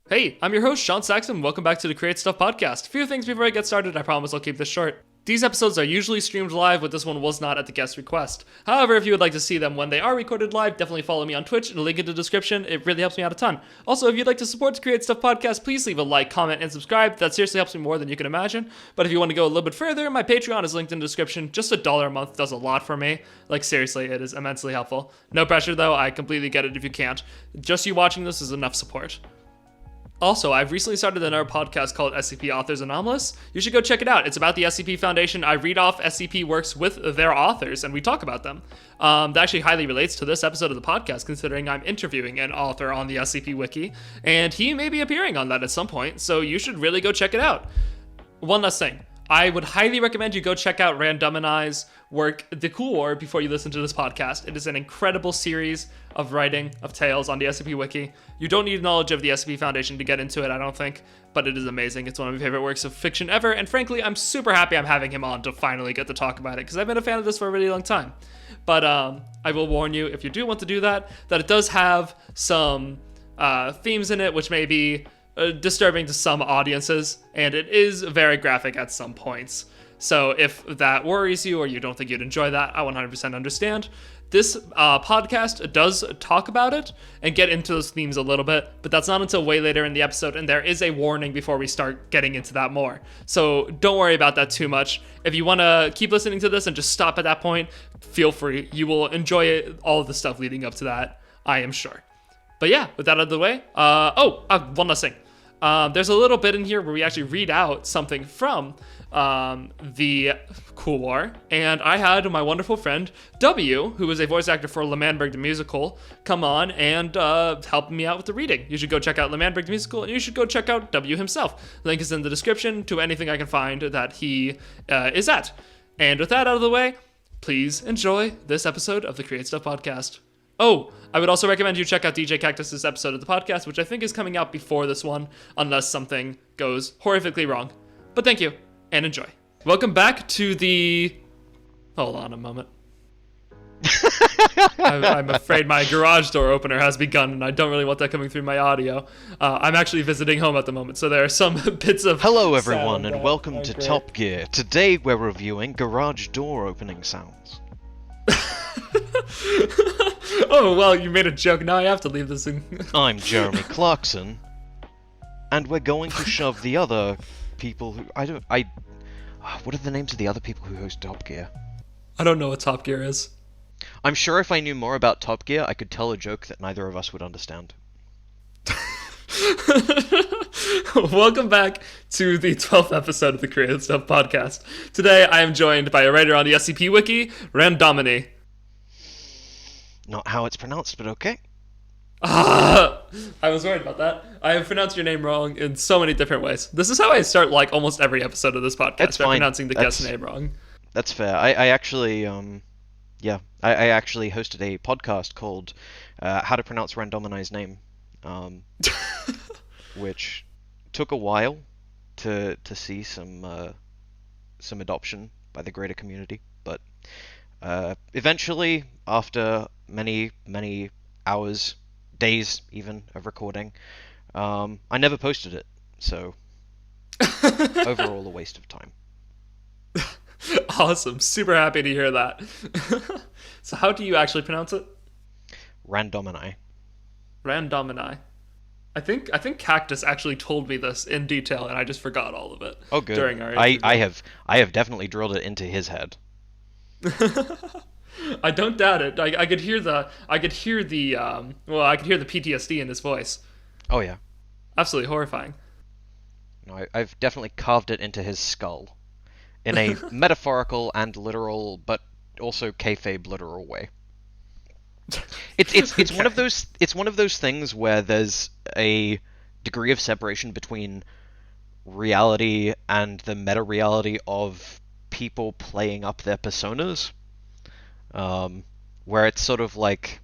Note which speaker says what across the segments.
Speaker 1: Hey, I'm your host, Shaun Saxum. Welcome back to the Create Stuff podcast. A few things before I get started, I promise I'll keep this short. These episodes are usually streamed live, but this one was not at the guest request. However, if you would like to see them when they are recorded live, definitely follow me on Twitch and link in the description. It really helps me out a ton. Also, if you'd like to support the Create Stuff podcast, please leave a like, comment, and subscribe. That seriously helps me more than you can imagine. But if you want to go a little bit further, my Patreon is linked in the description. Just $1 a month does a lot for me. Like, seriously, it is immensely helpful. No pressure, though. I completely get it if you can't. Just you watching this is enough support. Also, I've recently started another podcast called SCP Authors Anomalous. You should go check it out. It's about the SCP Foundation. I read off SCP works with their authors, and we talk about them. That actually highly relates to this episode of the podcast, considering I'm interviewing an author on the SCP Wiki, and he may be appearing on that at some point, so you should really go check it out. One last thing. I would highly recommend you go check out Randomini's work, The Cool War, before you listen to this podcast. It is an incredible series of writing, of tales on the SCP Wiki. You don't need knowledge of the SCP Foundation to get into it, I don't think, but it is amazing. It's one of my favorite works of fiction ever, and frankly, I'm super happy I'm having him on to finally get to talk about it, because I've been a fan of this for a really long time. But I will warn you, if you do want to do that, that it does have some themes in it, which may be disturbing to some audiences, and it is very graphic at some points. So if that worries you or you don't think you'd enjoy that, I 100% understand. This podcast does talk about it and get into those themes a little bit, but that's not until way later in the episode, and there is a warning before we start getting into that more. So don't worry about that too much. If you want to keep listening to this and just stop at that point, feel free. You will enjoy it, all of the stuff leading up to that, I am sure. But yeah, with that out of the way, one last thing. There's a little bit in here where we actually read out something from the Cool War, and I had my wonderful friend W, who is a voice actor for L'Manberg the Musical, come on and help me out with the reading. You should go check out L'Manberg the Musical, and you should go check out W himself. Link is in the description to anything I can find that he is at. And with that out of the way, please enjoy this episode of the Create Stuff podcast. Oh, I would also recommend you check out DJ Cactus's episode of the podcast, which I think is coming out before this one, unless something goes horrifically wrong. But thank you, and enjoy. Welcome back to the... Hold on a moment. I'm afraid my garage door opener has begun, and I don't really want that coming through my audio. I'm actually visiting home at the moment, so there are some bits of...
Speaker 2: Hello everyone, and welcome to Top Gear. Today we're reviewing garage door opening sounds.
Speaker 1: Oh, well, you made a joke. Now I have to leave this in.
Speaker 2: I'm Jeremy Clarkson, and we're going to shove the other people who... what are the names of the other people who host Top Gear?
Speaker 1: I don't know what Top Gear is.
Speaker 2: I'm sure if I knew more about Top Gear, I could tell a joke that neither of us would understand.
Speaker 1: Welcome back to the 12th episode of the Creative Stuff podcast. Today, I am joined by a writer on the SCP Wiki, Randomini.
Speaker 2: Not how it's pronounced, but okay.
Speaker 1: I was worried about that. I have pronounced your name wrong in so many different ways. This is how I start like almost every episode of this podcast.
Speaker 2: That's
Speaker 1: by
Speaker 2: fine.
Speaker 1: Pronouncing the guest's name wrong.
Speaker 2: That's fair. I actually, I actually hosted a podcast called How to Pronounce Randomini's Name, which took a while to see some adoption by the greater community, but eventually, after many hours, days even, of recording, I never posted it, so overall a waste of time.
Speaker 1: Awesome. Super happy to hear that. So how do you actually pronounce it?
Speaker 2: Randomini.
Speaker 1: Randomini. I think Cactus actually told me this in detail, and I just forgot all of it.
Speaker 2: Oh, good.
Speaker 1: During our interview.
Speaker 2: I have definitely drilled it into his head.
Speaker 1: I don't doubt it. I could hear the PTSD in his voice.
Speaker 2: Oh yeah.
Speaker 1: Absolutely horrifying.
Speaker 2: No, I've definitely carved it into his skull, in a metaphorical and literal, but also kayfabe literal way. It's
Speaker 1: Okay.
Speaker 2: one of those things where there's a degree of separation between reality and the meta reality of people playing up their personas, where it's sort of like,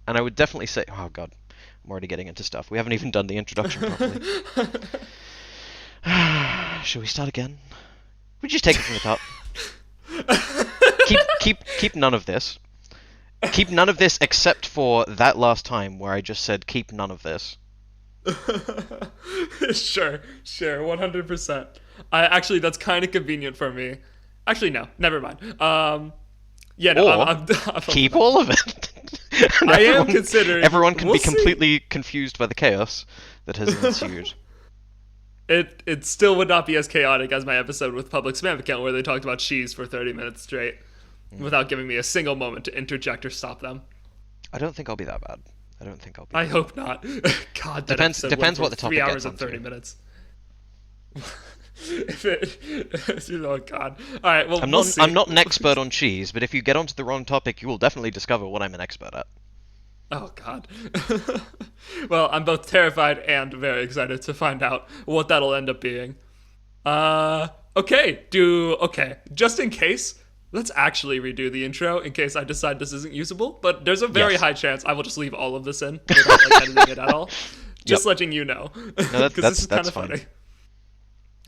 Speaker 2: and I would definitely say, oh god, I'm already getting into stuff. We haven't even done the introduction properly. Shall we start again? We just take it from the top. Keep none of this. Keep none of this except for that last time where I just said keep none of this.
Speaker 1: Sure, 100%. That's kind of convenient for me. Actually, no, never mind. Yeah, no,
Speaker 2: Or
Speaker 1: I'm
Speaker 2: keep all of it. And
Speaker 1: I am considering.
Speaker 2: Everyone can
Speaker 1: We'll
Speaker 2: be
Speaker 1: see.
Speaker 2: completely confused by the chaos that has ensued.
Speaker 1: It still would not be as chaotic as my episode with Public Spam Account where they talked about cheese for 30 minutes straight without giving me a single moment to interject or stop them.
Speaker 2: I don't think I'll be that bad. I don't think I'll be.
Speaker 1: I hope not. God, that
Speaker 2: Depends-
Speaker 1: episode
Speaker 2: depends
Speaker 1: went
Speaker 2: what
Speaker 1: for
Speaker 2: the topic
Speaker 1: 3 hours
Speaker 2: gets
Speaker 1: and 30
Speaker 2: onto.
Speaker 1: minutes. If it, oh God. All right. Well,
Speaker 2: I'm
Speaker 1: we'll
Speaker 2: not.
Speaker 1: see.
Speaker 2: I'm not an expert on cheese, but if you get onto the wrong topic, you will definitely discover what I'm an expert at.
Speaker 1: Oh God. Well, I'm both terrified and very excited to find out what that'll end up being. Okay. Just in case, let's actually redo the intro in case I decide this isn't usable. But there's a very
Speaker 2: Yes.
Speaker 1: high chance I will just leave all of this in without editing it at all. Just letting you know, because this is kind of
Speaker 2: fine.
Speaker 1: funny.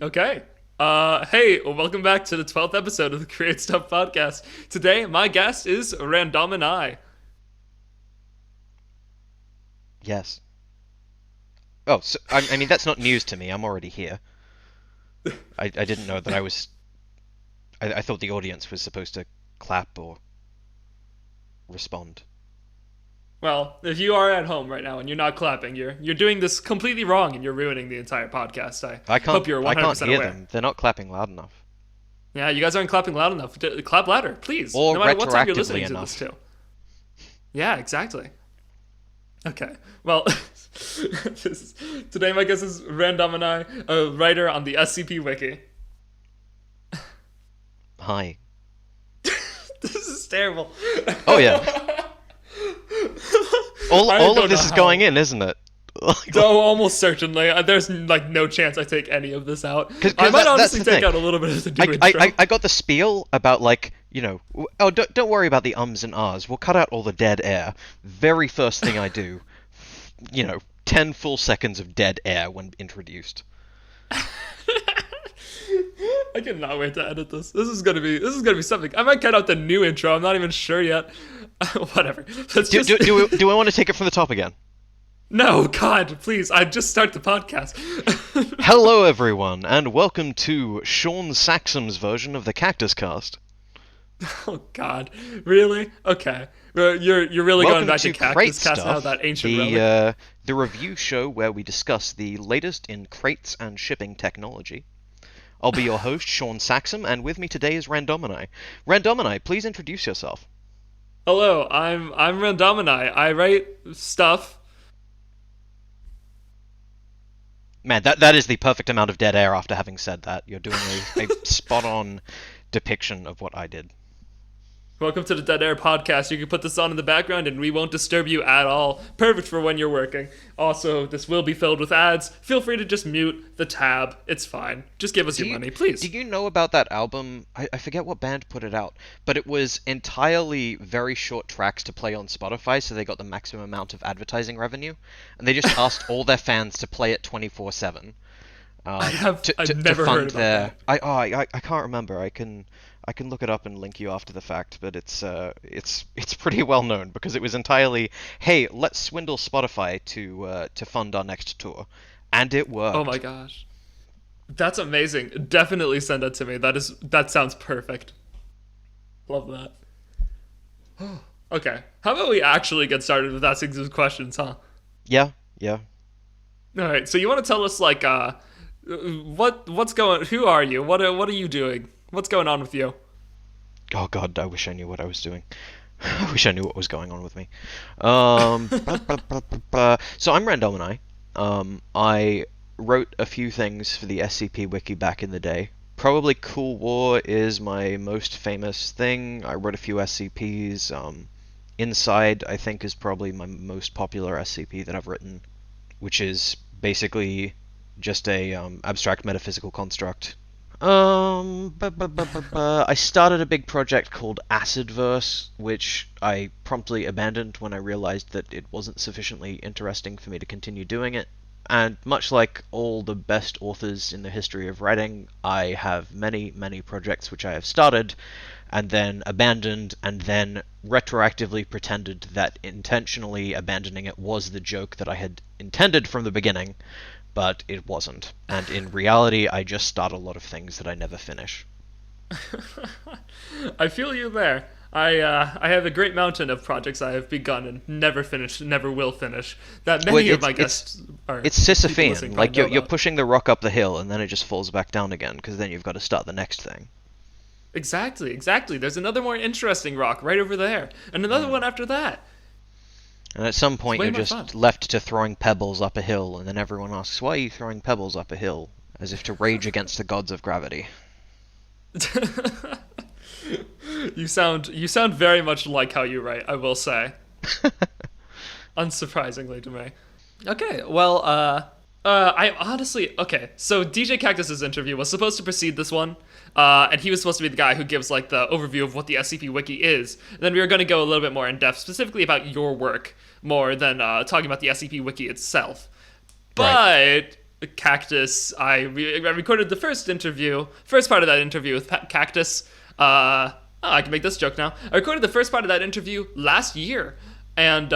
Speaker 1: Okay. Hey, welcome back to the 12th episode of the Create Stuff podcast. Today, my guest is Randomini.
Speaker 2: Yes. Oh, so, I mean that's not news to me. I'm already here. I didn't know that I was. I thought the audience was supposed to clap or respond.
Speaker 1: Well, if you are at home right now and you're not clapping, you're doing this completely wrong and you're ruining the entire podcast.
Speaker 2: I can't.
Speaker 1: Hope you're 100%
Speaker 2: I can't hear
Speaker 1: aware.
Speaker 2: them. They're not clapping loud enough.
Speaker 1: Yeah, you guys aren't clapping loud enough. Clap louder, please.
Speaker 2: Or
Speaker 1: no matter what time you're
Speaker 2: retroactively
Speaker 1: listening to
Speaker 2: enough.
Speaker 1: this to. Yeah, exactly. Okay. Well, today my guest is Randomini, a writer on the SCP Wiki.
Speaker 2: Hi.
Speaker 1: This is terrible.
Speaker 2: Oh yeah.
Speaker 1: I
Speaker 2: All
Speaker 1: don't
Speaker 2: of this
Speaker 1: know
Speaker 2: is
Speaker 1: how.
Speaker 2: going in, isn't it?
Speaker 1: Oh, almost certainly. There's like no chance I take any of this out.
Speaker 2: 'Cause
Speaker 1: I might
Speaker 2: that's
Speaker 1: honestly
Speaker 2: the
Speaker 1: take
Speaker 2: thing.
Speaker 1: out a little bit of the new intro.
Speaker 2: I got the spiel about oh don't worry about the ums and ahs. We'll cut out all the dead air. Very first thing I do, 10 full seconds of dead air when introduced.
Speaker 1: I cannot wait to edit this. This is gonna be something. I might cut out the new intro. I'm not even sure yet. Whatever. Let's
Speaker 2: Do,
Speaker 1: just...
Speaker 2: do I want to take it from the top again?
Speaker 1: No, God, please. I just start the podcast.
Speaker 2: Hello everyone, and welcome to Shaun Saxum's version of the Cactus Cast.
Speaker 1: Oh God, really? Okay. You're really
Speaker 2: Welcome
Speaker 1: going back to
Speaker 2: Crate
Speaker 1: Cactus Cast now,
Speaker 2: Stuff,
Speaker 1: that ancient relic.
Speaker 2: the review show where we discuss the latest in crates and shipping technology. I'll be your host, Shaun Saxum, and with me today is Randomini. Randomini, please introduce yourself.
Speaker 1: Hello, I'm Randomini. I write stuff.
Speaker 2: Man, that is the perfect amount of dead air after having said that. You're doing a spot-on depiction of what I did.
Speaker 1: Welcome to the Dead Air podcast. You can put this on in the background and we won't disturb you at all. Perfect for when you're working. Also, this will be filled with ads. Feel free to just mute the tab. It's fine. Just give us your money, please.
Speaker 2: Do you know about that album? I forget what band put it out, but it was entirely very short tracks to play on Spotify, so they got the maximum amount of advertising revenue, and they just asked all their fans to play it 24/7.
Speaker 1: I've
Speaker 2: to
Speaker 1: never
Speaker 2: fund
Speaker 1: heard about that.
Speaker 2: I can't remember. I can look it up and link you after the fact, but it's pretty well known because it was entirely, hey, let's swindle Spotify to fund our next tour, and it worked.
Speaker 1: Oh my gosh. That's amazing. Definitely send that to me. That sounds perfect. Love that. Okay. How about we actually get started with asking some questions, huh?
Speaker 2: Yeah.
Speaker 1: All right. So you want to tell us what's going? Who are you? What are you doing? What's going on with you?
Speaker 2: Oh God, I wish I knew what I was doing. I wish I knew what was going on with me. So I'm Randomini. I wrote a few things for the SCP Wiki back in the day. Probably Cool War is my most famous thing. I wrote a few SCPs. Inside, I think, is probably my most popular SCP that I've written, which is basically just a abstract metaphysical construct. I started a big project called Acidverse, which I promptly abandoned when I realized that it wasn't sufficiently interesting for me to continue doing it. And much like all the best authors in the history of writing, I have many, many projects which I have started, and then abandoned, and then retroactively pretended that intentionally abandoning it was the joke that I had intended from the beginning, but it wasn't. And in reality, I just start a lot of things that I never finish.
Speaker 1: I feel you there. I have a great mountain of projects I have begun and never finished, never will finish. That many
Speaker 2: Well,
Speaker 1: of my guests are.
Speaker 2: It's
Speaker 1: people listening
Speaker 2: Sisyphean.
Speaker 1: probably
Speaker 2: Like
Speaker 1: know
Speaker 2: you're
Speaker 1: about.
Speaker 2: pushing the rock up the hill, and then it just falls back down again, because then you've got to start the next thing.
Speaker 1: Exactly. There's another more interesting rock right over there, and another one after that.
Speaker 2: And at some point,
Speaker 1: way
Speaker 2: you're
Speaker 1: more
Speaker 2: just
Speaker 1: fun.
Speaker 2: left to throwing pebbles up a hill, and then everyone asks, "Why are you throwing pebbles up a hill?" As if to rage against the gods of gravity.
Speaker 1: You sound very much like how you write, I will say. Unsurprisingly to me. Okay, well, I honestly, okay, so DJ Cactus's interview was supposed to precede this one, and he was supposed to be the guy who gives, like, the overview of what the SCP Wiki is. And then we were going to go a little bit more in depth, specifically about your work, more than talking about the SCP Wiki itself. But Cactus, I recorded the first part of that interview with Cactus. I can make this joke now. I recorded the first part of that interview last year, and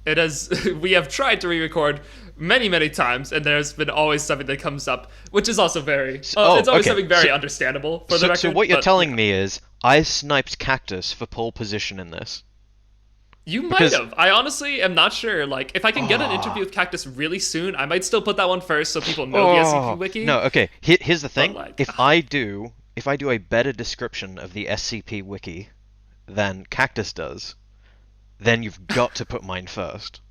Speaker 1: it has we have tried to re-record many times, and there's been always something that comes up, which is also very it's always
Speaker 2: okay.
Speaker 1: something very understandable for the record.
Speaker 2: So what you're telling me is, I sniped Cactus for pole position in this.
Speaker 1: You might have. I honestly am not sure. Like, if I can get an interview with Cactus really soon, I might still put that one first so people know the SCP Wiki.
Speaker 2: No, okay. Here's the thing.
Speaker 1: like,
Speaker 2: If I do a better description of the SCP Wiki than Cactus does, then you've got to put mine first.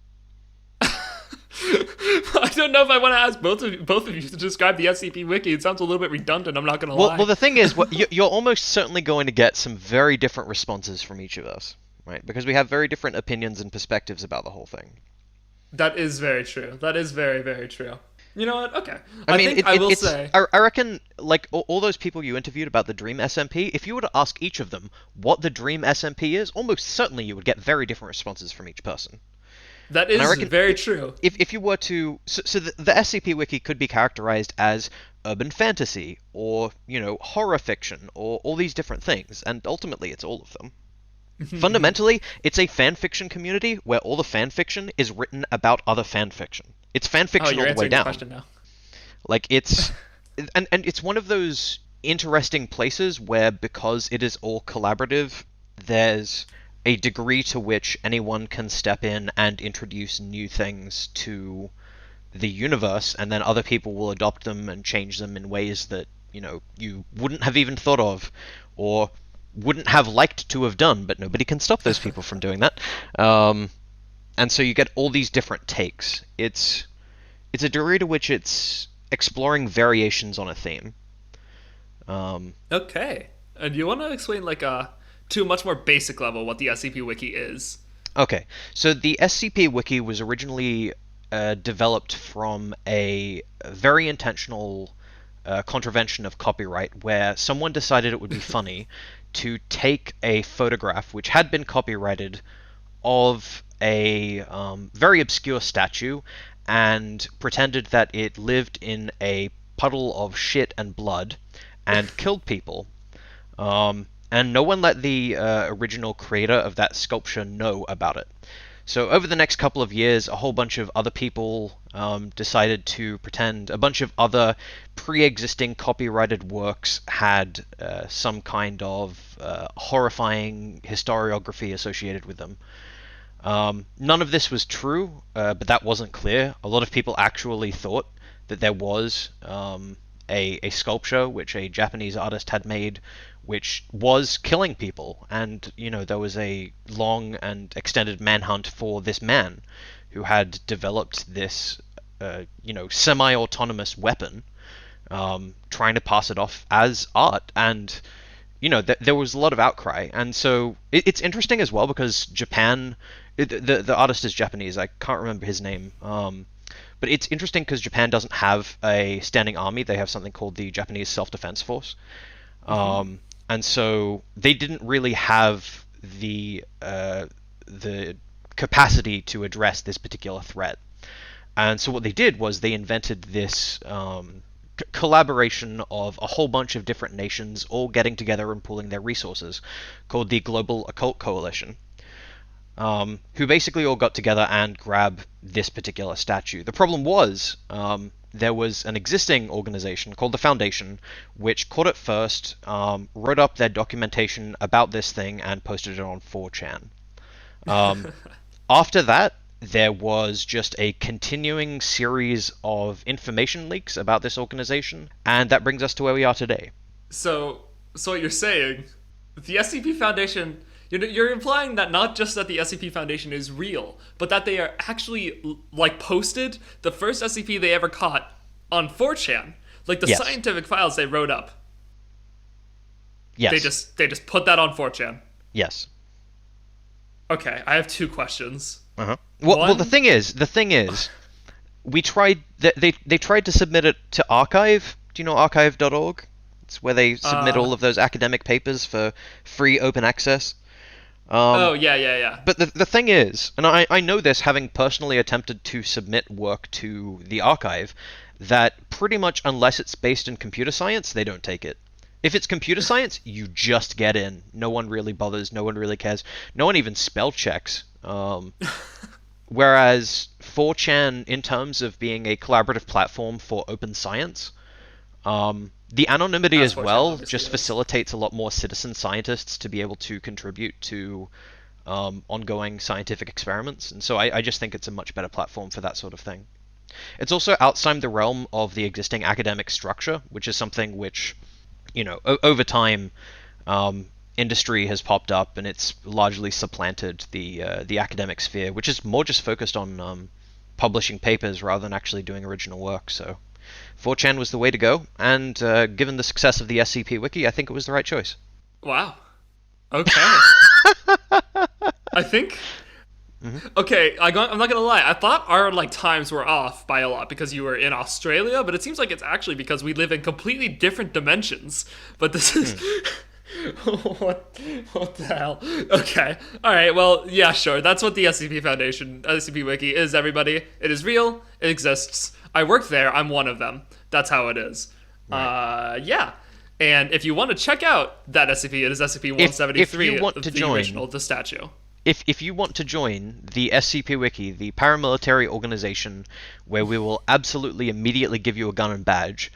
Speaker 1: I don't know if I want to ask both of you to describe the SCP Wiki. It sounds a little bit redundant. I'm not going to lie.
Speaker 2: Well, the thing is, you're almost certainly going to get some very different responses from each of us, right? Because we have very different opinions and perspectives about the whole thing.
Speaker 1: That is very true. That is very true. You know what? Okay.
Speaker 2: I mean,
Speaker 1: think I will say.
Speaker 2: I reckon, like, all those people you interviewed about the Dream SMP, if you were to ask each of them what the Dream SMP is, almost certainly you would get very different responses from each person.
Speaker 1: That is very true.
Speaker 2: If you were to... So the SCP Wiki could be characterized as urban fantasy, or, horror fiction, or all these different things, and ultimately it's all of them. Fundamentally, it's a fanfiction community where all the fanfiction is written about other fanfiction. It's fanfiction all the way down.
Speaker 1: Question now.
Speaker 2: Like, it's... and it's one of those interesting places where, because it is all collaborative, there's a degree to which anyone can step in and introduce new things to the universe, and then other people will adopt them and change them in ways that, you wouldn't have even thought of, or wouldn't have liked to have done, but nobody can stop those people from doing that. And so you get all these different takes. It's a degree to which it's exploring variations on a theme.
Speaker 1: Okay. And do you want to explain, like, to a much more basic level what the SCP Wiki is?
Speaker 2: Okay. So the SCP Wiki was originally developed from a very intentional contravention of copyright, where someone decided it would be funny to take a photograph which had been copyrighted of a very obscure statue and pretended that it lived in a puddle of shit and blood and killed people. And no one let the original creator of that sculpture know about it. So over the next couple of years, a whole bunch of other people decided to pretend a bunch of other pre-existing copyrighted works had some kind of horrifying historiography associated with them. None of this was true, but that wasn't clear. A lot of people actually thought that there was a sculpture which a Japanese artist had made, which was killing people, and there was a long and extended manhunt for this man who had developed this semi-autonomous weapon, trying to pass it off as art, and there was a lot of outcry. And so it's interesting as well because Japan, the artist is Japanese, I can't remember his name, but it's interesting because Japan doesn't have a standing army. They have something called the Japanese Self-Defense Force. And so they didn't really have the capacity to address this particular threat. And so what they did was they invented this collaboration of a whole bunch of different nations all getting together and pooling their resources, called the Global Occult Coalition. who basically all got together and grabbed this particular statue. The problem was, there was an existing organization called the Foundation, which caught it first, wrote up their documentation about this thing, and posted it on 4chan. After that, there was just a continuing series of information leaks about this organization, and that brings us to where we are today.
Speaker 1: So what you're saying, the SCP Foundation, you're implying that not just that the SCP Foundation is real, but that they are actually, like, posted the first SCP they ever caught on 4chan. Like, the
Speaker 2: Yes.
Speaker 1: scientific files they wrote up.
Speaker 2: Yes.
Speaker 1: They just put that on 4chan.
Speaker 2: Yes.
Speaker 1: Okay, I have two questions.
Speaker 2: Uh-huh. Well, the thing is, we tried. They tried to submit it to Archive. Do you know archive.org? It's where they submit all of those academic papers for free open access.
Speaker 1: Yeah.
Speaker 2: But the thing is, and I know this having personally attempted to submit work to the Archive, that pretty much unless it's based in computer science, they don't take it. If it's computer science, you just get in. No one really bothers. No one really cares. No one even spell checks. Whereas 4chan, in terms of being a collaborative platform for open science, the anonymity as well just facilitates a lot more citizen scientists to be able to contribute to ongoing scientific experiments. And so I just think it's a much better platform for that sort of thing. It's also outside the realm of the existing academic structure, which is something which, over time, industry has popped up, and it's largely supplanted the academic sphere, which is more just focused on publishing papers rather than actually doing original work. So 4chan was the way to go, and given the success of the SCP Wiki, I think it was the right choice.
Speaker 1: Wow. Okay. I think... Okay, I'm not gonna lie. I thought our times were off by a lot because you were in Australia, but it seems like it's actually because we live in completely different dimensions. But this is what the hell? Okay, all right. Well, yeah, sure. That's what the SCP Foundation, SCP Wiki is. Everybody, it is real. It exists. I work there. I'm one of them. That's how it is.
Speaker 2: Right.
Speaker 1: Yeah. And if you want to check out that SCP, it is SCP-173.
Speaker 2: If you want to join,
Speaker 1: original, the statue.
Speaker 2: If you want to join the SCP Wiki, the paramilitary organization where we will absolutely immediately give you a gun and badge,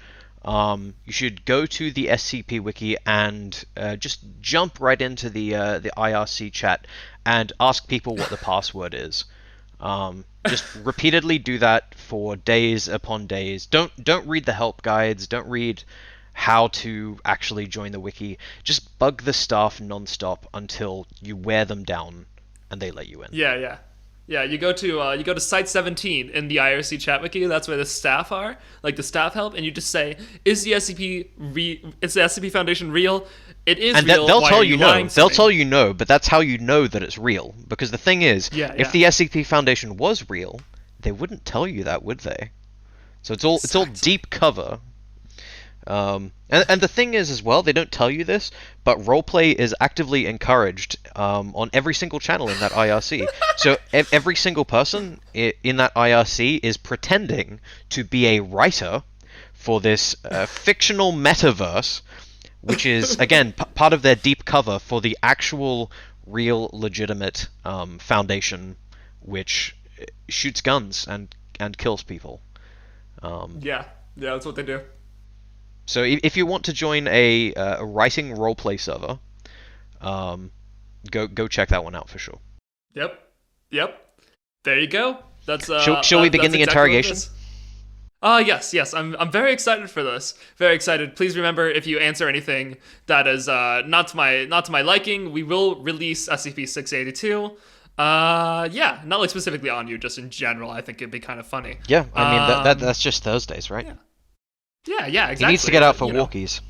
Speaker 2: you should go to the SCP Wiki and just jump right into the IRC chat and ask people what the password is. Just repeatedly do that for days upon days. Don't read the help guides. Don't read how to actually join the wiki. Just bug the staff non-stop until you wear them down and they let you in.
Speaker 1: Yeah. You go to site 17 in the IRC chat wiki. That's where the staff are, like the staff help, and you just say, "Is the SCP Foundation real?" It is
Speaker 2: and
Speaker 1: real.
Speaker 2: They'll
Speaker 1: Why
Speaker 2: tell
Speaker 1: are
Speaker 2: you
Speaker 1: lying
Speaker 2: no.
Speaker 1: to
Speaker 2: They'll
Speaker 1: me?
Speaker 2: tell you no, but that's how you know that it's real. Because the thing is,
Speaker 1: if
Speaker 2: the SCP Foundation was real, they wouldn't tell you that, would they? So it's all deep cover. And the thing is as well, they don't tell you this, but roleplay is actively encouraged on every single channel in that IRC. So every single person in that IRC is pretending to be a writer for this fictional metaverse, which is, again, part of their deep cover for the actual, real, legitimate foundation, which shoots guns and kills people.
Speaker 1: Yeah, that's what they do.
Speaker 2: So if you want to join a writing roleplay server, go check that one out for sure.
Speaker 1: Yep. There you go. That's
Speaker 2: shall we begin the interrogation?
Speaker 1: Yes. I'm very excited for this. Very excited. Please remember, if you answer anything that is not to my liking, we will release SCP-682. Not like specifically on you, just in general. I think it'd be kind of funny.
Speaker 2: Yeah, I mean that's just Thursdays, right?
Speaker 1: Yeah, exactly.
Speaker 2: He needs to get out for walkies.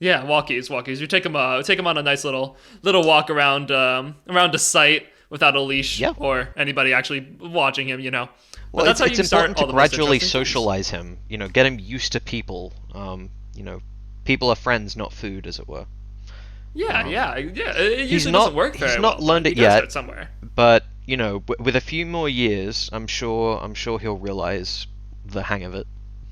Speaker 1: Yeah, walkies. You take him on a nice little walk around the site without a leash or anybody actually watching him. But
Speaker 2: well,
Speaker 1: that's how
Speaker 2: it's
Speaker 1: you start
Speaker 2: important to
Speaker 1: all the most
Speaker 2: gradually
Speaker 1: interesting
Speaker 2: socialize him. Get him used to people. People are friends, not food, as it were.
Speaker 1: Yeah. It usually
Speaker 2: not-
Speaker 1: doesn't work very
Speaker 2: he's
Speaker 1: well.
Speaker 2: not learned it
Speaker 1: He does
Speaker 2: yet.
Speaker 1: it somewhere.
Speaker 2: But with a few more years, I'm sure he'll realize the hang of it.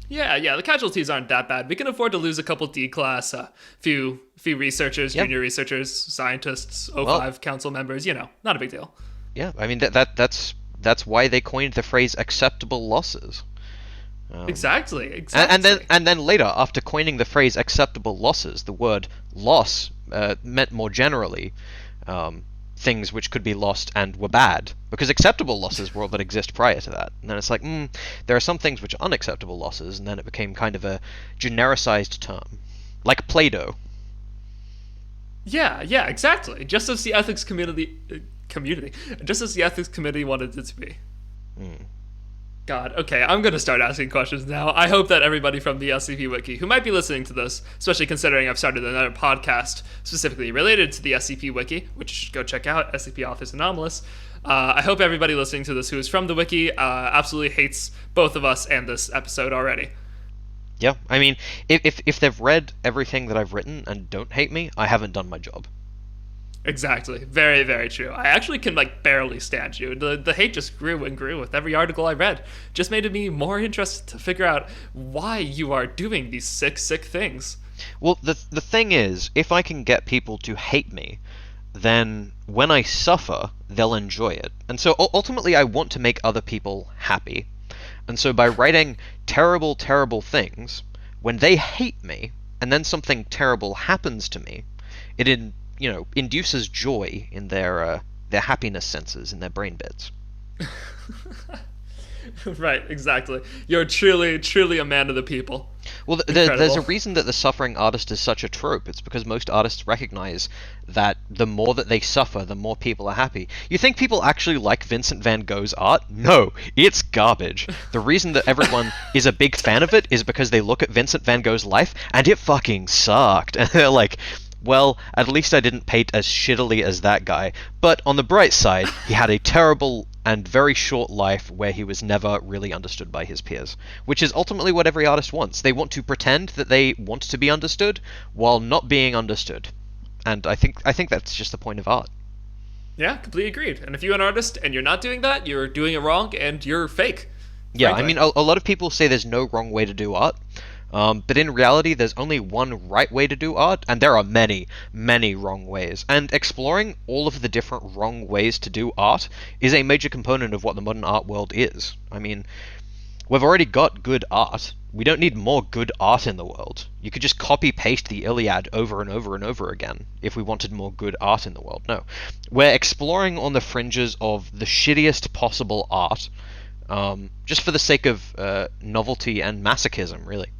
Speaker 1: Yeah, the casualties aren't that bad. We can afford to lose a couple D-class, few researchers, junior researchers, scientists, O5 council members, not a big deal.
Speaker 2: Yeah, I mean that's why they coined the phrase acceptable losses.
Speaker 1: Exactly,
Speaker 2: And then later, after coining the phrase acceptable losses, the word loss meant more generally things which could be lost and were bad, because acceptable losses were all that exist prior to that. And then it's like, there are some things which are unacceptable losses, and then it became kind of a genericized term, like Play-Doh.
Speaker 1: Yeah, exactly. Just as the ethics just as the ethics committee wanted it to be. God, okay, I'm going to start asking questions now. I hope that everybody from the SCP Wiki who might be listening to this, especially considering I've started another podcast specifically related to the SCP Wiki, which you should go check out, SCP Authors Anomalous. I hope everybody listening to this who is from the Wiki absolutely hates both of us and this episode already.
Speaker 2: Yeah, I mean, if they've read everything that I've written and don't hate me, I haven't done my job.
Speaker 1: Exactly. Very, very true. I actually can, barely stand you. The hate just grew and grew with every article I read. Just made me more interested to figure out why you are doing these sick things.
Speaker 2: Well, the thing is, if I can get people to hate me, then when I suffer, they'll enjoy it. And so ultimately I want to make other people happy. And so by writing terrible, terrible things, when they hate me, and then something terrible happens to me, it induces joy in their happiness senses in their brain bits.
Speaker 1: Right, exactly. You're truly a man of the people.
Speaker 2: Well, there's a reason that the suffering artist is such a trope. It's because most artists recognize that the more that they suffer, the more people are happy. You think people actually like Vincent van Gogh's art? No, it's garbage. The reason that everyone is a big fan of it is because they look at Vincent van Gogh's life, and it fucking sucked. And they're like, well, at least I didn't paint as shittily as that guy. But on the bright side, he had a terrible and very short life where he was never really understood by his peers. Which is ultimately what every artist wants. They want to pretend that they want to be understood while not being understood. And I think that's just the point of art.
Speaker 1: Yeah, completely agreed. And if you're an artist and you're not doing that, you're doing it wrong and you're fake.
Speaker 2: Yeah,
Speaker 1: frankly.
Speaker 2: I mean, a lot of people say there's no wrong way to do art. But in reality, there's only one right way to do art, and there are many, many wrong ways. And exploring all of the different wrong ways to do art is a major component of what the modern art world is. I mean, we've already got good art. We don't need more good art in the world. You could just copy-paste the Iliad over and over and over again if we wanted more good art in the world. No. We're exploring on the fringes of the shittiest possible art, just for the sake of novelty and masochism, really.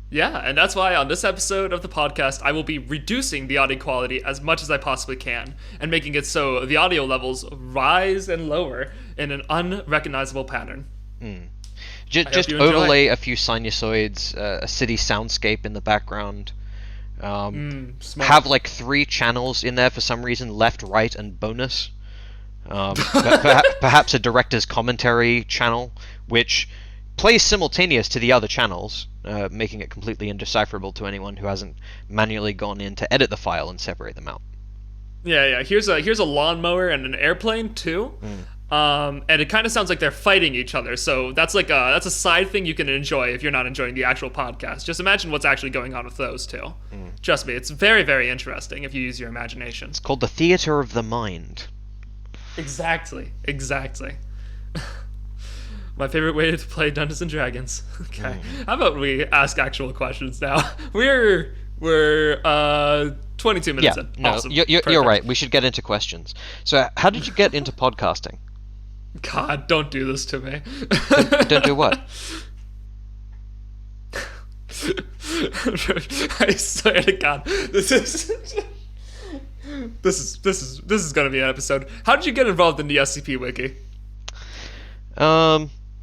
Speaker 1: Yeah, and that's why on this episode of the podcast, I will be reducing the audio quality as much as I possibly can, and making it so the audio levels rise and lower in an unrecognizable pattern.
Speaker 2: Just overlay a few sinusoids, a city soundscape in the background. Have 3 channels in there for some reason, left, right, and bonus. Perhaps a director's commentary channel, which plays simultaneous to the other channels, making it completely indecipherable to anyone who hasn't manually gone in to edit the file and separate them out.
Speaker 1: Yeah. Here's a lawnmower and an airplane too, and it kind of sounds like they're fighting each other. So that's a side thing you can enjoy if you're not enjoying the actual podcast. Just imagine what's actually going on with those two. Trust me, it's very, very interesting if you use your imagination.
Speaker 2: It's called the theater of the mind.
Speaker 1: Exactly. My favorite way to play Dungeons and Dragons. Okay. How about we ask actual questions now? We're 22 minutes in.
Speaker 2: No,
Speaker 1: awesome.
Speaker 2: You're right. We should get into questions. So, how did you get into podcasting?
Speaker 1: God, don't do this to me.
Speaker 2: Don't do what?
Speaker 1: I swear to God, this is gonna be an episode. How did you get involved in the SCP Wiki?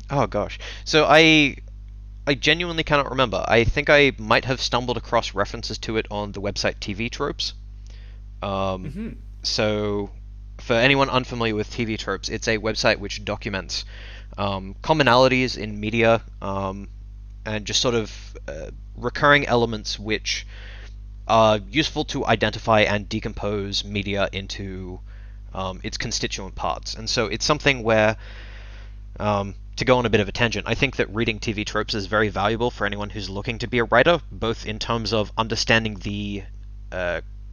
Speaker 2: Oh gosh. So I genuinely cannot remember. I think I might have stumbled across references to it on the website TV Tropes. So for anyone unfamiliar with TV Tropes, it's a website which documents commonalities in media, and just sort of recurring elements which are useful to identify and decompose media into its constituent parts. And so it's something where, to go on a bit of a tangent, I think that reading TV Tropes is very valuable for anyone who's looking to be a writer, both in terms of understanding the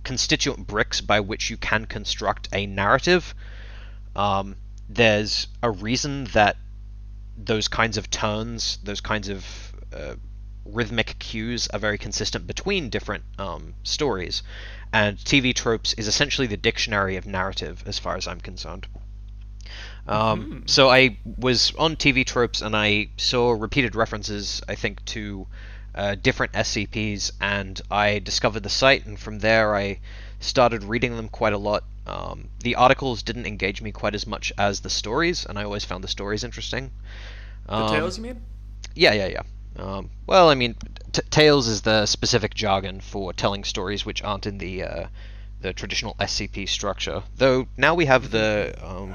Speaker 2: constituent bricks by which you can construct a narrative, There's a reason that those kinds of turns, those kinds of rhythmic cues are very consistent between different stories, and TV tropes is essentially the dictionary of narrative as far as I'm concerned. So I was on TV tropes and I saw repeated references, I think, to different SCPs, and I discovered the site, and from there I started reading them quite a lot. The articles didn't engage me quite as much as the stories, and I always found the stories interesting.
Speaker 1: The tales, you mean?
Speaker 2: Yeah. Well, I mean, tales is the specific jargon for telling stories which aren't in the traditional SCP structure. Though now we have the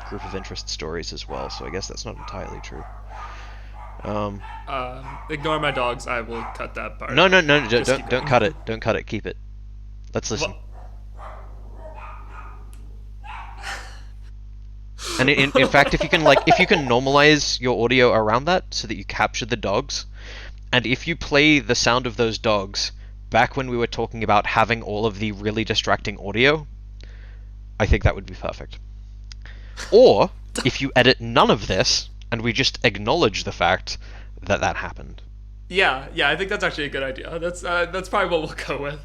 Speaker 2: group of interest stories as well, so I guess that's not entirely true.
Speaker 1: Ignore my dogs. I will cut that part.
Speaker 2: No, don't cut it. Don't cut it. Keep it. Let's listen. And in fact, if you can normalize your audio around that so that you capture the dogs, and if you play the sound of those dogs back when we were talking about having all of the really distracting audio, I think that would be perfect. Or if you edit none of this and we just acknowledge the fact that that happened.
Speaker 1: Yeah, I think that's actually a good idea. That's probably what we'll go with.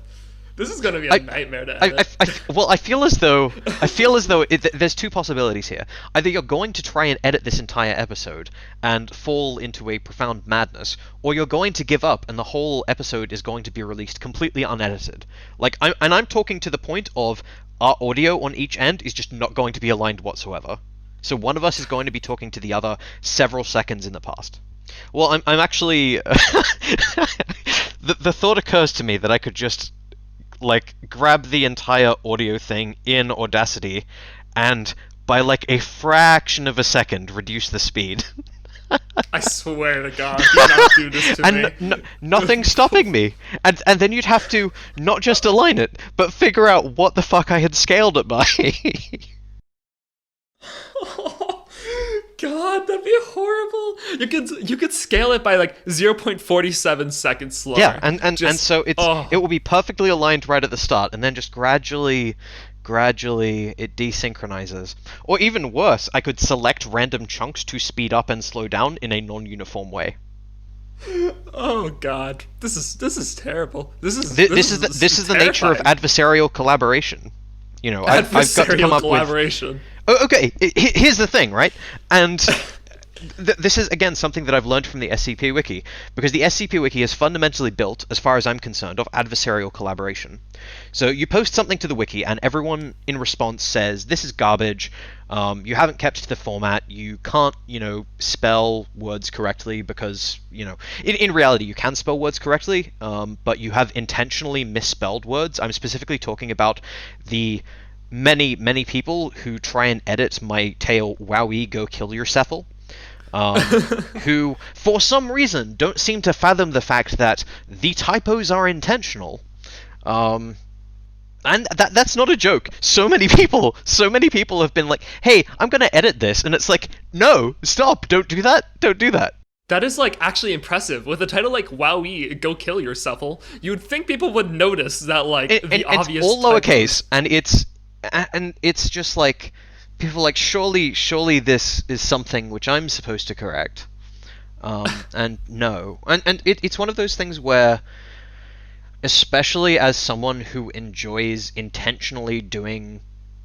Speaker 1: This is going to be a nightmare to edit.
Speaker 2: I feel as though there's two possibilities here. Either you're going to try and edit this entire episode and fall into a profound madness, or you're going to give up and the whole episode is going to be released completely unedited. I'm talking to the point of our audio on each end is just not going to be aligned whatsoever. So one of us is going to be talking to the other several seconds in the past. Well, I'm actually the thought occurs to me that I could just grab the entire audio thing in Audacity and by a fraction of a second reduce the speed.
Speaker 1: I swear to God, do not do this to me.
Speaker 2: And nothing's stopping me. And then you'd have to not just align it, but figure out what the fuck I had scaled it by.
Speaker 1: Oh, God, that'd be horrible. You could scale it by 0.47 seconds slower.
Speaker 2: Yeah, and so it will be perfectly aligned right at the start, and then just gradually it desynchronizes. Or even worse, I could select random chunks to speed up and slow down in a non-uniform way.
Speaker 1: Oh God, this is terrible. This is
Speaker 2: the nature of adversarial collaboration. You know, I've got to come up with. Oh, okay, here's the thing, right? And this is, again, something that I've learned from the SCP Wiki, because the SCP Wiki is fundamentally built, as far as I'm concerned, of adversarial collaboration. So you post something to the Wiki, and everyone in response says, this is garbage, you haven't kept to the format, you can't, spell words correctly, because, in reality, you can spell words correctly, but you have intentionally misspelled words. I'm specifically talking about the many people who try and edit my tale, Wowee, Go Kill Yourself, who, for some reason, don't seem to fathom the fact that the typos are intentional. And that's not a joke. So many people have been like, hey, I'm gonna edit this, and it's like, no, stop, don't do that.
Speaker 1: That is actually impressive. With a title like Wowee, Go Kill Yourself, you'd think people would notice that the obvious.
Speaker 2: It's all lowercase, and it's just people are surely this is something which I'm supposed to correct. And no. And it's one of those things where, especially as someone who enjoys intentionally doing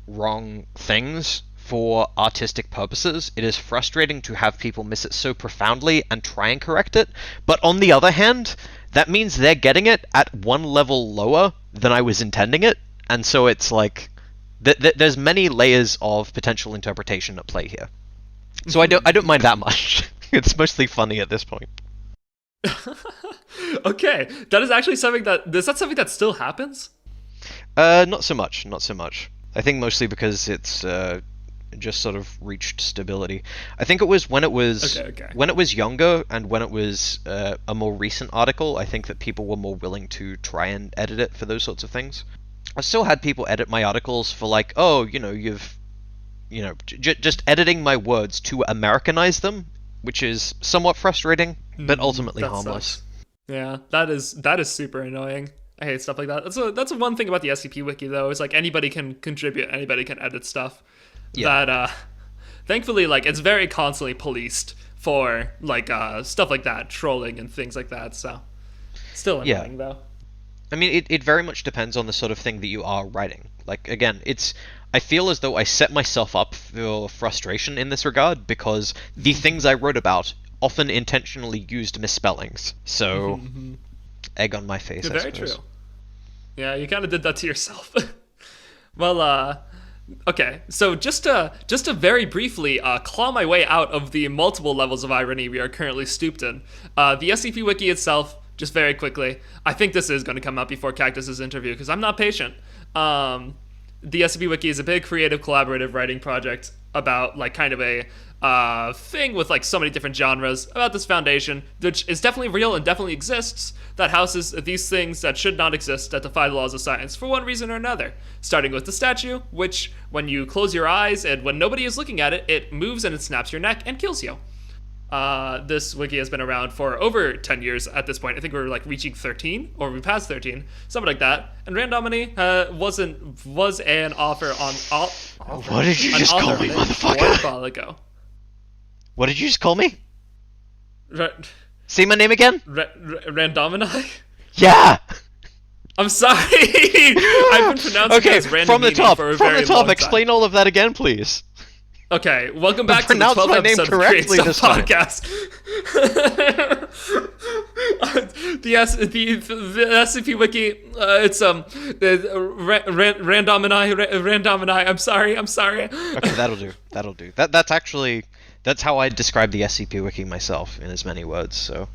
Speaker 2: wrong things for artistic purposes, it is frustrating to have people miss it so profoundly and try and correct it. But on the other hand, that means they're getting it at one level lower than I was intending it, and so it's there's many layers of potential interpretation at play here. So I don't mind that much. It's mostly funny at this point.
Speaker 1: Okay, that is actually something that still happens?
Speaker 2: Not so much. I think mostly because it's just sort of reached stability. I think it was when it was when it was younger and when it was a more recent article, I think that people were more willing to try and edit it for those sorts of things. I still had people edit my articles for just editing my words to Americanize them, which is somewhat frustrating, but ultimately harmless.
Speaker 1: Sucks. Yeah, that is super annoying. I hate stuff like that. That's one thing about the SCP Wiki, though. Is anybody can contribute, anybody can edit stuff.
Speaker 2: Yeah.
Speaker 1: Thankfully, like, it's very constantly policed for, like, stuff like that, trolling and things like that, so still annoying, though.
Speaker 2: I mean, it very much depends on the sort of thing that you are writing. Like, again, I feel as though I set myself up for frustration in this regard, because the things I wrote about often intentionally used misspellings. So, egg on my face, I
Speaker 1: Very
Speaker 2: suppose.
Speaker 1: true. Yeah, you kind of did that to yourself. Well, okay, so just to very briefly claw my way out of the multiple levels of irony we are currently stooped in, the SCP Wiki itself, just very quickly, I think this is going to come out before Cactus's interview, because I'm not patient. The SCP Wiki is a big creative collaborative writing project about, like, kind of a thing with, like, so many different genres about this foundation, which is definitely real and definitely exists, that houses these things that should not exist, that defy the laws of science for one reason or another. Starting with the statue, which, when you close your eyes and when nobody is looking at it, it moves and it snaps your neck and kills you. This wiki has been around for over 10 years at this point. I think we're, like, reaching 13, or we passed 13, something like that. And Randomini was an author on...
Speaker 2: What did you just call me, motherfucker?
Speaker 1: A while ago.
Speaker 2: What did you just call me? Say my name again?
Speaker 1: Randomini?
Speaker 2: Yeah!
Speaker 1: I'm sorry! I've been pronouncing it as Randomini
Speaker 2: from the top,
Speaker 1: for a very long time.
Speaker 2: Explain all of that again, please.
Speaker 1: Okay, welcome back to the 12th
Speaker 2: my name
Speaker 1: episode of the Create Stuff Podcast. The SCP Wiki, it's Randomini. I'm sorry.
Speaker 2: Okay, that'll do. That's how I describe the SCP Wiki myself in as many words. So.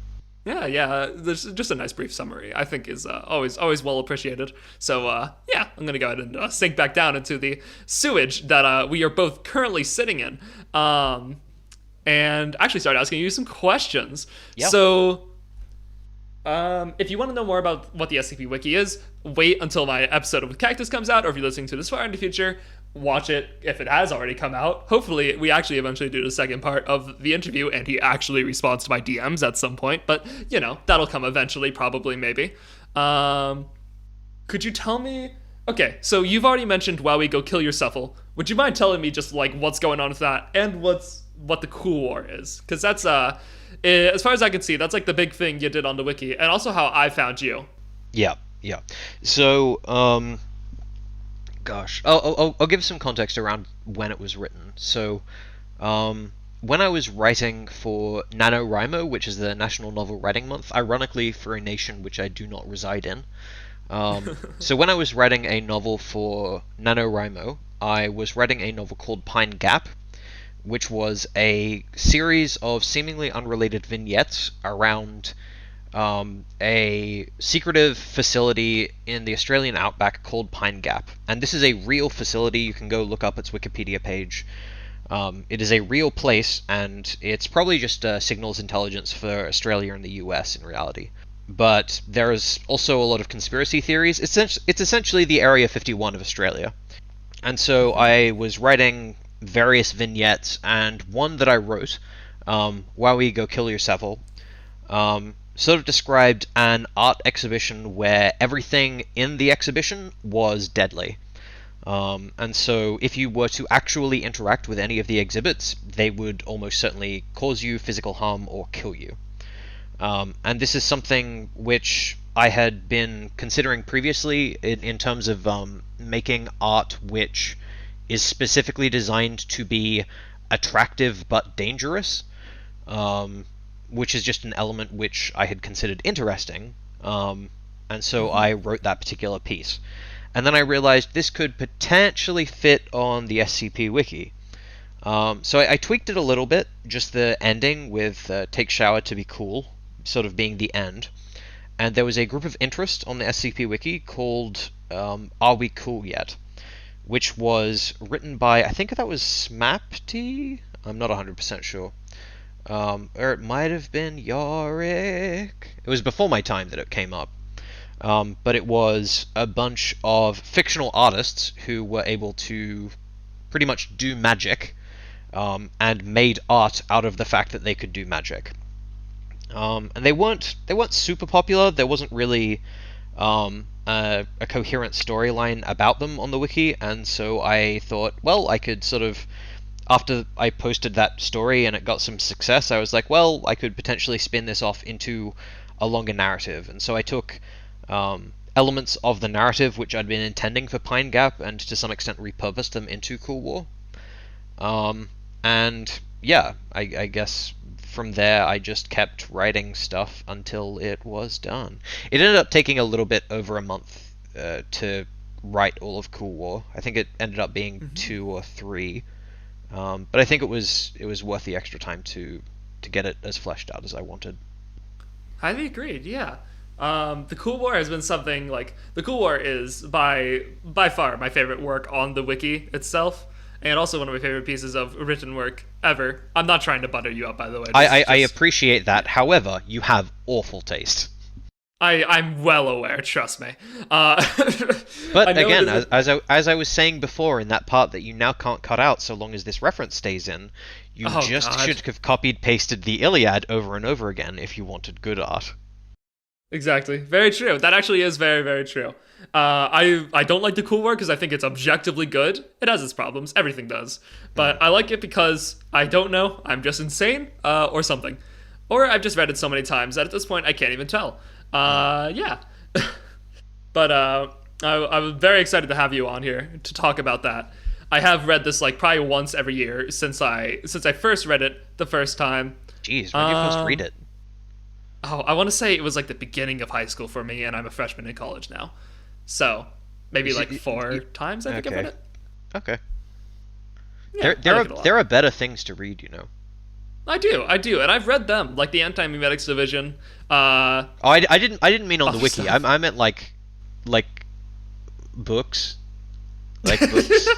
Speaker 1: Yeah. There's just a nice brief summary. I think is always well appreciated. So yeah, I'm gonna go ahead and sink back down into the sewage that we are both currently sitting in, and actually start asking you some questions.
Speaker 2: Yeah.
Speaker 1: So, if you want to know more about what the SCP Wiki is, wait until my episode with Cactus comes out, or if you're listening to this far in the future, watch it if it has already come out. Hopefully we actually eventually do the second part of the interview and he actually responds to my DMs at some point, but you know, that'll come eventually, probably, maybe. Could you tell me, okay, so you've already mentioned Wowie Go Kill Yourself. Would you mind telling me just, like, what's going on with that and what the Cool War is? Because that's as far as I can see, that's, like, the big thing you did on the wiki, and also how I found you.
Speaker 2: Yeah. So, gosh, I'll give some context around when it was written. So, when I was writing for NaNoWriMo, which is the National Novel Writing Month, ironically for a nation which I do not reside in. So when I was writing a novel for NaNoWriMo, I was writing a novel called Pine Gap, which was a series of seemingly unrelated vignettes around a secretive facility in the Australian outback called Pine Gap. And this is a real facility. You can go look up its Wikipedia page. It is a real place, and it's probably just signals intelligence for Australia and the US in reality. But there's also a lot of conspiracy theories. It's essentially the Area 51 of Australia. And so I was writing various vignettes, and one that I wrote, Wowie Go Kill Yourself, sort of described an art exhibition where everything in the exhibition was deadly. And so if you were to actually interact with any of the exhibits, they would almost certainly cause you physical harm or kill you. And this is something which I had been considering previously in terms of making art which is specifically designed to be attractive but dangerous, which is just an element which I had considered interesting, and so I wrote that particular piece. And then I realized this could potentially fit on the SCP Wiki. So I tweaked it a little bit, just the ending with Take Shower to Be Cool sort of being the end. And there was a group of interest on the SCP Wiki called Are We Cool Yet? Which was written by, I think that was Smapty? I'm not 100% sure. Or it might have been Yorick. It was before my time that it came up. But it was a bunch of fictional artists who were able to pretty much do magic, and made art out of the fact that they could do magic. And they weren't super popular. There wasn't really a coherent storyline about them on the wiki, and so I thought, well, I could sort of after I posted that story and it got some success, I was like, well, I could potentially spin this off into a longer narrative. And so I took elements of the narrative which I'd been intending for Pine Gap and to some extent repurposed them into Cool War. And yeah, I guess from there I just kept writing stuff until it was done. It ended up taking a little bit over a month to write all of Cool War. I think it ended up being 2 or 3. But I think it was worth the extra time to get it as fleshed out as I wanted.
Speaker 1: Highly agreed. Yeah. The Cool War has been something like the Cool War is by far my favorite work on the wiki itself, and also one of my favorite pieces of written work ever. I'm not trying to butter you up, by the way.
Speaker 2: I appreciate that. However, you have awful taste.
Speaker 1: I'm well aware. Trust me.
Speaker 2: But again, as I was saying before in that part that you now can't cut out so long as this reference stays in, you should have copied pasted the Iliad over and over again if you wanted good art.
Speaker 1: Exactly. Very true. That actually is very, very true. I don't like the Cool War because I think it's objectively good. It has its problems. Everything does. But I like it because I don't know. I'm just insane or something. Or I've just read it so many times that at this point I can't even tell. Yeah. But I was very excited to have you on here to talk about that. I have read this like probably once every year since I first read it the first time.
Speaker 2: Jeez, when did you first read it?
Speaker 1: Oh, I want to say it was like the beginning of high school for me, and I'm a freshman in college now. So maybe like 4 times I think I've read it.
Speaker 2: Okay.
Speaker 1: Yeah,
Speaker 2: there are better things to read, you know.
Speaker 1: I do, and I've read them, like the Anti-Memetics Division.
Speaker 2: I didn't mean on the wiki. I meant like books, like books.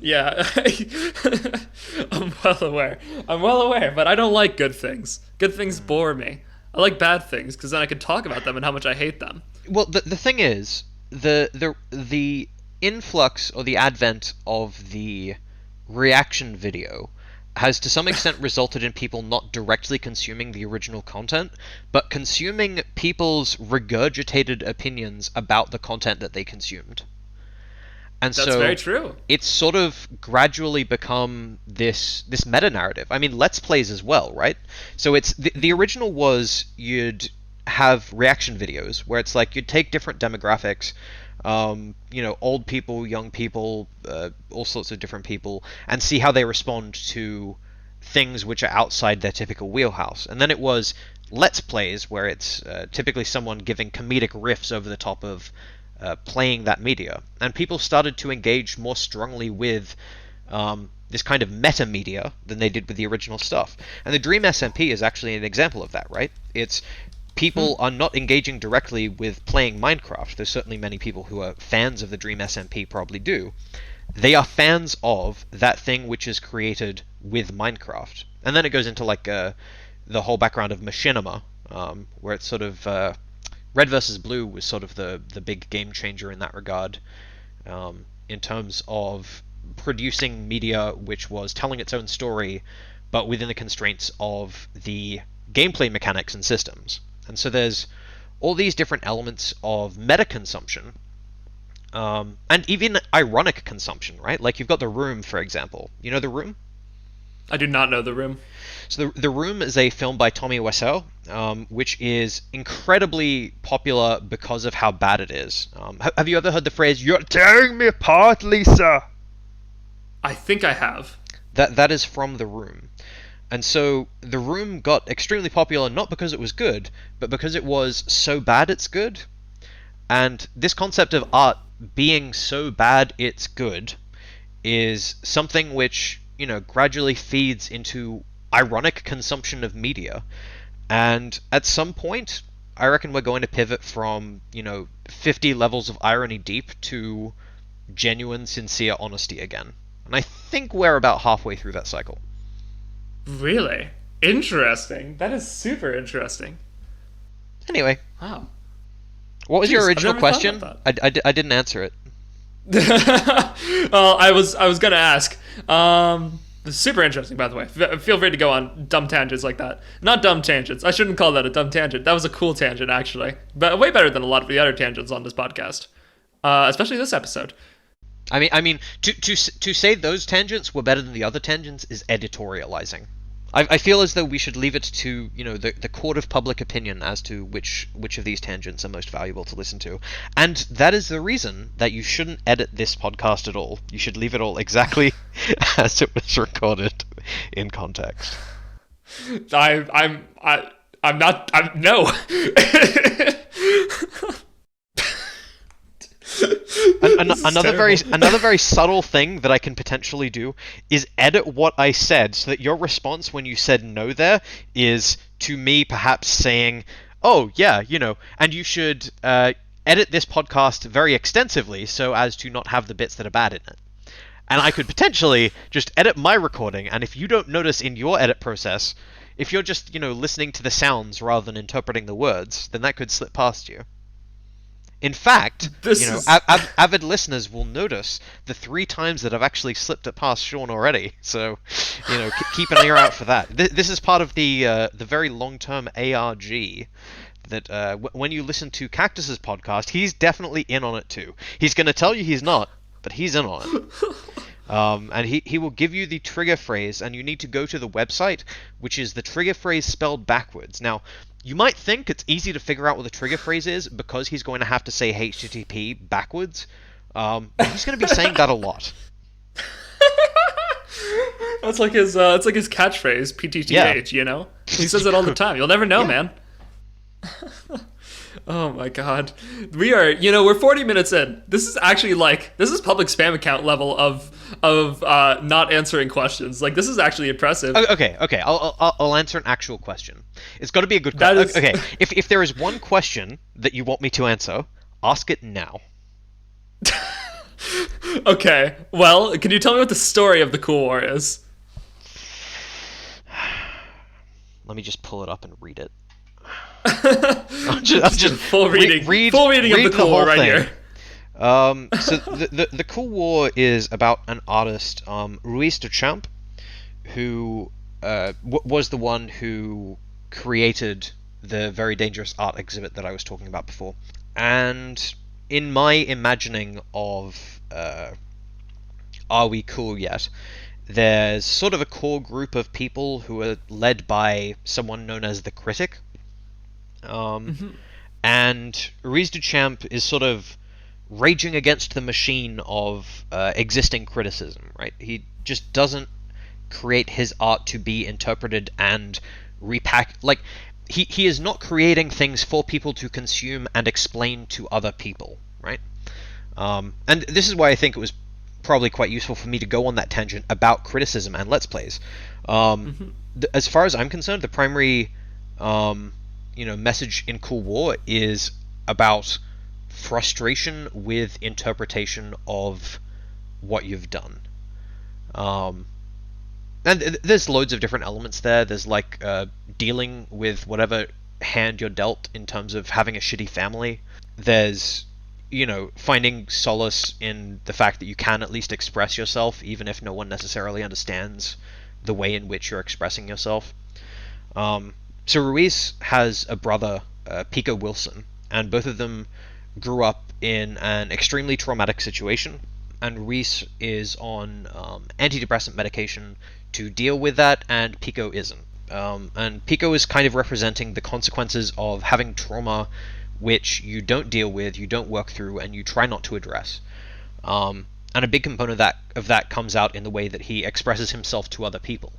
Speaker 1: Yeah, I'm well aware, but I don't like good things. Good things bore me. I like bad things because then I can talk about them and how much I hate them.
Speaker 2: Well, the thing is, the influx or the advent of the reaction video has to some extent resulted in people not directly consuming the original content, but consuming people's regurgitated opinions about the content that they consumed. And
Speaker 1: That's very true.
Speaker 2: It's sort of gradually become this meta-narrative. I mean, Let's Plays as well, right? So it's the original was you'd have reaction videos where it's like you'd take different demographics, old people, young people, all sorts of different people, and see how they respond to things which are outside their typical wheelhouse. And then it was Let's Plays where it's typically someone giving comedic riffs over the top of playing that media, and people started to engage more strongly with this kind of meta media than they did with the original stuff. And the Dream SMP is actually an example of that, right? It's people are not engaging directly with playing Minecraft. There's certainly many people who are fans of the Dream SMP probably do. They are fans of that thing which is created with Minecraft. And then it goes into like the whole background of machinima, where it's sort of Red vs. Blue was sort of the big game changer in that regard, in terms of producing media which was telling its own story, but within the constraints of the gameplay mechanics and systems. And so there's all these different elements of meta consumption, and even ironic consumption, right? Like you've got The Room, for example. You know The Room?
Speaker 1: I do not know The Room.
Speaker 2: So The Room is a film by Tommy Wiseau, which is incredibly popular because of how bad it is. Have you ever heard the phrase, "You're tearing me apart, Lisa"?
Speaker 1: I think I have.
Speaker 2: That is from The Room. And so The Room got extremely popular not because it was good, but because it was so bad it's good. And this concept of art being so bad it's good is something which, gradually feeds into ironic consumption of media. And at some point, I reckon we're going to pivot from, 50 levels of irony deep to genuine, sincere honesty again. And I think we're about halfway through that cycle.
Speaker 1: Really? Interesting. That is super interesting.
Speaker 2: Anyway.
Speaker 1: Wow.
Speaker 2: What was your original question? I didn't answer it.
Speaker 1: Well, I was gonna ask. Super interesting, by the way. Feel free to go on dumb tangents like that. Not dumb tangents. I shouldn't call that a dumb tangent. That was a cool tangent, actually. But way better than a lot of the other tangents on this podcast. Especially this episode.
Speaker 2: I mean, to say those tangents were better than the other tangents is editorializing. I feel as though we should leave it to, the court of public opinion as to which of these tangents are most valuable to listen to. And that is the reason that you shouldn't edit this podcast at all. You should leave it all exactly as it was recorded in context.
Speaker 1: I'm no.
Speaker 2: Another very subtle thing that I can potentially do is edit what I said so that your response when you said no there is to me perhaps saying, "Oh yeah, and you should edit this podcast very extensively so as to not have the bits that are bad in it." And I could potentially just edit my recording, and if you don't notice in your edit process, if you're just listening to the sounds rather than interpreting the words, then that could slip past you. In fact, avid listeners will notice the 3 times that I've actually slipped it past Shaun already. So, keep an ear out for that. This is part of the very long-term ARG that when you listen to Cactus's podcast, he's definitely in on it too. He's going to tell you he's not, but he's in on it. And he will give you the trigger phrase, and you need to go to the website, which is the trigger phrase spelled backwards. Now, you might think it's easy to figure out what the trigger phrase is because he's going to have to say HTTP backwards. But he's going to be saying that a lot.
Speaker 1: That's like his catchphrase, PTTH,
Speaker 2: Yeah.
Speaker 1: He says it all the time. You'll never know, man. Oh my god. We're 40 minutes in. This is actually this is public spam account level of not answering questions. This is actually impressive.
Speaker 2: Okay. I'll answer an actual question. It's got to be a good question. Okay. If there is one question that you want me to answer, ask it now.
Speaker 1: Okay. Well, can you tell me what the story of the Cool War is?
Speaker 2: Let me just pull it up and read it.
Speaker 1: I'm just full reading of the Cool War right here.
Speaker 2: So the Cool War is about an artist, Ruiz de Champ, who was the one who created the very dangerous art exhibit that I was talking about before. And in my imagining of Are We Cool Yet?, there's sort of a core group of people who are led by someone known as the Critic. And Ruiz de Champ is sort of raging against the machine of existing criticism, right? He just doesn't create his art to be interpreted and he is not creating things for people to consume and explain to other people, right? And this is why I think it was probably quite useful for me to go on that tangent about criticism and Let's Plays. As far as I'm concerned, the primary message in Cool War is about frustration with interpretation of what you've done. And there's loads of different elements there. There's dealing with whatever hand you're dealt in terms of having a shitty family. There's finding solace in the fact that you can at least express yourself even if no one necessarily understands the way in which you're expressing yourself. So Ruiz has a brother, Pico Wilson, and both of them grew up in an extremely traumatic situation, and Ruiz is on antidepressant medication to deal with that, and Pico isn't. And Pico is kind of representing the consequences of having trauma which you don't deal with, you don't work through, and you try not to address. And a big component of that comes out in the way that he expresses himself to other people.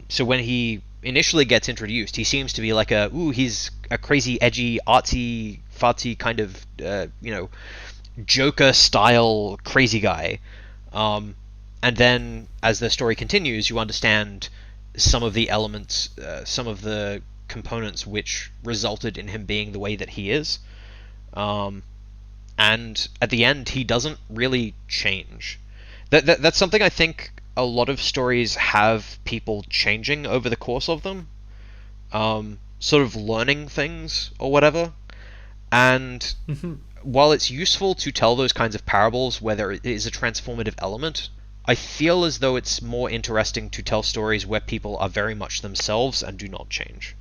Speaker 2: So when he initially gets introduced, he seems to be he's a crazy, edgy, artsy, fartsy kind of, Joker-style crazy guy. And then, as the story continues, you understand some of the elements, some of the components which resulted in him being the way that he is. And at the end, he doesn't really change. That's something I think a lot of stories have people changing over the course of them. Sort of learning things or whatever. And while it's useful to tell those kinds of parables where there is a transformative element, I feel as though it's more interesting to tell stories where people are very much themselves and do not change.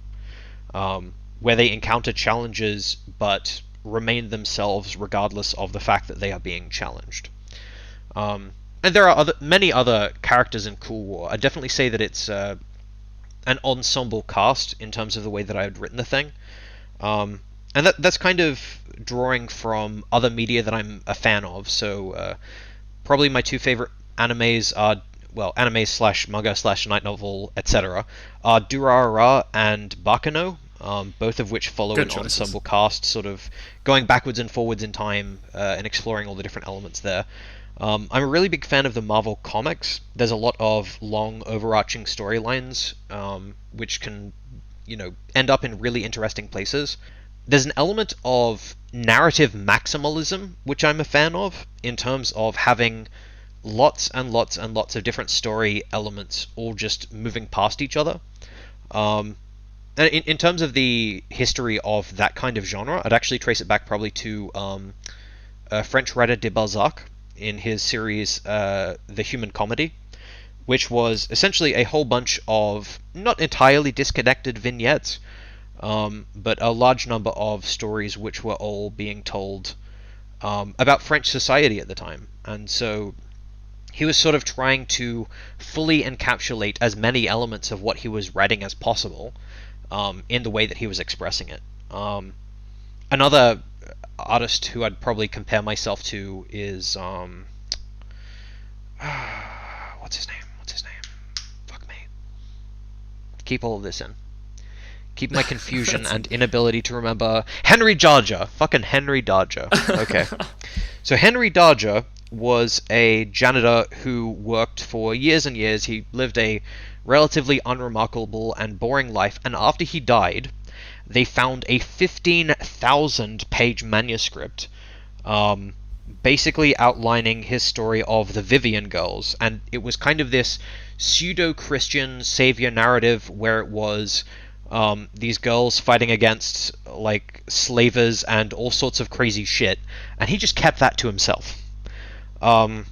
Speaker 2: Where they encounter challenges but remain themselves regardless of the fact that they are being challenged. And there are many other characters in Cool War. I'd definitely say that it's an ensemble cast in terms of the way that I had written the thing. And that's kind of drawing from other media that I'm a fan of. So probably my two favorite animes are, well, anime slash manga slash light novel, etc., are Durarara and Bakano, both of which follow an ensemble cast, sort of going backwards and forwards in time and exploring all the different elements there. I'm a really big fan of the Marvel comics. There's a lot of long, overarching storylines, which can, end up in really interesting places. There's an element of narrative maximalism, which I'm a fan of, in terms of having lots and lots and lots of different story elements all just moving past each other. And in terms of the history of that kind of genre, I'd actually trace it back probably to French writer de Balzac in his series The Human Comedy, which was essentially a whole bunch of not entirely disconnected vignettes, but a large number of stories which were all being told about French society at the time. And so he was sort of trying to fully encapsulate as many elements of what he was writing as possible in the way that he was expressing it. Another artist who I'd probably compare myself to is what's his name? Fuck me. Keep all of this in. Keep my confusion and inability to remember. Henry Darger. Fucking Henry Darger. Okay. So Henry Darger was a janitor who worked for years and years. He lived a relatively unremarkable and boring life, and after he died, they found a 15,000-page manuscript basically outlining his story of the Vivian Girls, and it was kind of this pseudo-Christian savior narrative where it was these girls fighting against, like, slavers and all sorts of crazy shit, and he just kept that to himself. And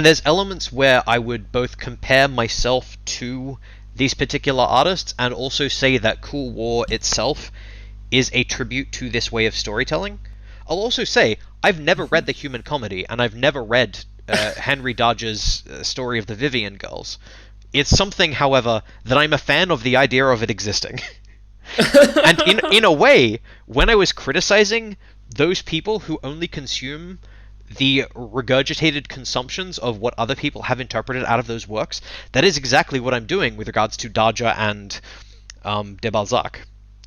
Speaker 2: there's elements where I would both compare myself to these particular artists and also say that Cool War itself is a tribute to this way of storytelling. I'll also say, I've never read The Human Comedy, and I've never read Henry Darger's story of the Vivian Girls. It's something, however, that I'm a fan of the idea of it existing. And in a way, when I was criticizing those people who only consume the regurgitated consumptions of what other people have interpreted out of those works, that is exactly what I'm doing with regards to Darger and de Balzac.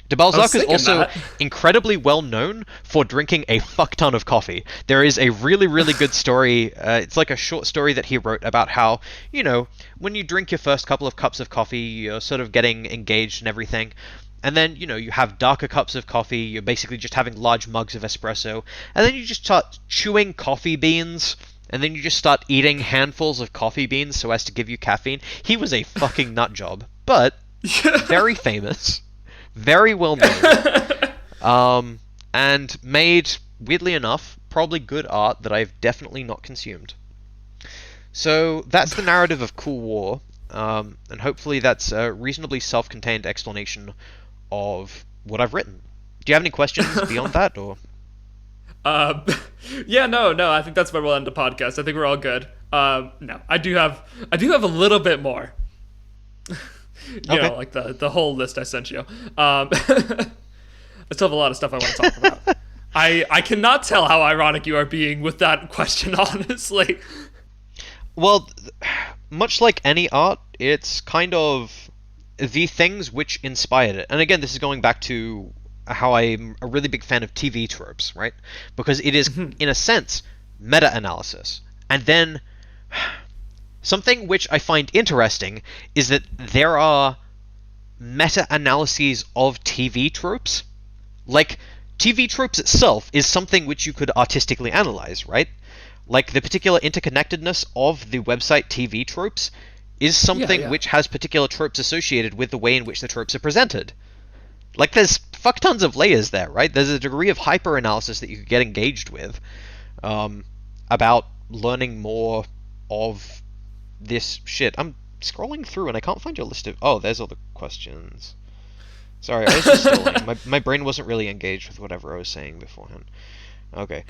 Speaker 2: De Balzac is also incredibly well known for drinking a fuck ton of coffee. There is a really, really good story. It's like a short story that he wrote about how, when you drink your first couple of cups of coffee, you're sort of getting engaged and everything. And then, you have darker cups of coffee, you're basically just having large mugs of espresso, and then you just start chewing coffee beans, and then you just start eating handfuls of coffee beans so as to give you caffeine. He was a fucking nut job, but very famous, very well known, and made, weirdly enough, probably good art that I've definitely not consumed. So that's the narrative of Cool War, and hopefully that's a reasonably self-contained explanation of what I've written. Do you have any questions beyond that, or?
Speaker 1: Yeah, no, I think that's where we'll end the podcast. I think we're all good. No, I do have a little bit more. Like the whole list I sent you. I still have a lot of stuff I want to talk about. I cannot tell how ironic you are being with that question, honestly.
Speaker 2: Well, much like any art, it's kind of the things which inspired it. And again, this is going back to how I'm a really big fan of TV tropes, right? Because it is, in a sense, meta-analysis. And then, something which I find interesting is that there are meta-analyses of TV tropes. Like, TV tropes itself is something which you could artistically analyze, right? Like, the particular interconnectedness of the website TV tropes is something which has particular tropes associated with the way in which the tropes are presented. Like, there's fuck tons of layers there, right? There's a degree of hyper-analysis that you could get engaged with about learning more of this shit. I'm scrolling through and I can't find your list of... Oh, there's all the questions. Sorry, I was just stalling. My brain wasn't really engaged with whatever I was saying beforehand. Okay.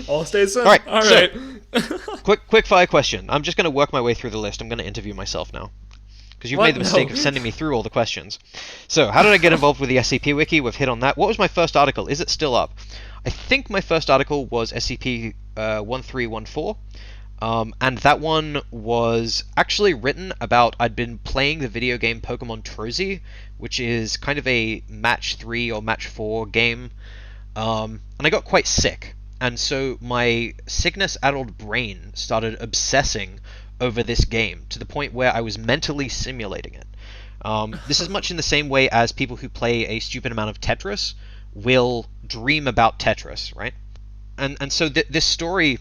Speaker 1: All stays in.
Speaker 2: All right.
Speaker 1: All
Speaker 2: So,
Speaker 1: right.
Speaker 2: quick fire question. I'm just going to work my way through the list. I'm going to interview myself now. Because you've
Speaker 1: What?
Speaker 2: made the mistake
Speaker 1: No.
Speaker 2: of sending me through all the questions. So, how did I get involved with the SCP Wiki? We've hit on that. What was my first article? Is it still up? I think my first article was SCP 1314. And that one was actually written about I'd been playing the video game Pokemon Trozy, which is kind of a match 3 or match 4 game. And I got quite sick. And so my sickness-addled brain started obsessing over this game to the point where I was mentally simulating it. This is much in the same way as people who play a stupid amount of Tetris will dream about Tetris, right? And so this story,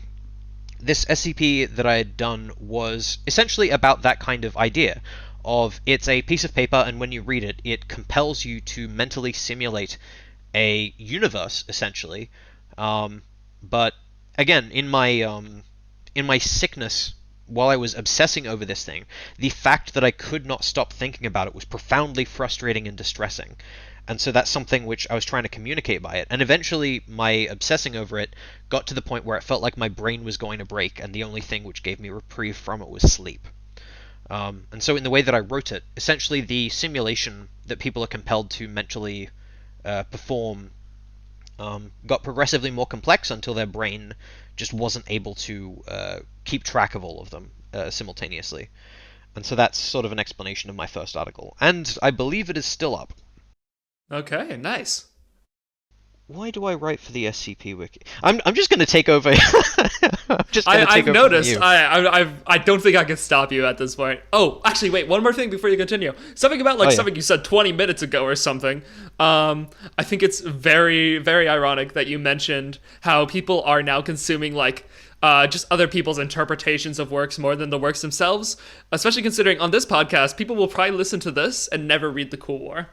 Speaker 2: this SCP that I had done was essentially about that kind of idea of it's a piece of paper, and when you read it, it compels you to mentally simulate a universe, essentially. But again, in my sickness, while I was obsessing over this thing, the fact that I could not stop thinking about it was profoundly frustrating and distressing. And so that's something which I was trying to communicate by it. And eventually, my obsessing over it got to the point where it felt like my brain was going to break, and the only thing which gave me reprieve from it was sleep. And so in the way that I wrote it, essentially the simulation that people are compelled to mentally perform got progressively more complex until their brain just wasn't able to keep track of all of them simultaneously. And so that's sort of an explanation of my first article. And I believe it is still up.
Speaker 1: Okay, nice.
Speaker 2: Why do I write for the SCP Wiki? I'm just going to take over. I'm just going to take
Speaker 1: I've
Speaker 2: over
Speaker 1: noticed.
Speaker 2: from you.
Speaker 1: I don't think I can stop you at this point. Oh, actually, wait. One more thing before you continue. Something about something you said 20 minutes ago or something. I think it's very, very ironic that you mentioned how people are now consuming just other people's interpretations of works more than the works themselves. Especially considering on this podcast, people will probably listen to this and never read the Cool War.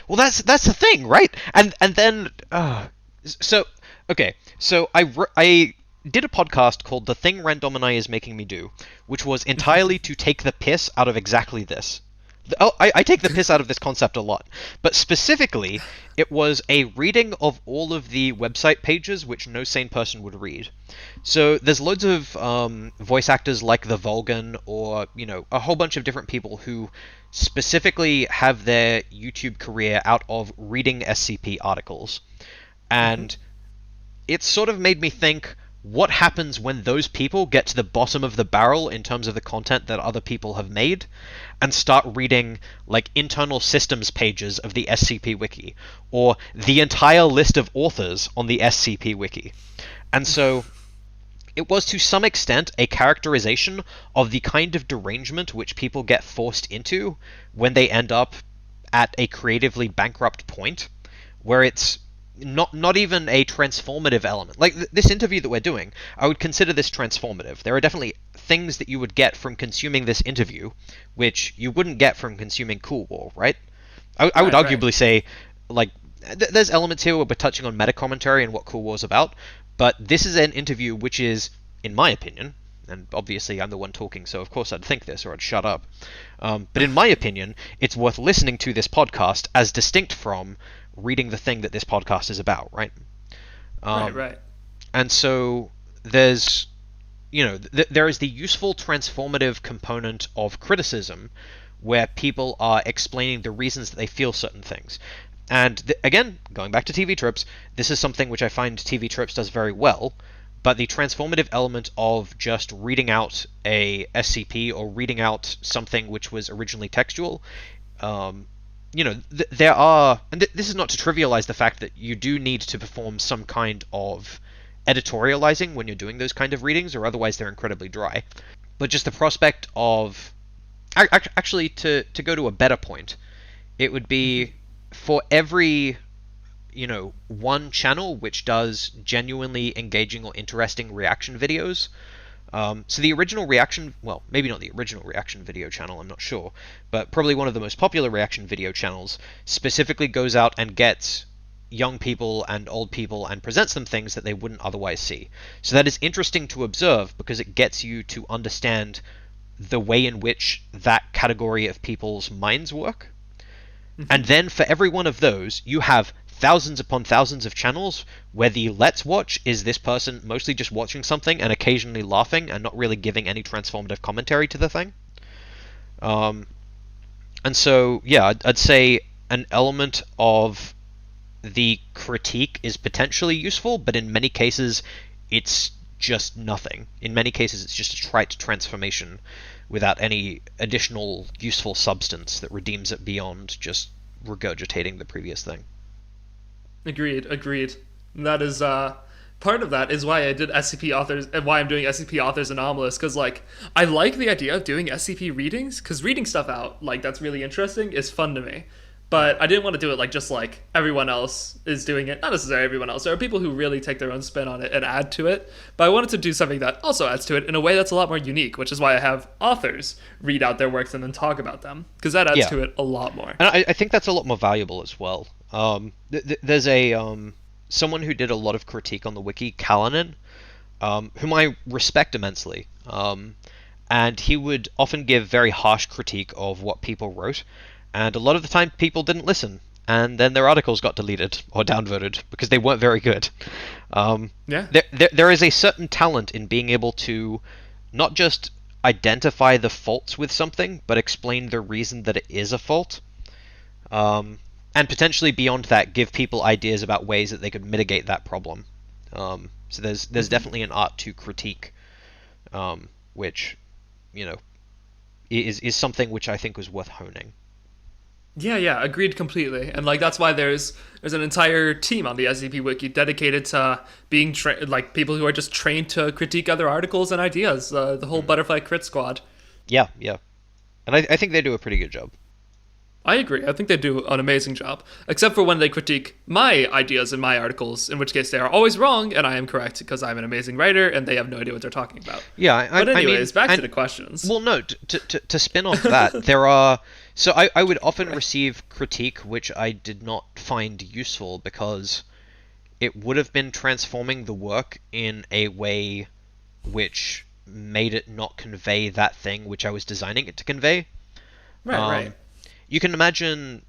Speaker 2: Well, that's the thing, right? And then so I did a podcast called The Thing Randomini is Making Me Do, which was entirely to take the piss out of exactly this. I take the piss out of this concept a lot, but specifically, it was a reading of all of the website pages which no sane person would read. So there's loads of voice actors like the Volgan, or a whole bunch of different people who specifically have their YouTube career out of reading SCP articles, and it sort of made me think, what happens when those people get to the bottom of the barrel in terms of the content that other people have made and start reading internal systems pages of the SCP Wiki or the entire list of authors on the SCP Wiki? And so it was to some extent a characterization of the kind of derangement which people get forced into when they end up at a creatively bankrupt point, where it's not even a transformative element. Like this interview that we're doing, I would consider this transformative. There are definitely things that you would get from consuming this interview, which you wouldn't get from consuming Cool War, right? I would arguably say, there's elements here where we're touching on meta commentary and what Cool War's about, but this is an interview which is, in my opinion, and obviously I'm the one talking, so of course I'd think this or I'd shut up, but in my opinion, it's worth listening to this podcast as distinct from reading the thing that this podcast is about, right?
Speaker 1: Right.
Speaker 2: And so there's, there is the useful transformative component of criticism where people are explaining the reasons that they feel certain things. And again, going back to TV tropes, this is something which I find TV tropes does very well, but the transformative element of just reading out a SCP or reading out something which was originally textual, there are, and this is not to trivialize the fact that you do need to perform some kind of editorializing when you're doing those kind of readings, or otherwise they're incredibly dry. But just the prospect of, actually, to go to a better point, it would be for every, one channel which does genuinely engaging or interesting reaction videos. So the original reaction, well, maybe not the original reaction video channel, I'm not sure, but probably one of the most popular reaction video channels specifically goes out and gets young people and old people and presents them things that they wouldn't otherwise see. So that is interesting to observe because it gets you to understand the way in which that category of people's minds work. And then for every one of those, you have thousands upon thousands of channels where the let's watch is this person mostly just watching something and occasionally laughing and not really giving any transformative commentary to the thing. And so, yeah, I'd say an element of the critique is potentially useful, but in many cases it's just nothing. In many cases it's just a trite transformation without any additional useful substance that redeems it beyond just regurgitating the previous thing.
Speaker 1: Agreed. That is part of that is why I did SCP authors and why I'm doing SCP authors anomalous, because like I like the idea of doing SCP readings, because reading stuff out like that's really interesting is fun to me. But I didn't want to do it like just like everyone else is doing it. Not necessarily everyone else. There are people who really take their own spin on it and add to it. But I wanted to do something that also adds to it in a way that's a lot more unique, which is why I have authors read out their works and then talk about them, because that adds to it a lot more.
Speaker 2: And I think that's a lot more valuable as well. There's someone who did a lot of critique on the wiki, Kalanin, whom I respect immensely. And he would often give very harsh critique of what people wrote. And a lot of the time, people didn't listen, and then their articles got deleted or downvoted because they weren't very good. There is a certain talent in being able to not just identify the faults with something, but explain the reason that it is a fault. And potentially beyond that, give people ideas about ways that they could mitigate that problem. So there's definitely an art to critique, which, is something which I think was worth honing.
Speaker 1: Yeah, agreed completely. And like that's why there's an entire team on the SCP Wiki dedicated to being like people who are just trained to critique other articles and ideas. The whole Butterfly Crit Squad.
Speaker 2: Yeah, and I think they do a pretty good job.
Speaker 1: I agree. I think they do an amazing job, except for when they critique my ideas in my articles, in which case they are always wrong and I am correct because I'm an amazing writer and they have no idea what they're talking about.
Speaker 2: Yeah,
Speaker 1: but anyways, back to the questions.
Speaker 2: Well, no, to spin off that, there are... So I would often receive critique which I did not find useful because it would have been transforming the work in a way which made it not convey that thing which I was designing it to convey.
Speaker 1: Right.
Speaker 2: You can imagine,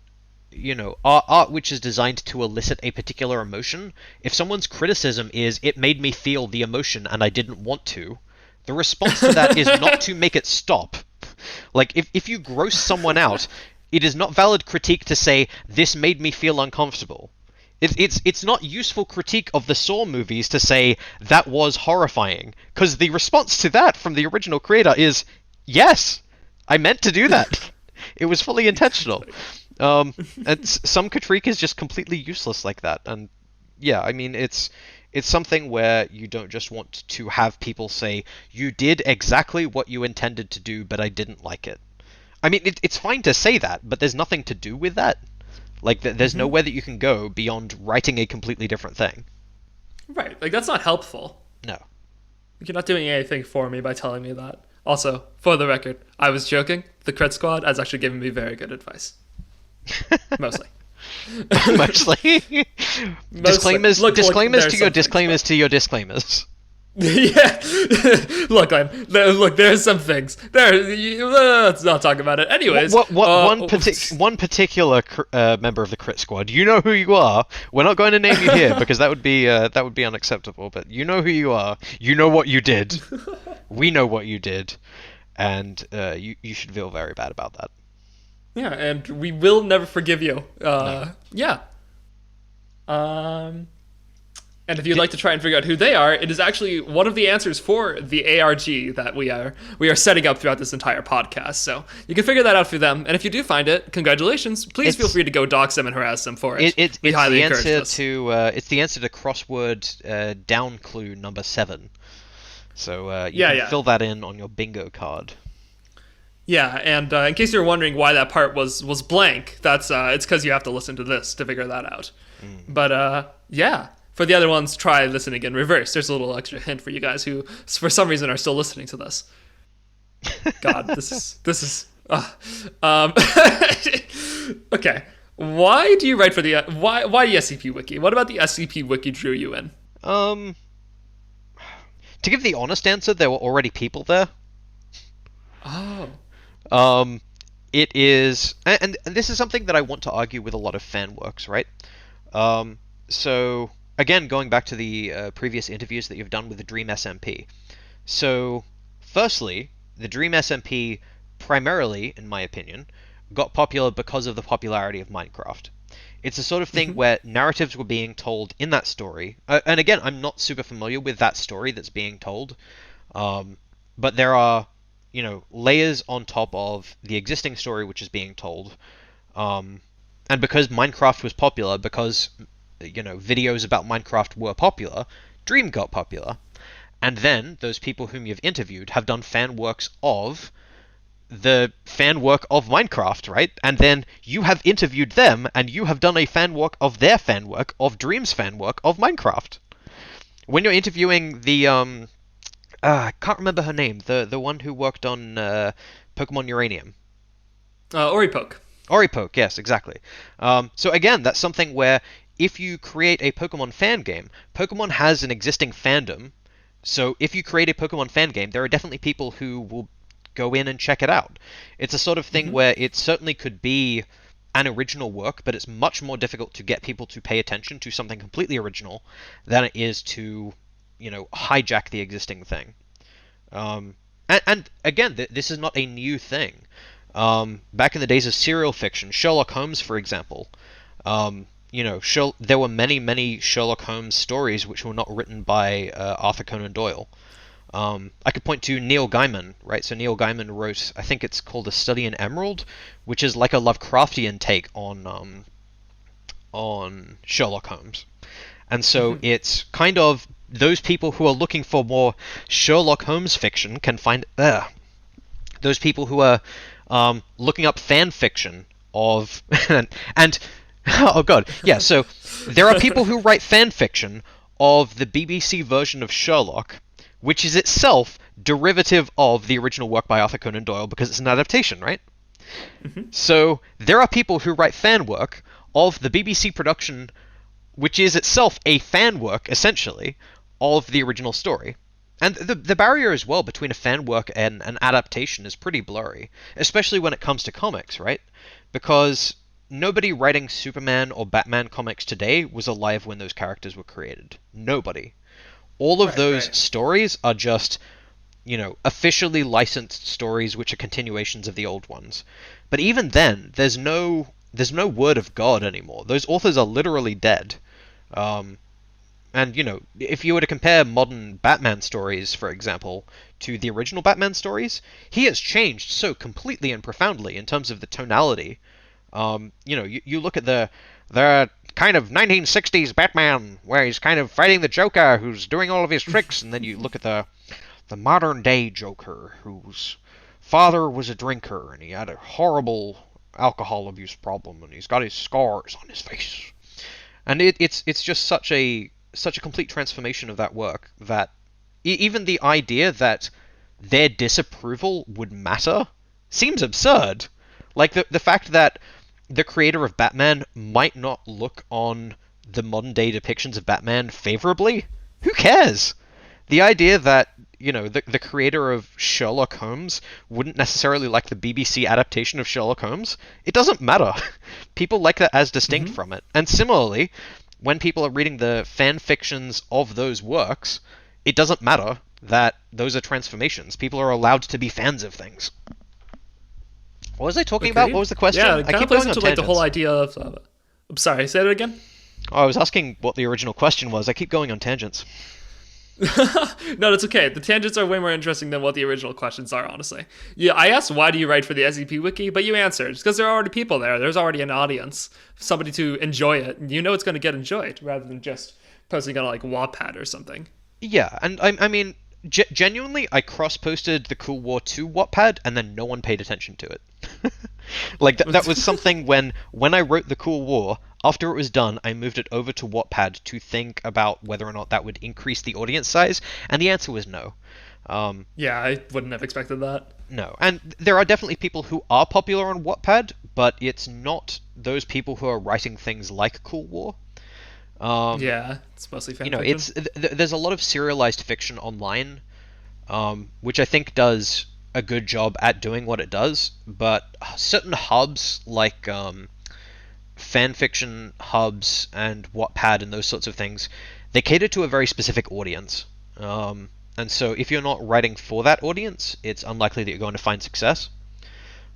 Speaker 2: art which is designed to elicit a particular emotion. If someone's criticism is, it made me feel the emotion and I didn't want to, the response to that is not to make it stop. Like, if you gross someone out, it is not valid critique to say, this made me feel uncomfortable. It's not useful critique of the Saw movies to say, that was horrifying. Because the response to that from the original creator is, yes, I meant to do that. It was fully intentional. And some critique is just completely useless like that. And yeah, I mean, it's something where you don't just want to have people say, you did exactly what you intended to do, but I didn't like it. I mean, it's fine to say that, but there's nothing to do with that. Like, there's nowhere that you can go beyond writing a completely different thing.
Speaker 1: Right, like, that's not helpful.
Speaker 2: No.
Speaker 1: You're not doing anything for me by telling me that. Also, for the record, I was joking. The Crit Squad has actually given me very good advice. Mostly.
Speaker 2: Mostly. Disclaimers to your disclaimers to your disclaimers.
Speaker 1: Yeah. Look, Glenn. Look, there's some things. Let's not talk about it. Anyways.
Speaker 2: One particular member of the Crit Squad. You know who you are. We're not going to name you here because that would be unacceptable. But you know who you are. You know what you did. We know what you did, and you should feel very bad about that.
Speaker 1: Yeah, and we will never forgive you.
Speaker 2: No.
Speaker 1: Yeah. And if you'd like to try and figure out who they are, it is actually one of the answers for the ARG that we are setting up throughout this entire podcast. So you can figure that out for them. And if you do find it, congratulations. Please feel free to go dox them and harass them for it. We highly encourage this.
Speaker 2: It's the answer to crossword down clue number 7. So you can fill that in on your bingo card.
Speaker 1: Yeah, and in case you're wondering why that part was blank, that's it's because you have to listen to this to figure that out. But yeah, for the other ones, try listening in reverse. There's a little extra hint for you guys who, for some reason, are still listening to this. God, this is. Okay, why do you write for the why the SCP Wiki? What about the SCP Wiki drew you in?
Speaker 2: To give the honest answer, there were already people there.
Speaker 1: Oh.
Speaker 2: It is, and this is something that I want to argue with a lot of fan works, right? So again, going back to the previous interviews that you've done with the Dream SMP. So, firstly, the Dream SMP primarily, in my opinion, got popular because of the popularity of Minecraft. It's the sort of thing where narratives were being told in that story, and again, I'm not super familiar with that story that's being told, but there are, layers on top of the existing story which is being told, and because Minecraft was popular, because videos about Minecraft were popular, Dream got popular. And then those people whom you've interviewed have done fan works of the fan work of Minecraft, right? And then you have interviewed them, and you have done a fan work of their fan work of Dream's fan work of Minecraft. When you're interviewing the I can't remember her name, the one who worked on Pokemon Uranium.
Speaker 1: Oripoke.
Speaker 2: Oripoke, yes, exactly. So again, that's something where if you create a Pokemon fan game, Pokemon has an existing fandom. So if you create a Pokemon fan game, there are definitely people who will go in and check it out. It's a sort of thing where it certainly could be an original work, but it's much more difficult to get people to pay attention to something completely original than it is to, hijack the existing thing. And again, this is not a new thing. Back in the days of serial fiction, Sherlock Holmes, for example, there were many Sherlock Holmes stories which were not written by Arthur Conan Doyle. I could point to Neil Gaiman, right? So Neil Gaiman wrote, I think it's called A Study in Emerald, which is like a Lovecraftian take on Sherlock Holmes. And so it's kind of those people who are looking for more Sherlock Holmes fiction can find there. Those people who are looking up fan fiction of and oh god, yeah, so there are people who write fan fiction of the BBC version of Sherlock, which is itself derivative of the original work by Arthur Conan Doyle because it's an adaptation, right? So there are people who write fan work of the BBC production, which is itself a fan work, essentially, of the original story. And the barrier as well between a fan work and an adaptation is pretty blurry, especially when it comes to comics, right? Because nobody writing Superman or Batman comics today was alive when those characters were created. Nobody. All of those stories are just, officially licensed stories which are continuations of the old ones. But even then, there's no word of God anymore. Those authors are literally dead. And, if you were to compare modern Batman stories, for example, to the original Batman stories, he has changed so completely and profoundly in terms of the tonality. You look at the kind of 1960s Batman, where he's kind of fighting the Joker, who's doing all of his tricks, and then you look at the modern-day Joker, whose father was a drinker, and he had a horrible alcohol abuse problem, and he's got his scars on his face. And it's just such a complete transformation of that work that even the idea that their disapproval would matter seems absurd. Like the fact that the creator of Batman might not look on the modern day depictions of Batman favorably. Who cares? The idea that, the creator of Sherlock Holmes wouldn't necessarily like the BBC adaptation of Sherlock Holmes, it doesn't matter. People like that as distinct from it. And similarly, when people are reading the fan fictions of those works, it doesn't matter that those are transformations. People are allowed to be fans of things. What was I talking about? What was the question?
Speaker 1: Yeah, it kind of plays into the whole idea of... I'm sorry, say that again?
Speaker 2: Oh, I was asking what the original question was. I keep going on tangents.
Speaker 1: No, that's okay. The tangents are way more interesting than what the original questions are, honestly. Yeah, I asked why do you write for the SCP Wiki, but you answered. It's because there are already people there. There's already an audience, somebody to enjoy it. And it's going to get enjoyed rather than just posting on Wattpad or something.
Speaker 2: Yeah, and I mean, genuinely, I cross-posted the Cool War to Wattpad, and then no one paid attention to it. That was something when I wrote the Cool War, after it was done, I moved it over to Wattpad to think about whether or not that would increase the audience size, and the answer was no.
Speaker 1: Yeah, I wouldn't have expected that.
Speaker 2: No, and there are definitely people who are popular on Wattpad, but it's not those people who are writing things like Cool War.
Speaker 1: Yeah, it's mostly fan fiction.
Speaker 2: There's a lot of serialized fiction online, which I think does a good job at doing what it does, but certain hubs like fanfiction hubs and Wattpad and those sorts of things, they cater to a very specific audience. And so if you're not writing for that audience, it's unlikely that you're going to find success.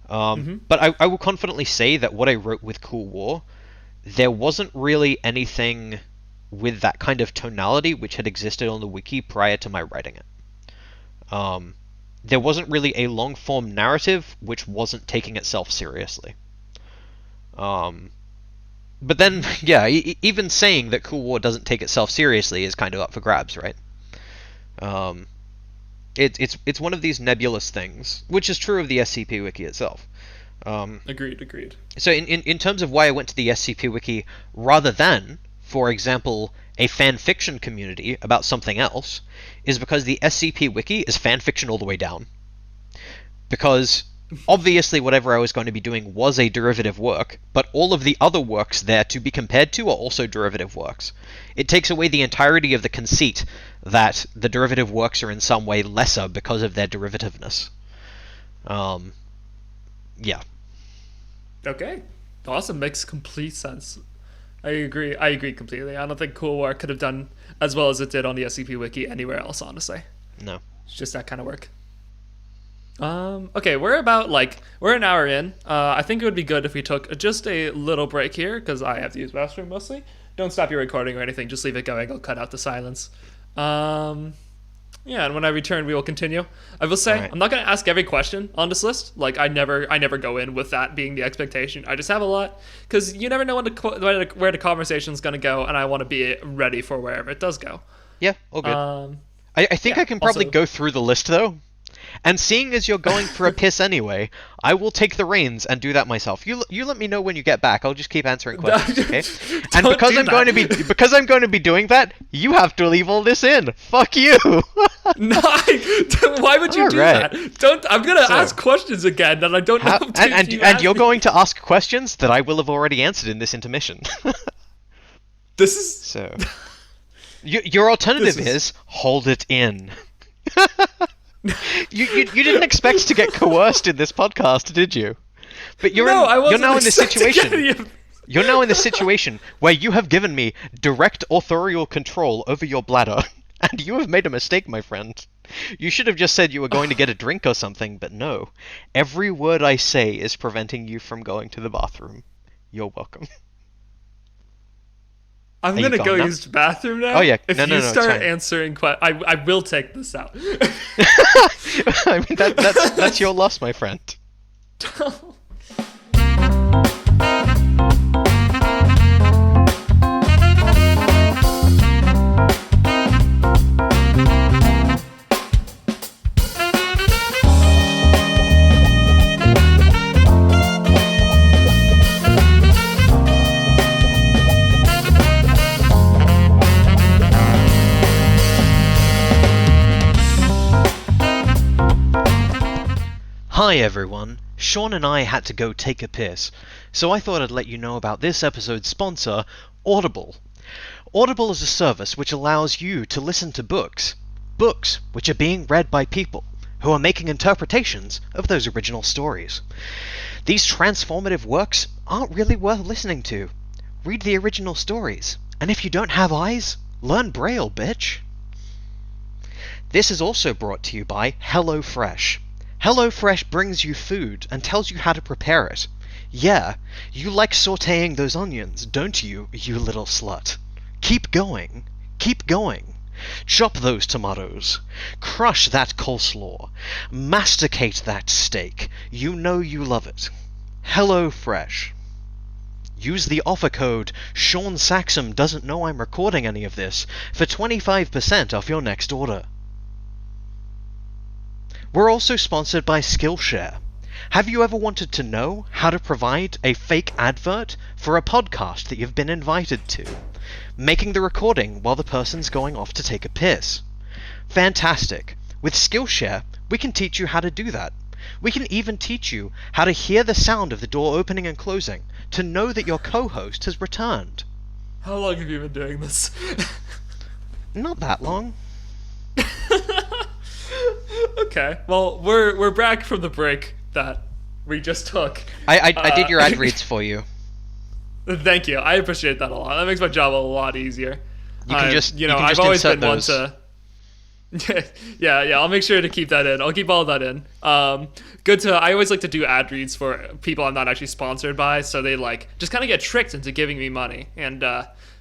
Speaker 2: But I will confidently say that what I wrote with Cool War, there wasn't really anything with that kind of tonality which had existed on the wiki prior to my writing it. There wasn't really a long-form narrative which wasn't taking itself seriously. But then, yeah, even saying that Cool War doesn't take itself seriously is kind of up for grabs, right? It's one of these nebulous things, which is true of the SCP Wiki itself.
Speaker 1: Agreed.
Speaker 2: So in terms of why I went to the SCP Wiki rather than, for example, a fanfiction community about something else, is because the SCP Wiki is fanfiction all the way down. Because obviously whatever I was going to be doing was a derivative work, but all of the other works there to be compared to are also derivative works. It takes away the entirety of the conceit that the derivative works are in some way lesser because of their derivativeness. Yeah.
Speaker 1: Okay. Awesome. Makes complete sense. I agree completely. I don't think Cool War could have done as well as it did on the SCP Wiki anywhere else, honestly.
Speaker 2: No.
Speaker 1: It's just that kind of work. Okay, we're an hour in. I think it would be good if we took just a little break here, because I have to use the bathroom mostly. Don't stop your recording or anything, just leave it going. I'll cut out the silence. Yeah, and when I return, we will continue. I will say,
Speaker 2: right.
Speaker 1: I'm not going to ask every question on this list. Like, I never go in with that being the expectation. I just have a lot, because you never know where the conversation's going to go, and I want to be ready for wherever it does go.
Speaker 2: Yeah, all good. I think I can probably go through the list, though. And seeing as you're going for a piss anyway, I will take the reins and do that myself. You let me know when you get back. I'll just keep answering questions, okay? And because I'm going to be doing that, you have to leave all this in. Fuck you.
Speaker 1: No, why would you do that? I'm gonna ask questions again that I don't know.
Speaker 2: And you're going to ask questions that I will have already answered in this intermission.
Speaker 1: This is
Speaker 2: so. Your alternative is hold it in. You didn't expect to get coerced in this podcast, did you? But you're now in this situation. You're now in this situation where you have given me direct authorial control over your bladder, and you have made a mistake, my friend. You should have just said you were going to get a drink or something, but no. Every word I say is preventing you from going to the bathroom. You're welcome.
Speaker 1: I'm going to go use the bathroom now.
Speaker 2: Oh, yeah.
Speaker 1: If you start answering questions, I will take this out.
Speaker 2: I mean, that's your loss, my friend. Hi everyone, Shaun and I had to go take a piss, so I thought I'd let you know about this episode's sponsor, Audible. Audible is a service which allows you to listen to books which are being read by people who are making interpretations of those original stories. These transformative works aren't really worth listening to. Read the original stories, and if you don't have eyes, learn Braille, bitch. This is also brought to you by HelloFresh. HelloFresh brings you food and tells you how to prepare it. Yeah, you like sautéing those onions, don't you, you little slut? Keep going. Keep going. Chop those tomatoes. Crush that coleslaw. Masticate that steak. You know you love it. HelloFresh. Use the offer code Shaun Saxum doesn't know I'm recording any of this for 25% off your next order. We're also sponsored by Skillshare. Have you ever wanted to know how to provide a fake advert for a podcast that you've been invited to, making the recording while the person's going off to take a piss? Fantastic. With Skillshare, we can teach you how to do that. We can even teach you how to hear the sound of the door opening and closing to know that your co-host has returned.
Speaker 1: How long have you been doing this?
Speaker 2: Not that long.
Speaker 1: Okay, well, we're back from the break that we just took.
Speaker 2: I did your ad reads for you.
Speaker 1: Thank you. I appreciate that a lot. That makes my job a lot easier.
Speaker 2: You can just
Speaker 1: I've always
Speaker 2: insert
Speaker 1: been one
Speaker 2: those.
Speaker 1: to. Yeah. I'll make sure to keep that in. I'll keep all of that in. Good to. I always like to do ad reads for people I'm not actually sponsored by, so they like just kind of get tricked into giving me money. And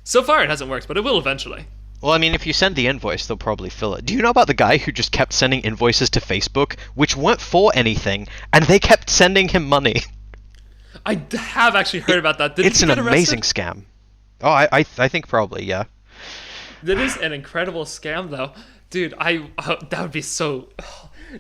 Speaker 1: so far it hasn't worked, but it will eventually.
Speaker 2: Well, I mean, if you send the invoice, they'll probably fill it. Do you know about the guy who just kept sending invoices to Facebook, which weren't for anything, and they kept sending him money?
Speaker 1: I have actually heard about that.
Speaker 2: It's an amazing scam. Oh, I think probably, yeah.
Speaker 1: That is an incredible scam, though. Dude, that would be so...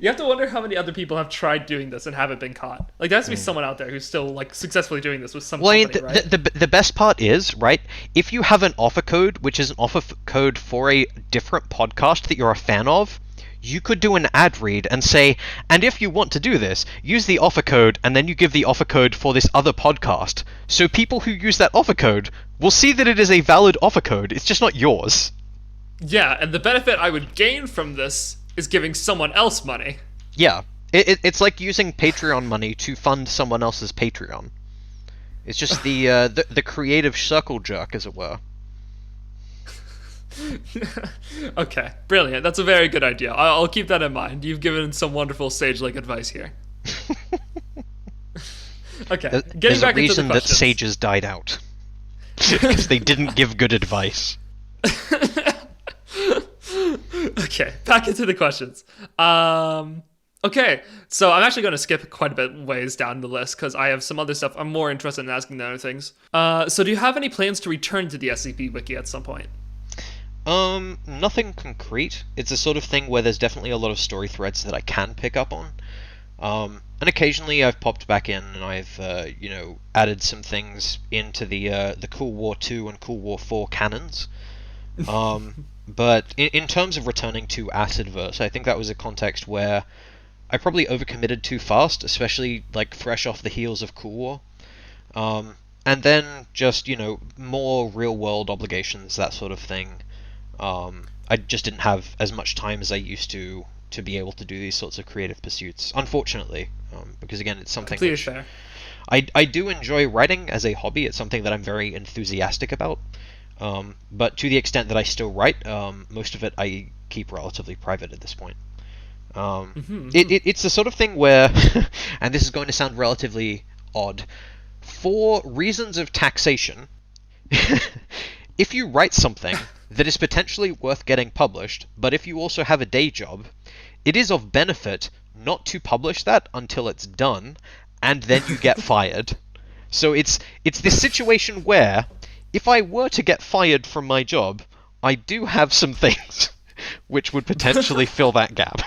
Speaker 1: You have to wonder how many other people have tried doing this and haven't been caught. Like, there has to be someone out there who's still, like, successfully doing this with some company, right?
Speaker 2: The best part is, right, if you have an offer code, which is an offer code for a different podcast that you're a fan of, you could do an ad read and say, and if you want to do this, use the offer code, and then you give the offer code for this other podcast. So people who use that offer code will see that it is a valid offer code, it's just not yours.
Speaker 1: Yeah, and the benefit I would gain from this is giving someone else money.
Speaker 2: Yeah, it's like using Patreon money to fund someone else's Patreon. It's just the creative circle jerk, as it were.
Speaker 1: Okay, brilliant. That's a very good idea. I'll keep that in mind. You've given some wonderful sage-like advice here. Okay,
Speaker 2: There's
Speaker 1: back
Speaker 2: a
Speaker 1: into the
Speaker 2: reason that
Speaker 1: questions.
Speaker 2: sages died out. Because they didn't give good advice.
Speaker 1: Okay, back into the questions. Okay, so I'm actually going to skip quite a bit ways down the list because I have some other stuff I'm more interested in asking than other things. So do you have any plans to return to the SCP Wiki at some point?
Speaker 2: Nothing concrete. It's a sort of thing where there's definitely a lot of story threads that I can pick up on. And occasionally I've popped back in and I've, added some things into the Cool War 2 and Cool War 4 canons. But in terms of returning to Acidverse, I think that was a context where I probably overcommitted too fast, especially like fresh off the heels of Cool War. And then just, more real-world obligations, that sort of thing. I just didn't have as much time as I used to be able to do these sorts of creative pursuits, unfortunately, because again, it's something
Speaker 1: Completely
Speaker 2: which
Speaker 1: fair.
Speaker 2: I do enjoy writing as a hobby. It's something that I'm very enthusiastic about. But to the extent that I still write, most of it I keep relatively private at this point. It's the sort of thing where, and this is going to sound relatively odd, for reasons of taxation, if you write something that is potentially worth getting published, but if you also have a day job, it is of benefit not to publish that until it's done, and then you get fired. So it's this situation where, if I were to get fired from my job, I do have some things which would potentially fill that gap.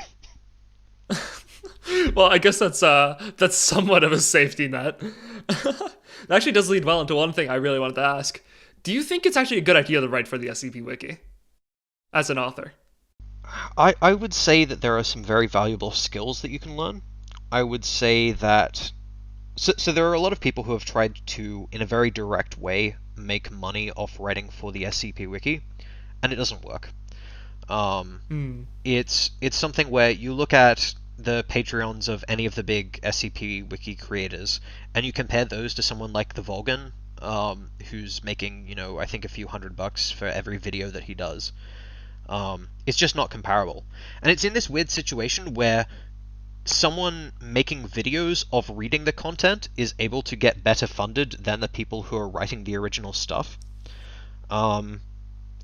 Speaker 1: Well, I guess that's somewhat of a safety net. That actually does lead well into one thing I really wanted to ask. Do you think it's actually a good idea to write for the SCP Wiki as an author?
Speaker 2: I would say that there are some very valuable skills that you can learn. I would say that... So there are a lot of people who have tried to, in a very direct way, make money off writing for the SCP Wiki, and it doesn't work. It's something where you look at the Patreons of any of the big SCP Wiki creators, and you compare those to someone like the Volgan, who's making, I think a few $100 for every video that he does. It's just not comparable. And it's in this weird situation where someone making videos of reading the content is able to get better funded than the people who are writing the original stuff. And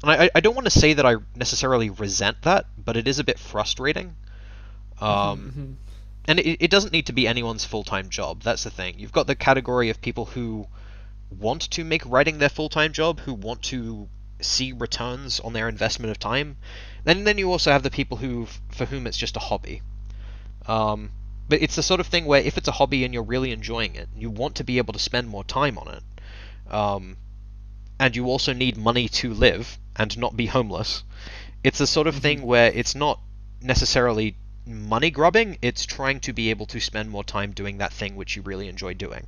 Speaker 2: I don't want to say that I necessarily resent that, but it is a bit frustrating. And it doesn't need to be anyone's full-time job, that's the thing. You've got the category of people who want to make writing their full-time job, who want to see returns on their investment of time, and then you also have the people for whom it's just a hobby. But it's the sort of thing where if it's a hobby and you're really enjoying it, you want to be able to spend more time on it, and you also need money to live and not be homeless. It's the sort of thing where it's not necessarily money grubbing, it's trying to be able to spend more time doing that thing which you really enjoy doing.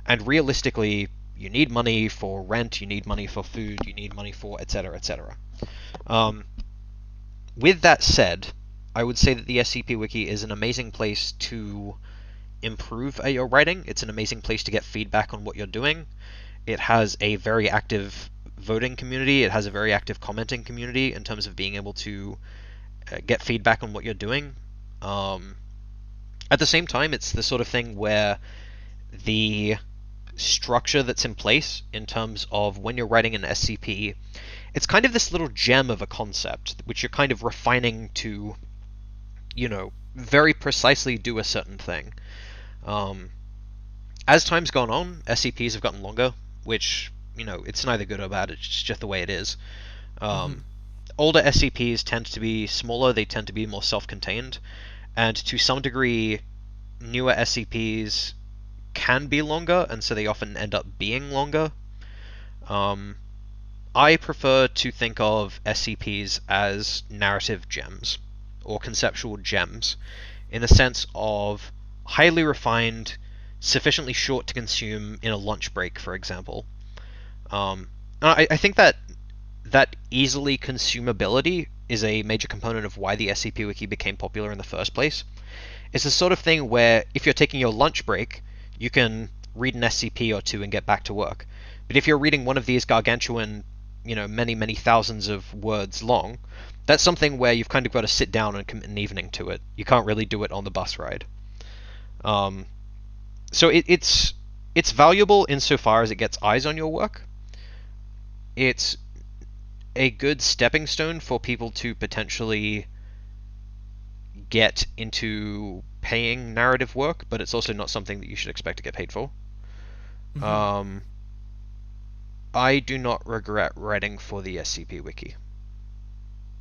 Speaker 2: And realistically, you need money for rent, you need money for food, you need money for etc, etc. With that said, I would say that the SCP Wiki is an amazing place to improve at your writing. It's an amazing place to get feedback on what you're doing. it has a very active voting community. It has a very active commenting community in terms of being able to get feedback on what you're doing. At the same time, it's the sort of thing where the structure that's in place in terms of when you're writing an SCP, it's kind of this little gem of a concept which you're kind of refining to, very precisely do a certain thing. As time's gone on, SCPs have gotten longer, which, it's neither good or bad, it's just the way it is. Older SCPs tend to be smaller, they tend to be more self-contained, and to some degree, newer SCPs can be longer, and so they often end up being longer. I prefer to think of SCPs as narrative gems, or conceptual gems, in the sense of highly refined, sufficiently short to consume in a lunch break, for example. I think that easily consumability is a major component of why the SCP Wiki became popular in the first place. It's the sort of thing where if you're taking your lunch break, you can read an SCP or two and get back to work. But if you're reading one of these gargantuan, many, many thousands of words long, that's something where you've kind of got to sit down and commit an evening to it. You can't really do it on the bus ride. So it's valuable insofar as it gets eyes on your work. It's a good stepping stone for people to potentially get into paying narrative work, but it's also not something that you should expect to get paid for. I do not regret writing for the SCP Wiki.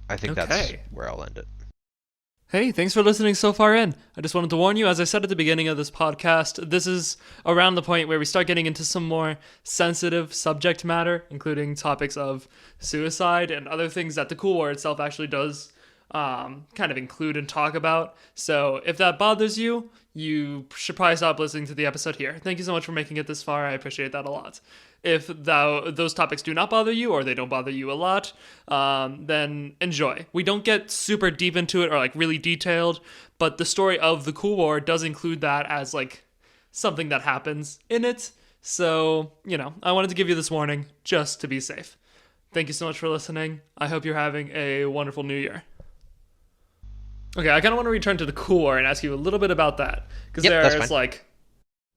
Speaker 2: I think that's where I'll end it.
Speaker 1: Hey, thanks for listening so far in. I just wanted to warn you, as I said at the beginning of this podcast, this is around the point where we start getting into some more sensitive subject matter, including topics of suicide and other things that the Cool War itself actually does kind of include and talk about. So if that bothers you, you should probably stop listening to the episode here. Thank you so much for making it this far. I appreciate that a lot. If those topics do not bother you, or they don't bother you a lot, then enjoy. We don't get super deep into it or like really detailed, but the story of the Cool War does include that as like something that happens in it. So, I wanted to give you this warning just to be safe. Thank you so much for listening. I hope you're having a wonderful new year. Okay, I kind of want to return to the Cool War and ask you a little bit about that. Because there's like...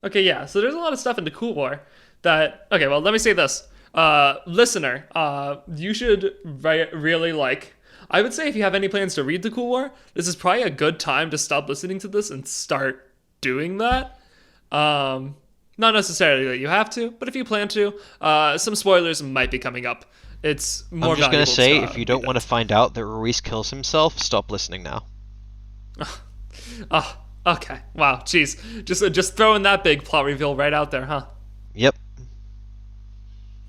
Speaker 1: Okay, yeah, so there's a lot of stuff in the Cool War that... Okay, well, let me say this. Listener, you should really like... I would say if you have any plans to read the Cool War, this is probably a good time to stop listening to this and start doing that. Not necessarily that you have to, but if you plan to, some spoilers might be coming up. It's more valuable.
Speaker 2: I'm just going to say, if you don't want to find out that Ruiz kills himself, stop listening now.
Speaker 1: Oh, okay. Wow, jeez. Just throwing that big plot reveal right out there, huh?
Speaker 2: Yep.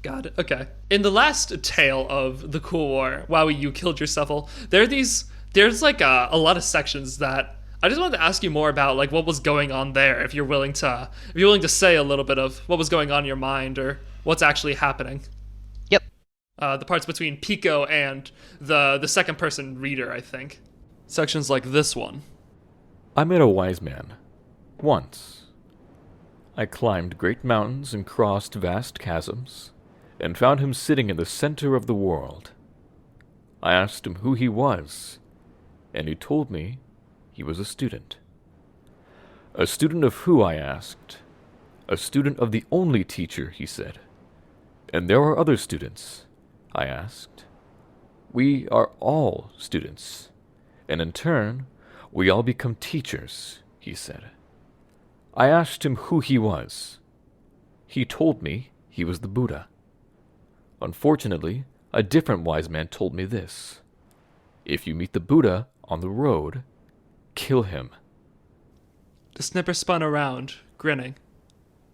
Speaker 1: Got it. Okay. In the last tale of the Cool War, Wowie, you killed yourself. There's like a lot of sections that I just wanted to ask you more about, like what was going on there. If you're willing to say a little bit of what was going on in your mind or what's actually happening.
Speaker 2: Yep.
Speaker 1: The parts between Pico and the second person reader, I think. Sections like this one.
Speaker 3: I met a wise man. Once. I climbed great mountains and crossed vast chasms, and found him sitting in the center of the world. I asked him who he was, and he told me he was a student. A student of who, I asked. A student of the only teacher, he said. And there are other students, I asked. We are all students, and in turn, we all become teachers, he said. I asked him who he was. He told me he was the Buddha. Unfortunately, a different wise man told me this. If you meet the Buddha on the road, kill him.
Speaker 1: The snipper spun around, grinning.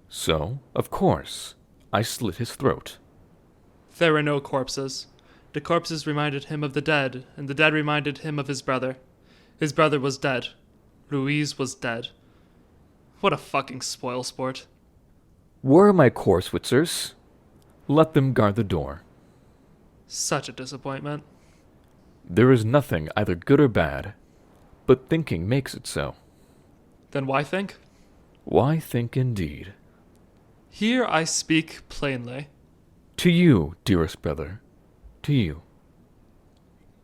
Speaker 3: So, of course, I slit his throat.
Speaker 1: There were no corpses. The corpses reminded him of the dead, and the dead reminded him of his brother. His brother was dead. Ruiz was dead. What a fucking spoil sport.
Speaker 3: Where are my Korswitzers? Let them guard the door.
Speaker 1: Such a disappointment.
Speaker 3: There is nothing either good or bad, but thinking makes it so.
Speaker 1: Then why think?
Speaker 3: Why think indeed?
Speaker 1: Here I speak plainly.
Speaker 3: To you, dearest brother. To you.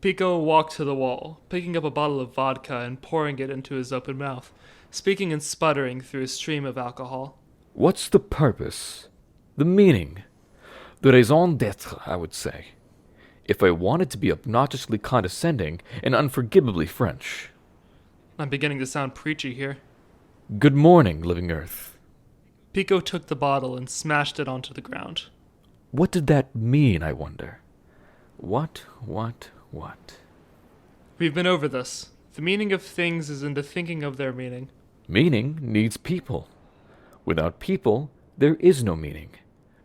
Speaker 1: Pico walked to the wall, picking up a bottle of vodka and pouring it into his open mouth, speaking and sputtering through a stream of alcohol.
Speaker 3: What's the purpose? The meaning? The raison d'etre, I would say. If I wanted to be obnoxiously condescending and unforgivably French.
Speaker 1: I'm beginning to sound preachy here.
Speaker 3: Good morning, living Earth.
Speaker 1: Pico took the bottle and smashed it onto the ground.
Speaker 3: What did that mean, I wonder? What?
Speaker 1: We've been over this. The meaning of things is in the thinking of their meaning.
Speaker 3: Meaning needs people. Without people, there is no meaning.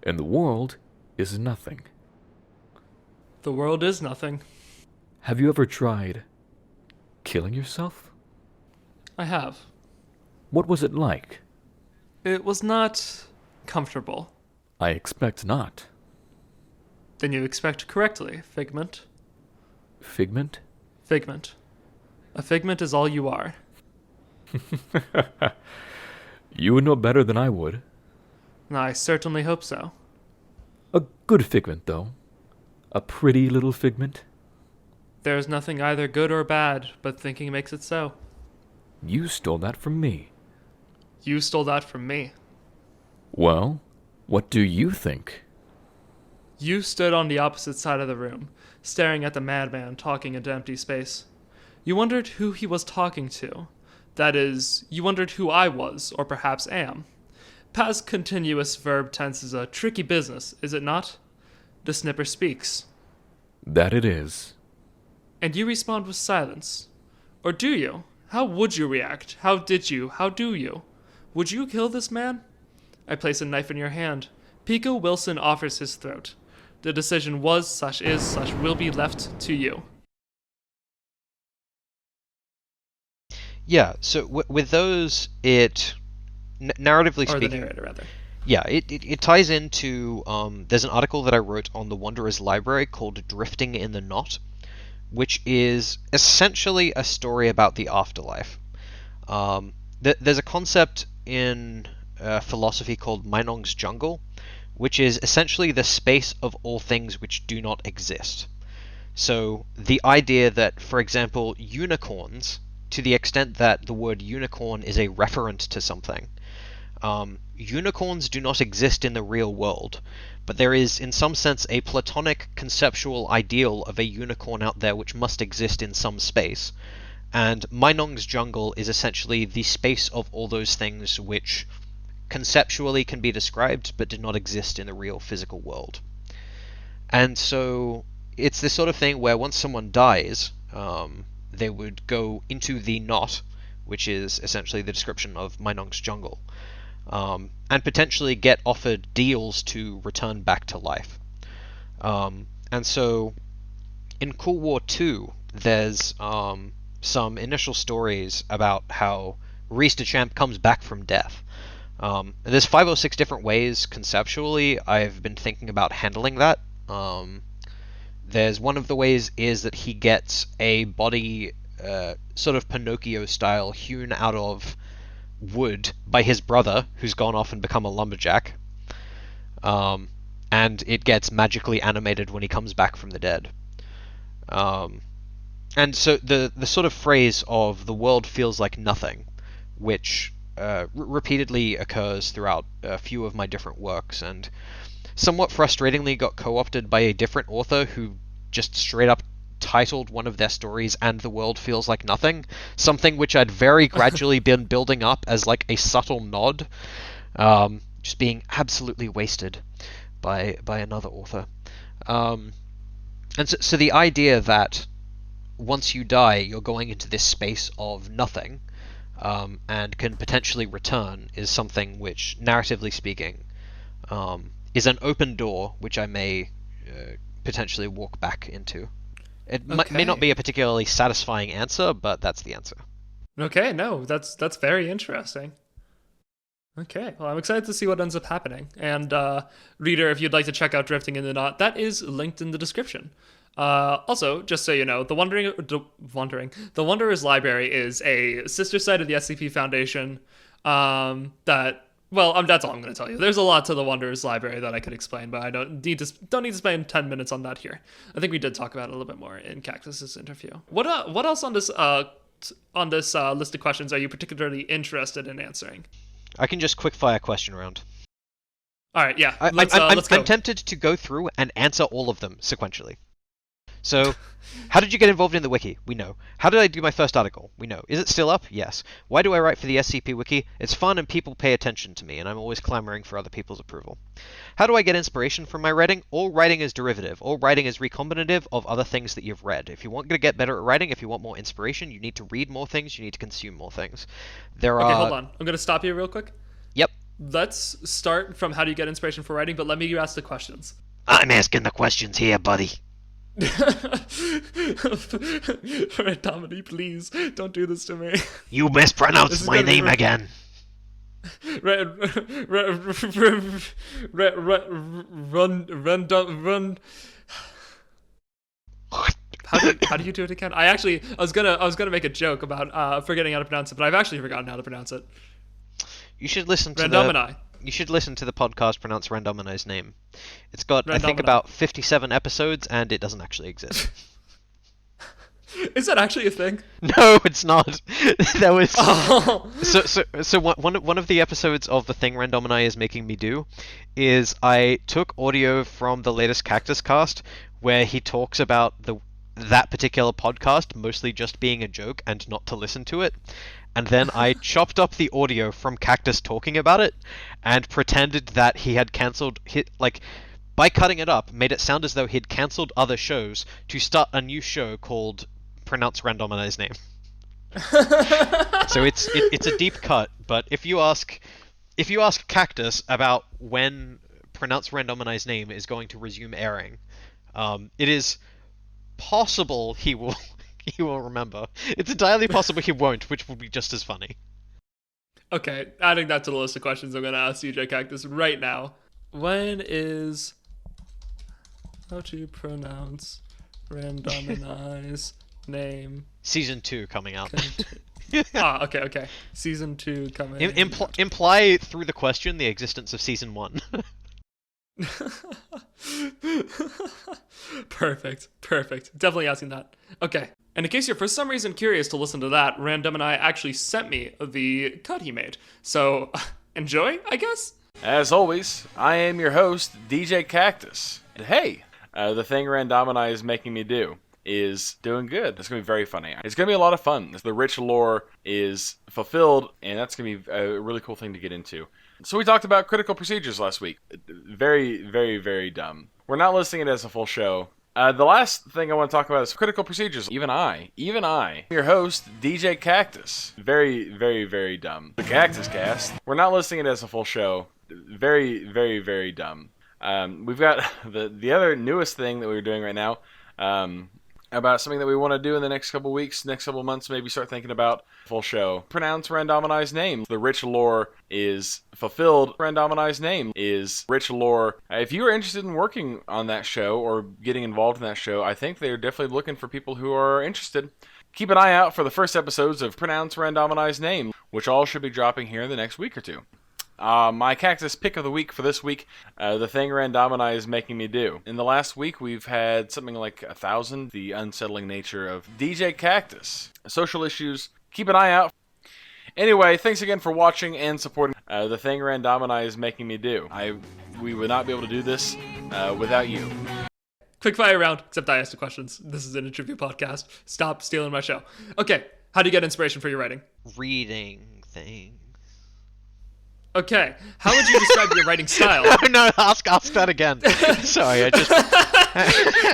Speaker 3: And the world is nothing.
Speaker 1: The world is nothing.
Speaker 3: Have you ever tried killing yourself?
Speaker 1: I have.
Speaker 3: What was it like?
Speaker 1: It was not comfortable.
Speaker 3: I expect not.
Speaker 1: Then you expect correctly, Figment.
Speaker 3: Figment?
Speaker 1: Figment. A figment is all you are.
Speaker 3: You would know better than I would.
Speaker 1: I certainly hope so.
Speaker 3: A good figment, though. A pretty little figment.
Speaker 1: There is nothing either good or bad, but thinking makes it so.
Speaker 3: You stole that from me.
Speaker 1: You stole that from me.
Speaker 3: Well, what do you think?
Speaker 1: You stood on the opposite side of the room, staring at the madman talking into empty space. You wondered who he was talking to. That is, you wondered who I was, or perhaps am. Past continuous verb tense is a tricky business, is it not? The snipper speaks.
Speaker 3: That it is.
Speaker 1: And you respond with silence. Or do you? How would you react? How did you? How do you? Would you kill this man? I place a knife in your hand. Pico Wilson offers his throat. The decision was, / is, / will be left to you.
Speaker 2: Yeah, so with those, it narratively
Speaker 1: Or
Speaker 2: speaking,
Speaker 1: the narrator, rather.
Speaker 2: yeah, it ties into there's an article that I wrote on the Wanderer's Library called Drifting in the Knot, which is essentially a story about the afterlife. There's a concept in philosophy called Meinong's Jungle, which is essentially the space of all things which do not exist. So the idea that, for example, unicorns, to the extent that the word unicorn is a referent to something, unicorns do not exist in the real world, but there is, in some sense, a platonic conceptual ideal of a unicorn out there which must exist in some space. And Meinong's Jungle is essentially the space of all those things which conceptually can be described but do not exist in the real physical world. And so it's this sort of thing where once someone dies, they would go into the knot, which is essentially the description of Meinong's Jungle, and potentially get offered deals to return back to life. And so in Cool War II, there's some initial stories about how Reese Champ comes back from death. There's 5 or 6 different ways conceptually I've been thinking about handling that. There's one of the ways is that he gets a body sort of Pinocchio style hewn out of wood by his brother, who's gone off and become a lumberjack, and it gets magically animated when he comes back from the dead. And so the sort of phrase of the world feels like nothing, which repeatedly occurs throughout a few of my different works, and somewhat frustratingly got co-opted by a different author who just straight up titled one of their stories "And the World Feels Like Nothing," something which I'd very gradually been building up as like a subtle nod, just being absolutely wasted by another author. And so the idea that once you die, you're going into this space of nothing, and can potentially return, is something which, narratively speaking, is an open door which I may potentially walk back into. It may not be a particularly satisfying answer, but that's the answer.
Speaker 1: Okay, no, that's very interesting. Okay, well, I'm excited to see what ends up happening. And reader, if you'd like to check out Drifting in the Knot, that is linked in the description. Also, just so you know, the Wanderer's Library is a sister site of the SCP Foundation that Well, that's all I'm going to tell you. There's a lot to the Wanderer's Library that I could explain, but I don't need to spend 10 minutes on that here. I think we did talk about it a little bit more in Cactus's interview. What else on this list of questions are you particularly interested in answering?
Speaker 2: I can just quick-fire question round.
Speaker 1: All right, yeah.
Speaker 2: Let's
Speaker 1: go.
Speaker 2: I'm tempted to go through and answer all of them sequentially. So, how did you get involved in the wiki? We know. How did I do my first article? We know. Is it still up? Yes. Why do I write for the SCP Wiki? It's fun and people pay attention to me, and I'm always clamoring for other people's approval. How do I get inspiration from my writing? All writing is derivative. All writing is recombinative of other things that you've read. If you want to get better at writing, if you want more inspiration, you need to read more things, you need to consume more things.
Speaker 1: Okay, hold on. I'm going to stop you real quick.
Speaker 2: Yep.
Speaker 1: Let's start from how do you get inspiration for writing, but let me ask the questions.
Speaker 2: I'm asking the questions here, buddy.
Speaker 1: Randomini, please don't do this to me.
Speaker 2: You mispronounced my name again.
Speaker 1: Run. How do you do it again? I was gonna make a joke about forgetting how to pronounce it, but I've actually forgotten how to pronounce it.
Speaker 2: You should listen to
Speaker 1: Randomini.
Speaker 2: You should listen to the podcast Pronounce Randomini's name. It's got,
Speaker 1: Randomini.
Speaker 2: I think, about 57 episodes, and it doesn't actually exist.
Speaker 1: Is that actually a thing?
Speaker 2: No, it's not. That was
Speaker 1: Oh.
Speaker 2: so one of the episodes of the thing Randomini is making me do is I took audio from the latest Cactus cast where he talks about that particular podcast mostly just being a joke and not to listen to it. And then I chopped up the audio from Cactus talking about it and pretended that he had cancelled, by cutting it up, made it sound as though he'd cancelled other shows to start a new show called Pronounce Randomini's Name. So it's a deep cut, but if you ask Cactus about when Pronounce Randomini's Name is going to resume airing, it is possible he will remember. It's entirely possible he won't, which will be just as funny.
Speaker 1: Okay, adding that to the list of questions I'm going to ask DJ Cactus right now. When is... How to pronounce Randomini's name?
Speaker 2: Season 2 coming out.
Speaker 1: Okay. Season 2 coming
Speaker 2: Imply through the question the existence of Season 1.
Speaker 1: Perfect. Definitely asking that. Okay. And in case you're for some reason curious to listen to that, Randomini actually sent me the cut he made. So, enjoy, I guess?
Speaker 4: As always, I am your host, DJ Cactus. And hey, the thing Randomini is making me do is doing good. It's going to be very funny. It's going to be a lot of fun. The rich lore is fulfilled, and that's going to be a really cool thing to get into. So we talked about critical procedures last week. Very, very, very dumb. We're not listing it as a full show. The last thing I want to talk about is critical procedures. Even I, your host, DJ Cactus. Very, very, very dumb. The Cactus Cast. We're not listing it as a full show. Very, very, very dumb. We've got the other newest thing that we're doing right now, about something that we want to do in the next couple weeks, next couple months, maybe start thinking about full show. Pronounce Randomini's Name. The rich lore is fulfilled. Randomini's Name is rich lore. If you are interested in working on that show or getting involved in that show, I think they're definitely looking for people who are interested. Keep an eye out for the first episodes of Pronounce Randomini's Name, which all should be dropping here in the next week or two. My Cactus pick of the week for this week, the thing Randomini is making me do. In the last week, we've had something like 1,000, the unsettling nature of DJ Cactus. Social issues, keep an eye out. Anyway, thanks again for watching and supporting the thing Randomini is making me do. We would not be able to do this without you.
Speaker 1: Quick fire round, except I asked the questions. This is an interview podcast. Stop stealing my show. Okay, how do you get inspiration for your writing?
Speaker 2: Reading things.
Speaker 1: Okay, how would you describe your writing style?
Speaker 2: No, ask that again. Sorry, I just...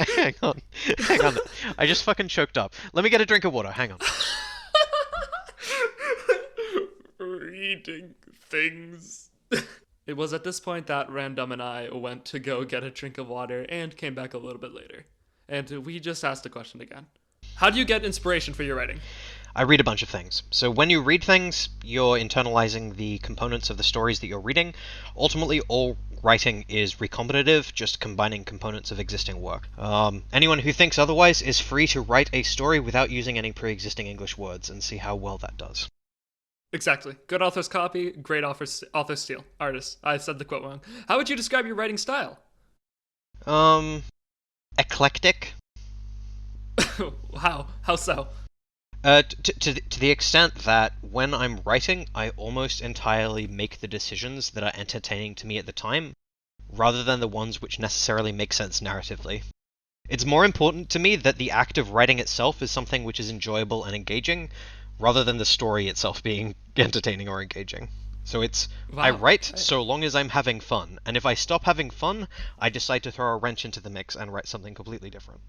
Speaker 2: Hang on. I just fucking choked up. Let me get a drink of water, hang on.
Speaker 1: Reading things. It was at this point that Random and I went to go get a drink of water and came back a little bit later. And we just asked the question again. How do you get inspiration for your writing?
Speaker 2: I read a bunch of things. So when you read things, you're internalizing the components of the stories that you're reading. Ultimately, all writing is recombinative, just combining components of existing work. Anyone who thinks otherwise is free to write a story without using any pre-existing English words and see how well that does.
Speaker 1: Exactly. Good author's copy, great author steal. Artist. I said the quote wrong. How would you describe your writing style?
Speaker 2: Eclectic.
Speaker 1: How so?
Speaker 2: To the extent that when I'm writing, I almost entirely make the decisions that are entertaining to me at the time, rather than the ones which necessarily make sense narratively. It's more important to me that the act of writing itself is something which is enjoyable and engaging, rather than the story itself being entertaining or engaging. So I write so long as I'm having fun, and if I stop having fun, I decide to throw a wrench into the mix and write something completely different.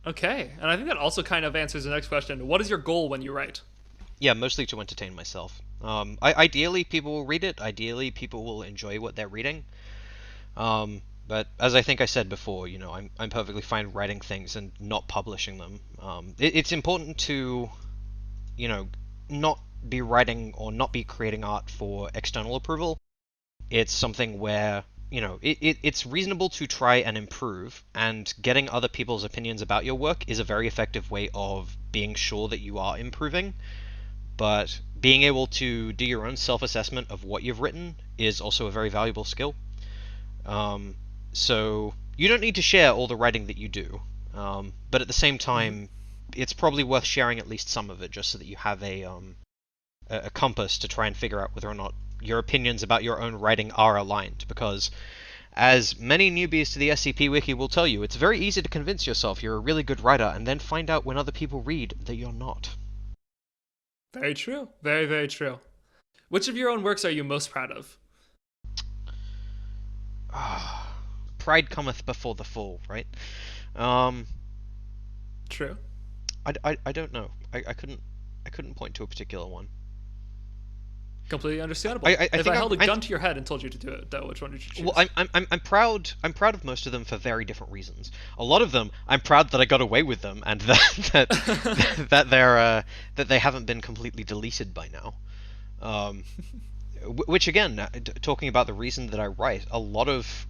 Speaker 1: Okay, and I think that also kind of answers the next question. What is your goal when you write?
Speaker 2: Yeah, mostly to entertain myself. Ideally, people will read it. Ideally, people will enjoy what they're reading. But as I think I said before, I'm perfectly fine writing things and not publishing them. It's important to, not be writing or not be creating art for external approval. It's something where, it's reasonable to try and improve, and getting other people's opinions about your work is a very effective way of being sure that you are improving. But being able to do your own self-assessment of what you've written is also a very valuable skill. So you don't need to share all the writing that you do, but at the same time, it's probably worth sharing at least some of it, just so that you have a compass to try and figure out whether or not your opinions about your own writing are aligned, because as many newbies to the SCP Wiki will tell you, it's very easy to convince yourself you're a really good writer and then find out when other people read that you're not.
Speaker 1: Very true. Very, very true. Which of your own works are you most proud of?
Speaker 2: Pride cometh before the fall, right?
Speaker 1: True.
Speaker 2: I don't know. I couldn't point to a particular one.
Speaker 1: Completely understandable. If I held a gun to your head and told you to do it, though, which one would you choose?
Speaker 2: Well, I'm proud. I'm proud of most of them for very different reasons. A lot of them, I'm proud that I got away with them, and that they haven't been completely deleted by now. Which again, talking about the reason that I write, a lot of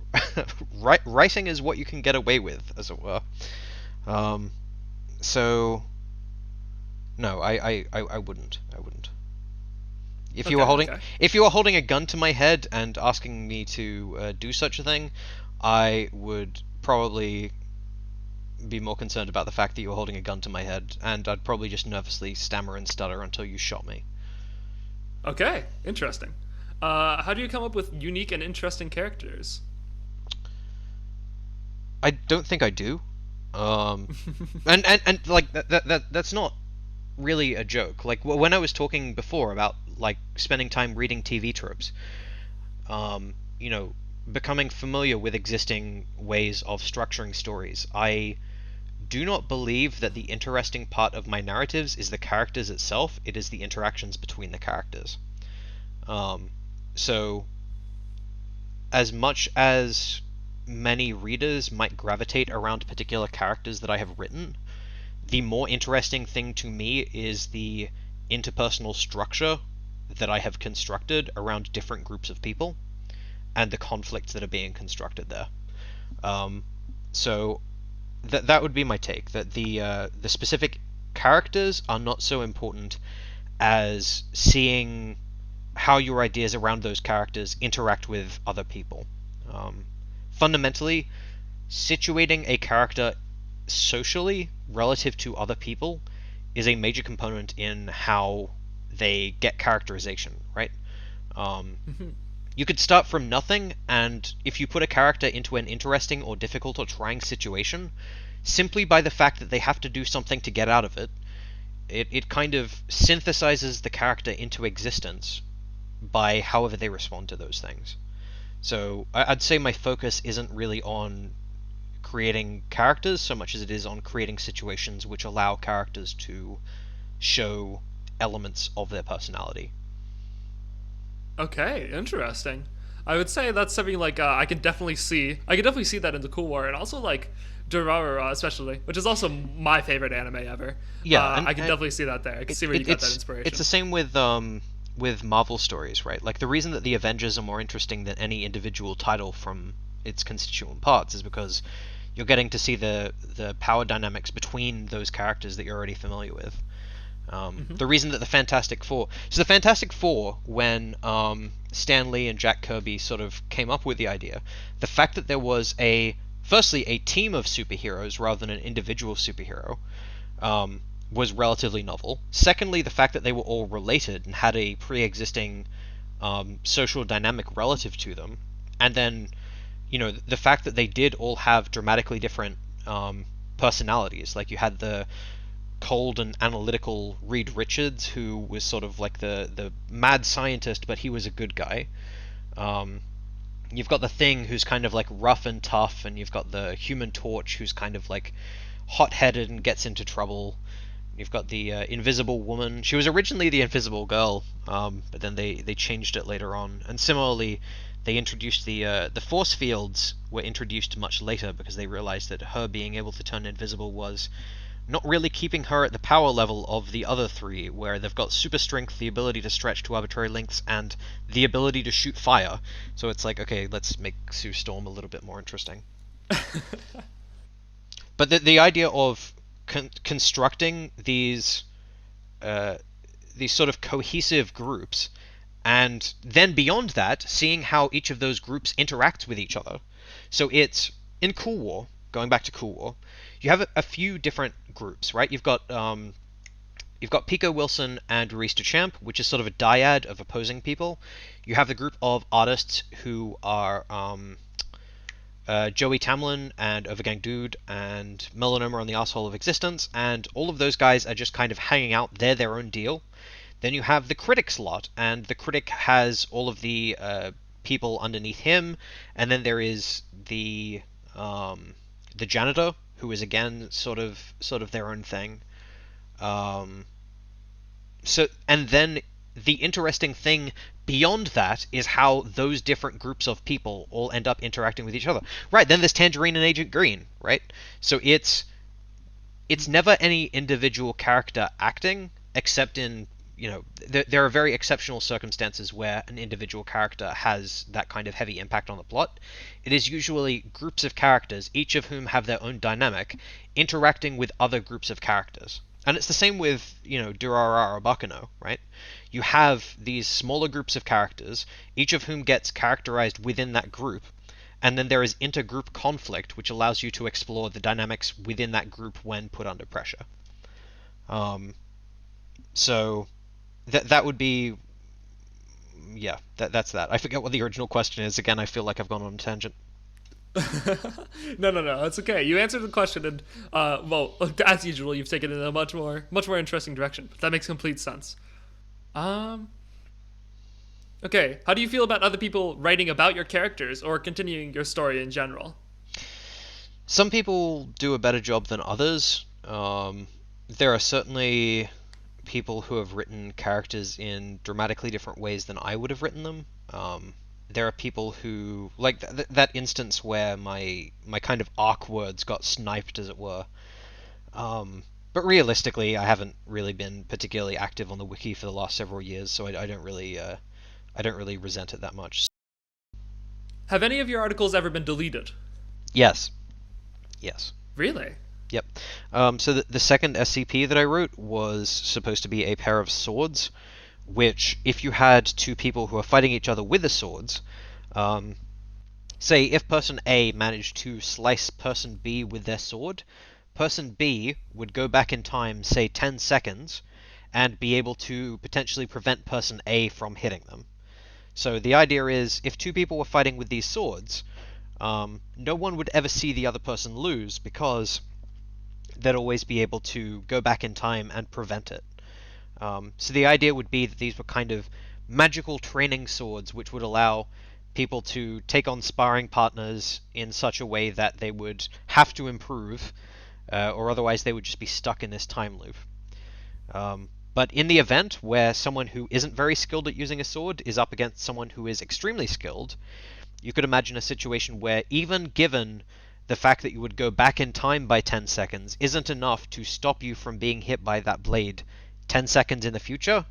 Speaker 2: writing is what you can get away with, as it were. So no, I wouldn't. If you were holding a gun to my head and asking me to do such a thing, I would probably be more concerned about the fact that you were holding a gun to my head, and I'd probably just nervously stammer and stutter until you shot me.
Speaker 1: Okay, interesting. How do you come up with unique and interesting characters?
Speaker 2: I don't think I do. And like that's not really a joke. Like when I was talking before about like spending time reading TV tropes, becoming familiar with existing ways of structuring stories, I do not believe that the interesting part of my narratives is the characters itself. It is the interactions between the characters. So as much as many readers might gravitate around particular characters that I have written, the more interesting thing to me is the interpersonal structure that I have constructed around different groups of people, and the conflicts that are being constructed there. So that would be my take, that the specific characters are not so important as seeing how your ideas around those characters interact with other people. Fundamentally, situating a character socially relative to other people is a major component in how they get characterization, right? You could start from nothing, and if you put a character into an interesting or difficult or trying situation, simply by the fact that they have to do something to get out of it, it kind of synthesizes the character into existence by however they respond to those things. So I'd say my focus isn't really on creating characters so much as it is on creating situations which allow characters to show elements of their personality.
Speaker 1: Okay, interesting. I would say that's something like I can definitely see that in the Cool War, and also like Durarara especially, which is also my favorite anime ever.
Speaker 2: Yeah,
Speaker 1: I can definitely see that there. I can see where you got that inspiration.
Speaker 2: It's the same with Marvel stories, right? Like the reason that the Avengers are more interesting than any individual title from its constituent parts is because you're getting to see the power dynamics between those characters that you're already familiar with. The reason that the Fantastic Four... So the Fantastic Four, when Stan Lee and Jack Kirby sort of came up with the idea, the fact that there was firstly, a team of superheroes rather than an individual superhero, was relatively novel. Secondly, the fact that they were all related and had a pre-existing social dynamic relative to them. And then, the fact that they did all have dramatically different personalities. Like, you had the cold and analytical Reed Richards, who was sort of like the mad scientist, but he was a good guy. You've got the Thing, who's kind of like rough and tough, and you've got the Human Torch, who's kind of like hot-headed and gets into trouble. You've got the Invisible Woman. She was originally the Invisible Girl, but then they changed it later on. And similarly, they introduced the force fields were introduced much later because they realized that her being able to turn invisible was not really keeping her at the power level of the other three, where they've got super strength, the ability to stretch to arbitrary lengths, and the ability to shoot fire. So it's like, okay, let's make Sue Storm a little bit more interesting. But the idea of constructing these sort of cohesive groups, and then beyond that, seeing how each of those groups interacts with each other. So it's in Cool War, going back to Cool War, you have a few different groups, right? You've got Pico Wilson and Maurice Duchamp, which is sort of a dyad of opposing people. You have the group of artists who are Joey Tamlin and Overgang Dude and Melanoma on the Arsehole of Existence, and all of those guys are just kind of hanging out. They're their own deal. Then you have the Critic's lot, and the Critic has all of the people underneath him, and then there is the Janitor, who is again sort of their own thing. And then the interesting thing beyond that is how those different groups of people all end up interacting with each other. Right, then there's Tangerine and Agent Green, right? So it's never any individual character acting, except in, there are very exceptional circumstances where an individual character has that kind of heavy impact on the plot. It is usually groups of characters, each of whom have their own dynamic, interacting with other groups of characters. And it's the same with, Durarara or Bakano, right? You have these smaller groups of characters, each of whom gets characterized within that group, and then there is intergroup conflict, which allows you to explore the dynamics within that group when put under pressure. So that would be... Yeah, that's that. I forget what the original question is. Again, I feel like I've gone on a tangent.
Speaker 1: No, it's okay. You answered the question, and well, as usual, you've taken it in a much more interesting direction. But that makes complete sense. Okay, how do you feel about other people writing about your characters or continuing your story in general?
Speaker 2: Some people do a better job than others. There are certainly people who have written characters in dramatically different ways than I would have written them. There are people who, like that instance where my kind of arc words got sniped, as it were. But realistically, I haven't really been particularly active on the wiki for the last several years, so I don't really resent it that much.
Speaker 1: Have any of your articles ever been deleted?
Speaker 2: Yes.
Speaker 1: Really?
Speaker 2: Yep. So the second SCP that I wrote was supposed to be a pair of swords, which, if you had two people who are fighting each other with the swords, say if person A managed to slice person B with their sword, person B would go back in time, say 10 seconds, and be able to potentially prevent person A from hitting them. So the idea is, if two people were fighting with these swords, no one would ever see the other person lose, because they'd always be able to go back in time and prevent it. So the idea would be that these were kind of magical training swords, which would allow people to take on sparring partners in such a way that they would have to improve, or otherwise they would just be stuck in this time loop. But in the event where someone who isn't very skilled at using a sword is up against someone who is extremely skilled, you could imagine a situation where, even given the fact that you would go back in time by 10 seconds isn't enough to stop you from being hit by that blade 10 seconds in the future,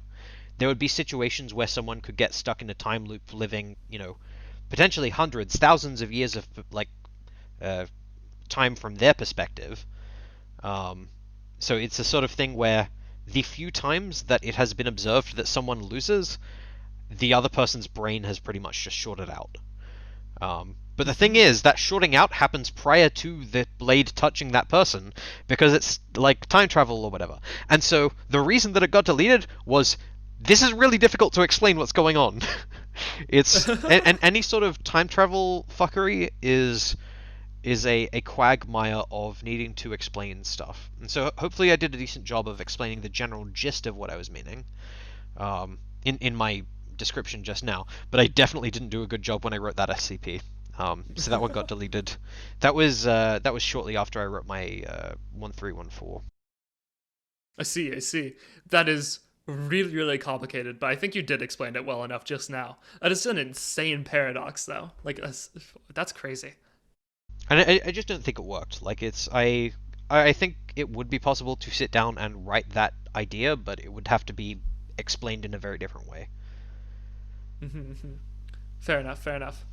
Speaker 2: there would be situations where someone could get stuck in a time loop living, potentially hundreds, thousands of years of, time from their perspective. So it's the sort of thing where the few times that it has been observed that someone loses, the other person's brain has pretty much just shorted out. But the thing is, that shorting out happens prior to the blade touching that person, because it's like time travel or whatever. And so the reason that it got deleted was, this is really difficult to explain what's going on. It's and any sort of time travel fuckery is a quagmire of needing to explain stuff. And so hopefully I did a decent job of explaining the general gist of what I was meaning in my description just now, but I definitely didn't do a good job when I wrote that SCP. So that one got deleted. That was shortly after I wrote my 1314.
Speaker 1: I see. That is really, really complicated, but I think you did explain it well enough just now. That is an insane paradox, though. Like, that's crazy.
Speaker 2: And I just don't think it worked. Like, I think it would be possible to sit down and write that idea, but it would have to be explained in a very different way.
Speaker 1: Fair enough.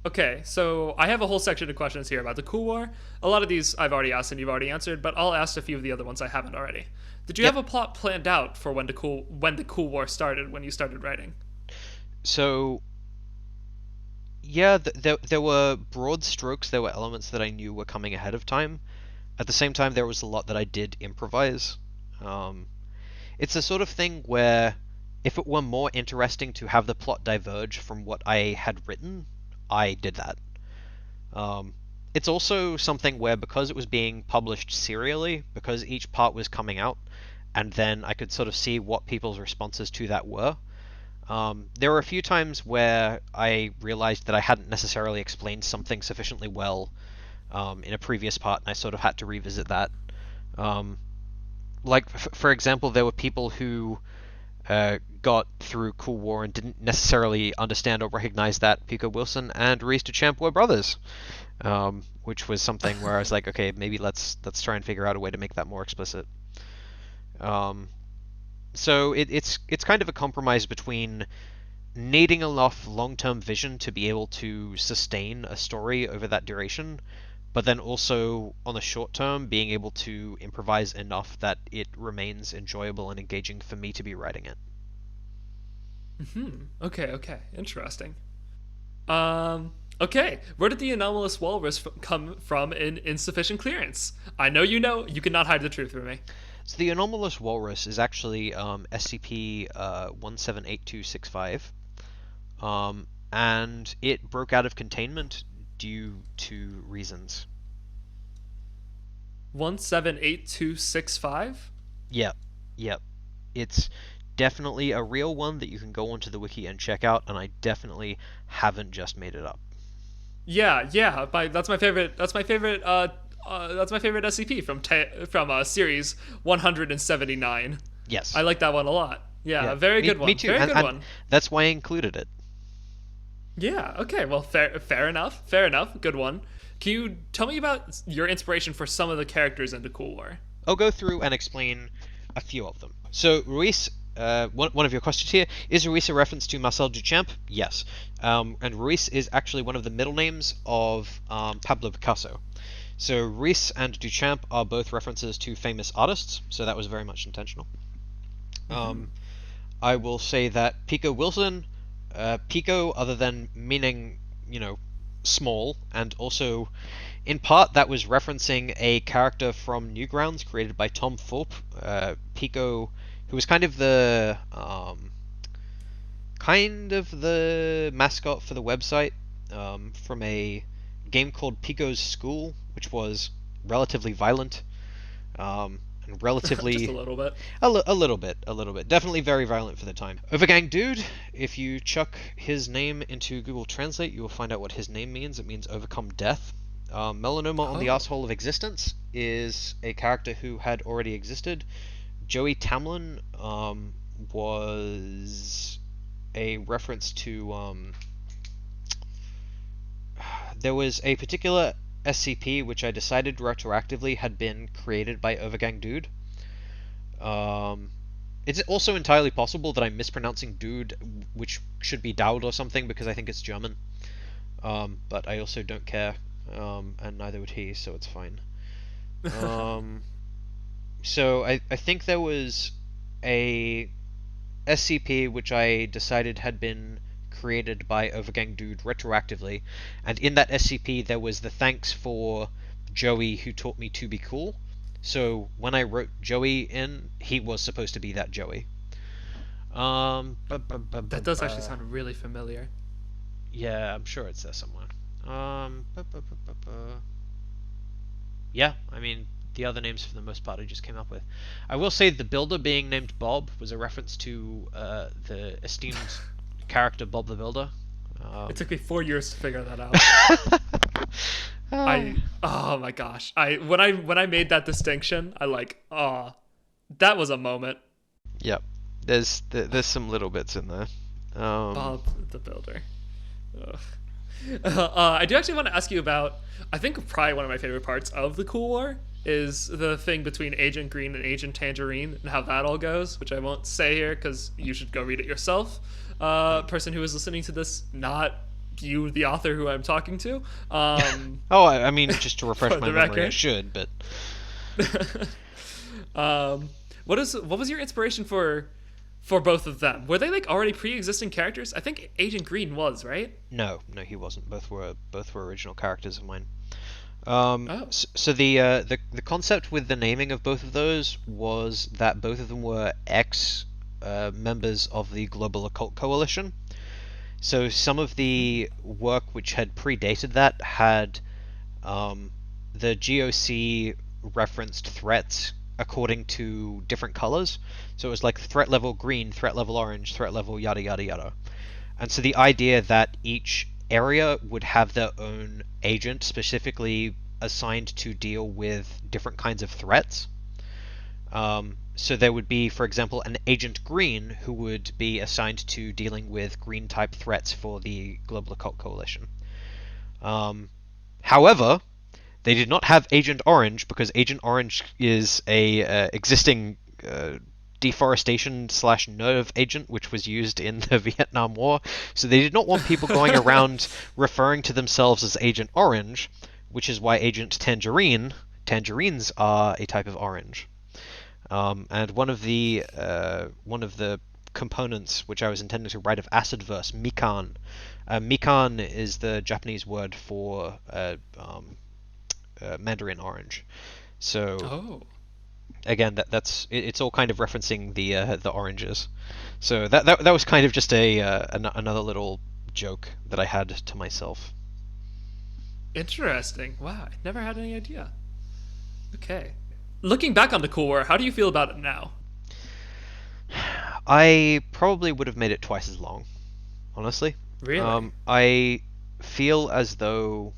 Speaker 1: Okay, so I have a whole section of questions here about the Cool War. A lot of these I've already asked and you've already answered, but I'll ask a few of the other ones I haven't already. Did you have a plot planned out for when the Cool War started, when you started writing?
Speaker 2: So, yeah, there were broad strokes, there were elements that I knew were coming ahead of time. At the same time, there was a lot that I did improvise. It's the sort of thing where, if it were more interesting to have the plot diverge from what I had written, I did that. It's also something where, because it was being published serially, because each part was coming out, and then I could sort of see what people's responses to that were, there were a few times where I realized that I hadn't necessarily explained something sufficiently well in a previous part, and I sort of had to revisit that. For example, there were people who got through Cool War and didn't necessarily understand or recognize that Pico Wilson and Ruiz Duchamp were brothers, which was something where I was like, okay, maybe let's try and figure out a way to make that more explicit. So it's kind of a compromise between needing enough long-term vision to be able to sustain a story over that duration, but then also on the short term being able to improvise enough that it remains enjoyable and engaging for me to be writing it.
Speaker 1: Okay, interesting. Okay, where did the anomalous walrus come from in Insufficient Clearance? I know you cannot hide the truth from me.
Speaker 2: So the anomalous walrus is actually SCP 178265, and it broke out of containment due to reasons.
Speaker 1: 178265?
Speaker 2: Yep. It's definitely a real one that you can go onto the wiki and check out, and I definitely haven't just made it up.
Speaker 1: Yeah. That's my favorite SCP from series 179.
Speaker 2: Yes.
Speaker 1: I like that one a lot. Yeah. Very good one.
Speaker 2: Me too.
Speaker 1: Very good one.
Speaker 2: That's why I included it.
Speaker 1: Yeah, okay, well, fair enough. Good one. Can you tell me about your inspiration for some of the characters in the Cool War?
Speaker 2: I'll go through and explain a few of them. So, Ruiz, one of your questions here, is Ruiz a reference to Marcel Duchamp? Yes. And Ruiz is actually one of the middle names of Pablo Picasso. So, Ruiz and Duchamp are both references to famous artists, so that was very much intentional. I will say that Pico Wilson, Pico, other than meaning, small, and also, in part, that was referencing a character from Newgrounds created by Tom Thorpe. Pico, who was kind of the mascot for the website from a game called Pico's School, which was relatively violent. And relatively
Speaker 1: just a little bit.
Speaker 2: A little bit. Definitely very violent for the time. Overgang Dude, if you chuck his name into Google Translate, you will find out what his name means. It means overcome death. Melanoma on the Asshole of Existence is a character who had already existed. Joey Tamlin was a reference to... there was a particular SCP which I decided retroactively had been created by Overgang Dude. It's also entirely possible that I'm mispronouncing Dude, which should be Daud or something, because I think it's German. But I also don't care, and neither would he, so it's fine. So I think there was a SCP which I decided had been created by Overgang Dude retroactively, and in that SCP there was the thanks for Joey who taught me to be cool. So when I wrote Joey in, he was supposed to be that Joey.
Speaker 1: That does actually sound really familiar.
Speaker 2: Yeah, I'm sure it's there somewhere. Yeah, I mean, the other names for the most part I just came up with. I will say the builder being named Bob was a reference to the esteemed character Bob the Builder.
Speaker 1: It took me 4 years to figure that out. Oh my gosh. When I made that distinction, that was a moment.
Speaker 2: Yep. There's some little bits in there.
Speaker 1: Bob the Builder. I do actually want to ask you about, I think probably one of my favorite parts of the Cool War is the thing between Agent Green and Agent Tangerine and how that all goes, which I won't say here because you should go read it yourself. Person who is listening to this, not you, the author who I'm talking to.
Speaker 2: I mean, just to refresh my memory, I should, but...
Speaker 1: What was your inspiration for both of them? Were they like already pre-existing characters? I think Agent Green was, right?
Speaker 2: No, he wasn't. Both were original characters of mine.
Speaker 1: Oh.
Speaker 2: So the concept with the naming of both of those was that both of them were members of the Global Occult Coalition. So some of the work which had predated that had the GOC referenced threats according to different colors. So it was like threat level green, threat level orange, threat level yada yada yada. And so the idea that each area would have their own agent specifically assigned to deal with different kinds of threats. So there would be, for example, an Agent Green who would be assigned to dealing with green type threats for the Global Occult Coalition. However, they did not have Agent Orange because Agent Orange is a existing deforestation/nerve agent which was used in the Vietnam War. So they did not want people going around referring to themselves as Agent Orange, which is why Agent Tangerines are a type of orange. And one of the components which I was intending to write of acid verse, mikan. Mikan is the Japanese word for Mandarin orange. So again, it's all kind of referencing the oranges. So that was kind of just another little joke that I had to myself.
Speaker 1: Interesting. Wow, I never had any idea. Okay. Looking back on the Cool War, how do you feel about it now?
Speaker 2: I probably would have made it twice as long, honestly.
Speaker 1: Really?
Speaker 2: I feel as though...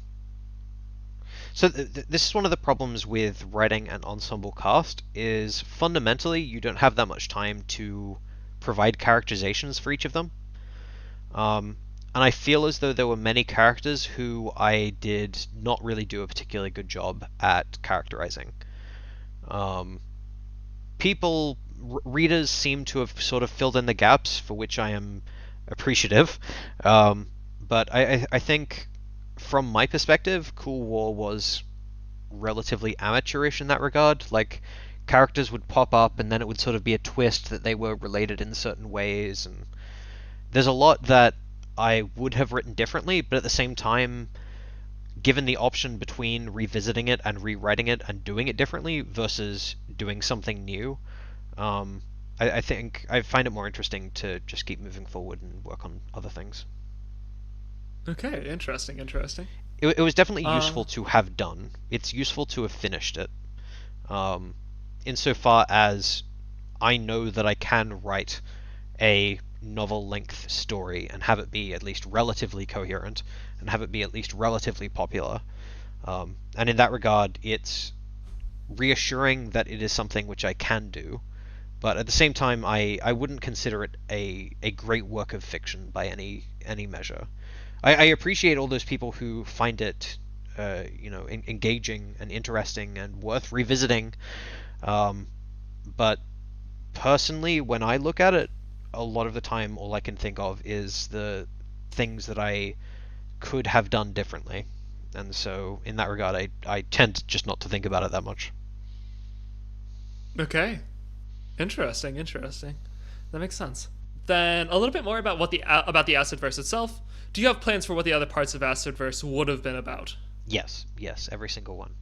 Speaker 2: So this is one of the problems with writing an ensemble cast, is fundamentally you don't have that much time to provide characterizations for each of them. And I feel as though there were many characters who I did not really do a particularly good job at characterizing. Readers seem to have sort of filled in the gaps, for which I am appreciative. But I think, from my perspective, Cool War was relatively amateurish in that regard. Like, characters would pop up, and then it would sort of be a twist that they were related in certain ways, and there's a lot that I would have written differently, but at the same time, given the option between revisiting it and rewriting it and doing it differently versus doing something new, I think I find it more interesting to just keep moving forward and work on other things.
Speaker 1: Okay, interesting.
Speaker 2: It was definitely useful to have done. It's useful to have finished it. Insofar as I know that I can write a novel-length story and have it be at least relatively coherent and have it be at least relatively popular. And in that regard, it's reassuring that it is something which I can do, but at the same time, I wouldn't consider it a great work of fiction by any measure. I appreciate all those people who find it engaging and interesting and worth revisiting, but personally, when I look at it, a lot of the time all I can think of is the things that I could have done differently, and so in that regard I tend just not to think about it that much.
Speaker 1: Okay. Interesting. That makes sense. Then a little bit more about about the Acidverse itself. Do you have plans for what the other parts of Acidverse would have been about?
Speaker 2: Yes, every single one.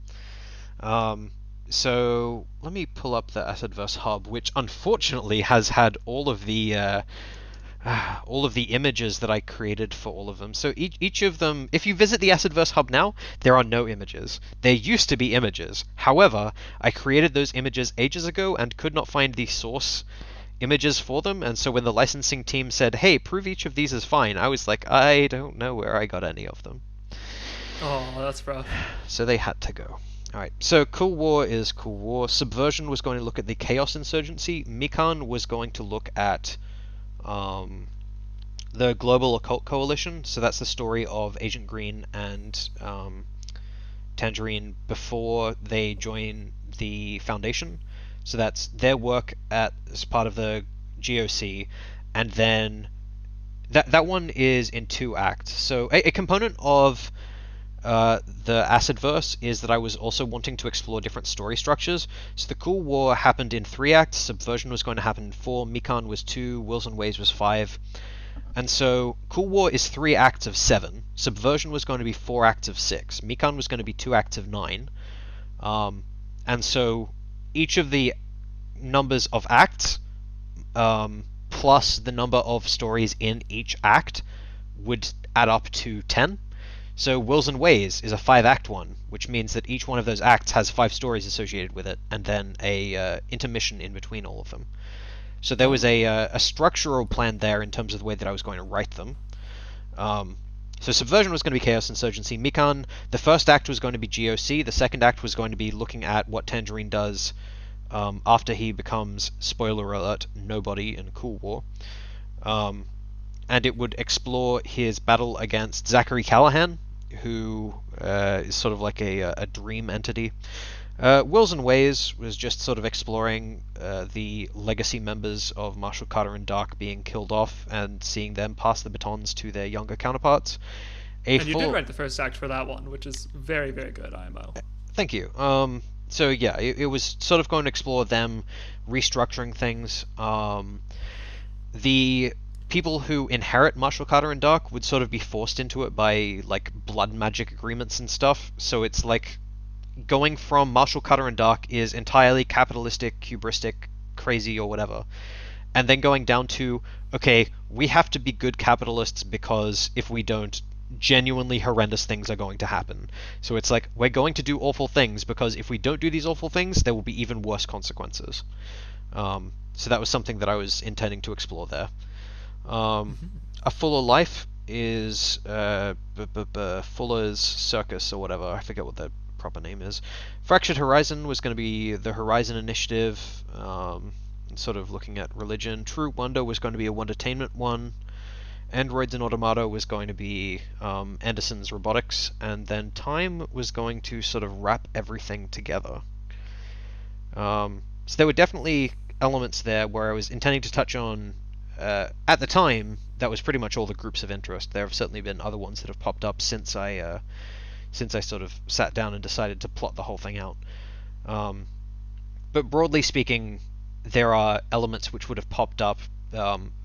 Speaker 2: So let me pull up the Acidverse hub, which unfortunately has had all of the images that I created for all of them. So each of them, if you visit the Acidverse hub now, there are no images. There used to be images. However, I created those images ages ago and could not find the source images for them, and so when the licensing team said, hey, prove each of these is fine, I was like, I don't know where I got any of them.
Speaker 1: Oh, that's rough.
Speaker 2: So they had to go. Alright, so Cool War is Cool War. Subversion was going to look at the Chaos Insurgency. Mikan was going to look at the Global Occult Coalition, so that's the story of Agent Green and Tangerine before they join the Foundation. So that's their work as part of the GOC, and then that one is in 2 acts. So a component of the Acidverse is that I was also wanting to explore different story structures. So the Cool War happened in 3 acts, Subversion was going to happen in 4, Mikan was 2, Wills and Ways was 5. And so Cool War is 3 acts of 7, Subversion was going to be 4 acts of 6, Mikan was going to be 2 acts of 9. And so each of the numbers of acts plus the number of stories in each act would add up to 10. So Wills and Ways is a 5-act one, which means that each one of those acts has 5 stories associated with it, and then a intermission in between all of them. So there was a structural plan there in terms of the way that I was going to write them. So Subversion was going to be Chaos Insurgency. Mikan, the first act was going to be GOC, the second act was going to be looking at what Tangerine does after he becomes, spoiler alert, nobody in Cool War. And it would explore his battle against Zachary Callahan, who is sort of like a dream entity. Wills and Ways was just sort of exploring the legacy members of Marshall Carter and Dark being killed off and seeing them pass the batons to their younger counterparts.
Speaker 1: And you did write the first act for that one, which is very, very good, IMO.
Speaker 2: Thank you. So yeah, it was sort of going to explore them restructuring things. The people who inherit Marshall Carter and Dark would sort of be forced into it by like blood magic agreements and stuff. So it's like going from Marshall Carter and Dark is entirely capitalistic, hubristic, crazy, or whatever, and then going down to, okay, we have to be good capitalists because if we don't, genuinely horrendous things are going to happen. So it's like, we're going to do awful things because if we don't do these awful things, there will be even worse consequences. So that was something that I was intending to explore there. A Fuller Life is Fuller's Circus or whatever, I forget what the proper name is. Fractured Horizon was going to be the Horizon Initiative, sort of looking at religion. True Wonder was going to be a Wondertainment one. Androids and Automata was going to be Anderson's Robotics, and then Time was going to sort of wrap everything together. So there were definitely elements there where I was intending to touch on, at the time, that was pretty much all the groups of interest. There have certainly been other ones that have popped up since I sort of sat down and decided to plot the whole thing out. But broadly speaking, there are elements which would have popped up.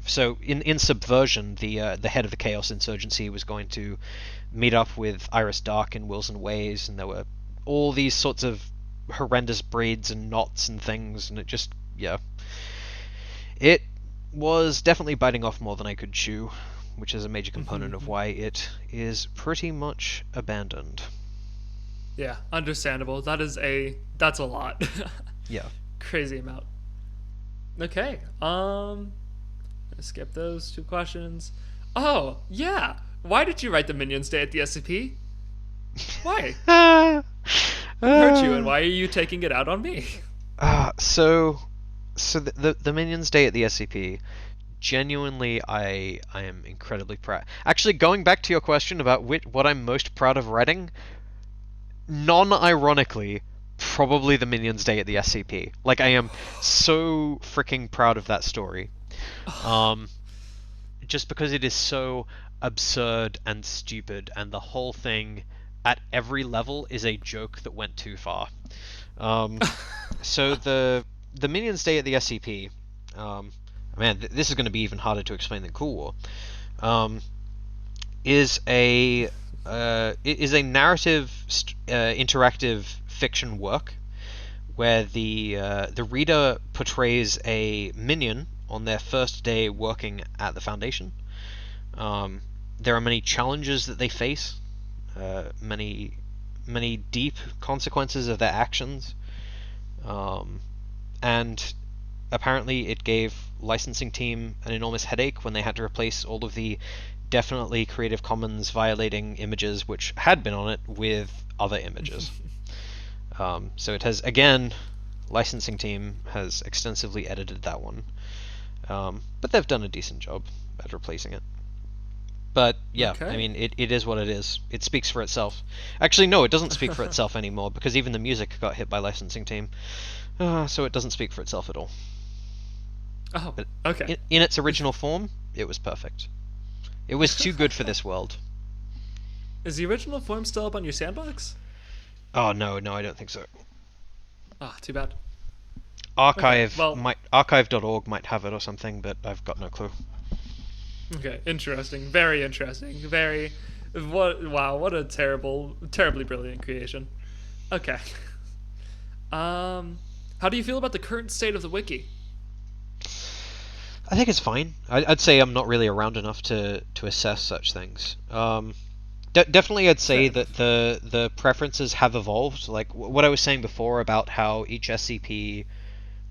Speaker 2: So in Subversion, the head of the Chaos Insurgency was going to meet up with Iris Dark and Wills and Ways, and there were all these sorts of horrendous braids and knots and things, and it just, yeah. It was definitely biting off more than I could chew, which is a major component of why it is pretty much abandoned.
Speaker 1: Yeah, understandable. That's a lot.
Speaker 2: Yeah.
Speaker 1: Crazy amount. Okay. Gonna skip those 2 questions. Oh, yeah. Why did you write the Minions Day at the SCP? Why? Who hurt you, and why are you taking it out on me?
Speaker 2: So the Minions Day at the SCP, genuinely, I am incredibly proud. Actually, going back to your question about what I'm most proud of writing, non-ironically, probably the Minions Day at the SCP. Like, I am so freaking proud of that story. Just because it is so absurd and stupid, and the whole thing, at every level, is a joke that went too far. So the minions stay at the SCP. Man, this is going to be even harder to explain than Cool War. Is a narrative interactive fiction work where the reader portrays a minion on their first day working at the Foundation. There are many challenges that they face, many deep consequences of their actions, and apparently it gave licensing team an enormous headache when they had to replace all of the definitely Creative Commons violating images which had been on it with other images. So it has, again, licensing team has extensively edited that one, but they've done a decent job at replacing it. But yeah,
Speaker 1: Okay.
Speaker 2: I mean, it is what it is. It speaks for itself. Actually, no, it doesn't speak for itself anymore, because even the music got hit by licensing team. So it doesn't speak for itself at all.
Speaker 1: Oh,
Speaker 2: But
Speaker 1: okay.
Speaker 2: in its original form, it was perfect. It was too good for this world.
Speaker 1: Is the original form still up on your sandbox?
Speaker 2: Oh no, I don't think so.
Speaker 1: Ah, too bad.
Speaker 2: Archive
Speaker 1: well-
Speaker 2: archive.org might have it or something, but I've got no clue.
Speaker 1: Okay, interesting. Very interesting. What a terribly brilliant creation. Okay. How do you feel about the current state of the wiki?
Speaker 2: I think it's fine. I'd say I'm not really around enough to assess such things. Definitely, I'd say
Speaker 1: Fair
Speaker 2: that the preferences have evolved. Like what I was saying before about how each SCP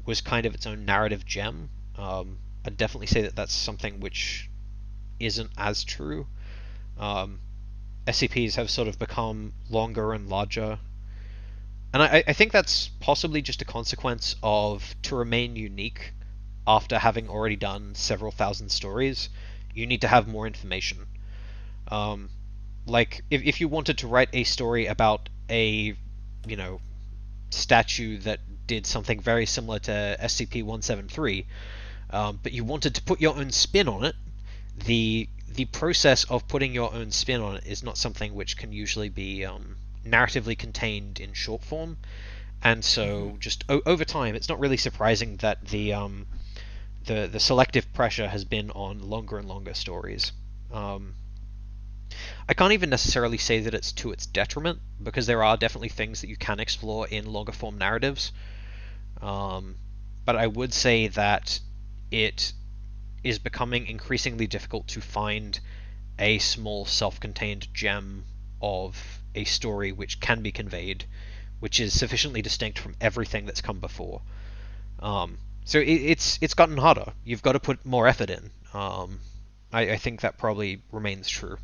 Speaker 2: was kind of its own narrative gem. I'd definitely say that that's something which isn't as true. SCPs have sort of become longer and larger. And I think that's possibly just a consequence of, to remain unique after having already done several thousand stories, you need to have more information. Like, if you wanted to write a story about a, statue that did something very similar to SCP-173, but you wanted to put your own spin on it, the process of putting your own spin on it is not something which can usually be narratively contained in short form, and so just over time, it's not really surprising that the selective pressure has been on longer and longer stories. I can't even necessarily say that it's to its detriment, because there are definitely things that you can explore in longer form narratives, but I would say that it is becoming increasingly difficult to find a small self-contained gem of a story which can be conveyed, which is sufficiently distinct from everything that's come before. So it's gotten harder. You've got to put more effort in. I think that probably remains true.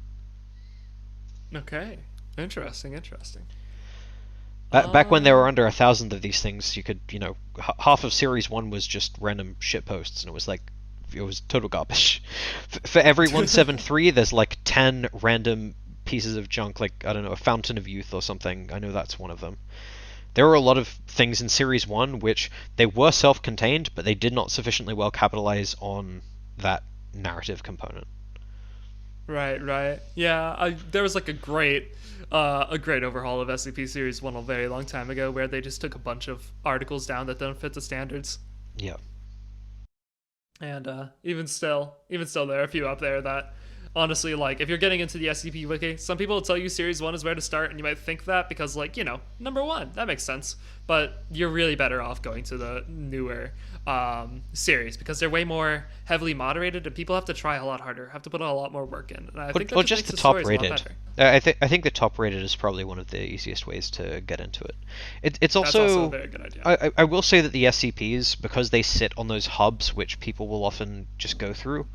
Speaker 1: Okay. Interesting.
Speaker 2: Back when there were under 1,000 of these things, you could, half of Series 1 was just random shitposts, and it was total garbage. For every 173, there's like 10 random pieces of junk, like, I don't know, a Fountain of Youth or something. I know that's one of them. There were a lot of things in Series 1 which they were self-contained, but they did not sufficiently well capitalize on that narrative component.
Speaker 1: Right. Yeah, there was like a great overhaul of SCP Series 1 a very long time ago where they just took a bunch of articles down that don't fit the standards.
Speaker 2: Yeah.
Speaker 1: And even still, there are a few up there that, honestly, like, if you're getting into the SCP Wiki, some people will tell you Series 1 is where to start, and you might think that because, like, number 1, that makes sense. But you're really better off going to the newer series because they're way more heavily moderated, and people have to try a lot harder, have to put a lot more work in. And I think that
Speaker 2: or
Speaker 1: just
Speaker 2: just
Speaker 1: makes
Speaker 2: the
Speaker 1: the stories a lot
Speaker 2: top-rated.
Speaker 1: better.
Speaker 2: I think the top-rated is probably one of the easiest ways to get into it. It's
Speaker 1: That's also a very good idea.
Speaker 2: I will say that the SCPs, because they sit on those hubs which people will often just go through,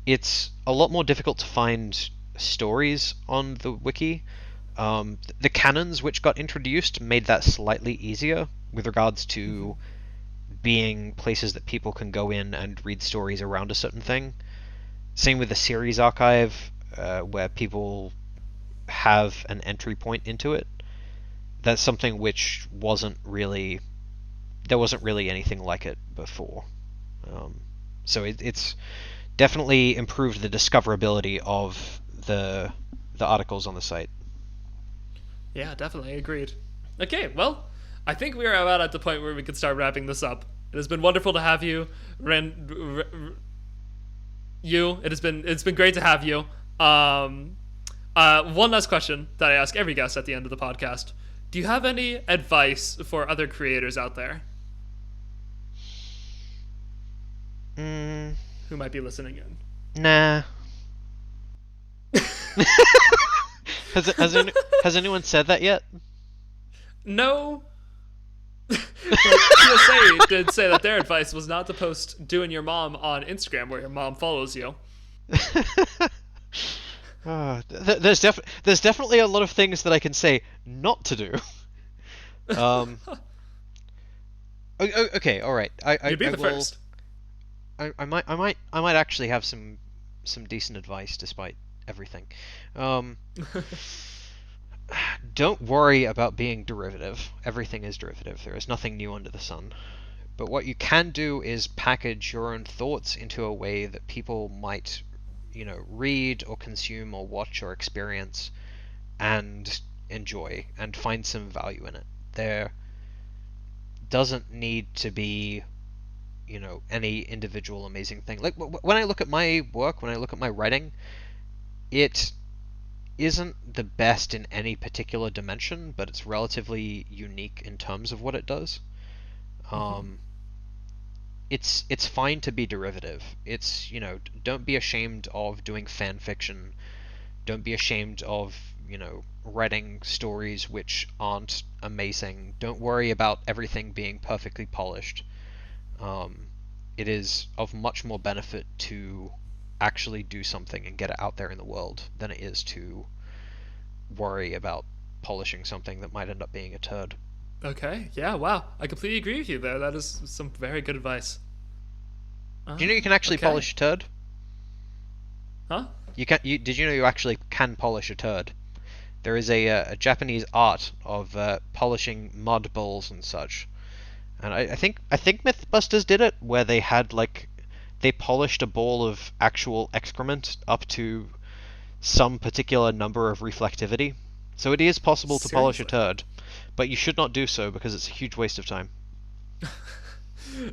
Speaker 2: it's a lot more difficult to find stories on the wiki. The canons which got introduced made that slightly easier with regards to being places that people can go in and read stories around a certain thing. Same with the series archive, where people have an entry point into it. That's something which there wasn't really anything like it before. So it's definitely improved the discoverability of the articles on the site.
Speaker 1: Yeah, definitely agreed. Okay, well, I think we are about at the point where we could start wrapping this up. It has been wonderful to have you, It's been great to have you. One last question that I ask every guest at the end of the podcast: do you have any advice for other creators out there who might be listening in?
Speaker 2: Nah. Has anyone said that yet?
Speaker 1: No. But PSA did say that their advice was not to post doing your mom on Instagram where your mom follows you.
Speaker 2: There's definitely a lot of things that I can say not to do. Okay, all right.
Speaker 1: You'd be the first.
Speaker 2: I might actually have some decent advice despite everything. Don't worry about being derivative. Everything is derivative. There is nothing new under the sun. But what you can do is package your own thoughts into a way that people might, read or consume or watch or experience and enjoy and find some value in it. There doesn't need to be, any individual amazing thing. Like when I look at my work, when I look at my writing, it isn't the best in any particular dimension, but it's relatively unique in terms of what it does. It's fine to be derivative. It's, don't be ashamed of doing fan fiction. Don't be ashamed of, writing stories which aren't amazing. Don't worry about everything being perfectly polished. It is of much more benefit to actually do something and get it out there in the world than it is to worry about polishing something that might end up being a turd.
Speaker 1: Okay, yeah, wow. I completely agree with you there. That is some very good advice.
Speaker 2: Do you know you can actually polish a turd?
Speaker 1: Huh?
Speaker 2: Did you know you actually can polish a turd? There is a Japanese art of polishing mud bowls and such. And I think Mythbusters did it, where they had they polished a ball of actual excrement up to some particular number of reflectivity. So it is possible to polish a turd, but you should not do so because it's a huge waste of time.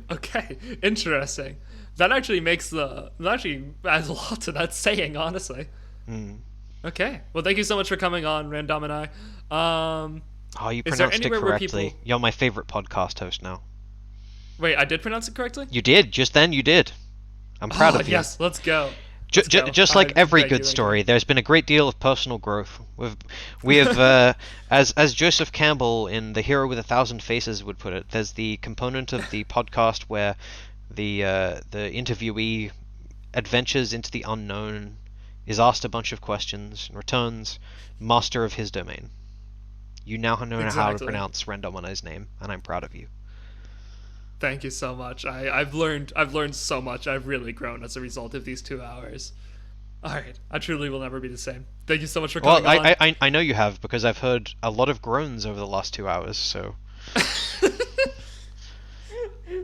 Speaker 1: Okay, interesting. That actually adds a lot to that saying, honestly. Okay, well, thank you so much for coming on, Randomini.
Speaker 2: You pronounced it correctly. You're my favorite podcast host now.
Speaker 1: Wait, I did pronounce it correctly?
Speaker 2: You did. Just then you did. I'm proud of you.
Speaker 1: Yes, let's go.
Speaker 2: Just like every good story, there's been a great deal of personal growth. We have, as Joseph Campbell in The Hero with a Thousand Faces would put it, there's the component of the podcast where the interviewee adventures into the unknown, is asked a bunch of questions, and returns master of his domain. You now know how to pronounce Randomini's name, and I'm proud of you.
Speaker 1: Thank you so much. I've learned so much. I've really grown as a result of these 2 hours. All right, I truly will never be the same. Thank you so much for coming on.
Speaker 2: Well, I know you have, because I've heard a lot of groans over the last 2 hours. So.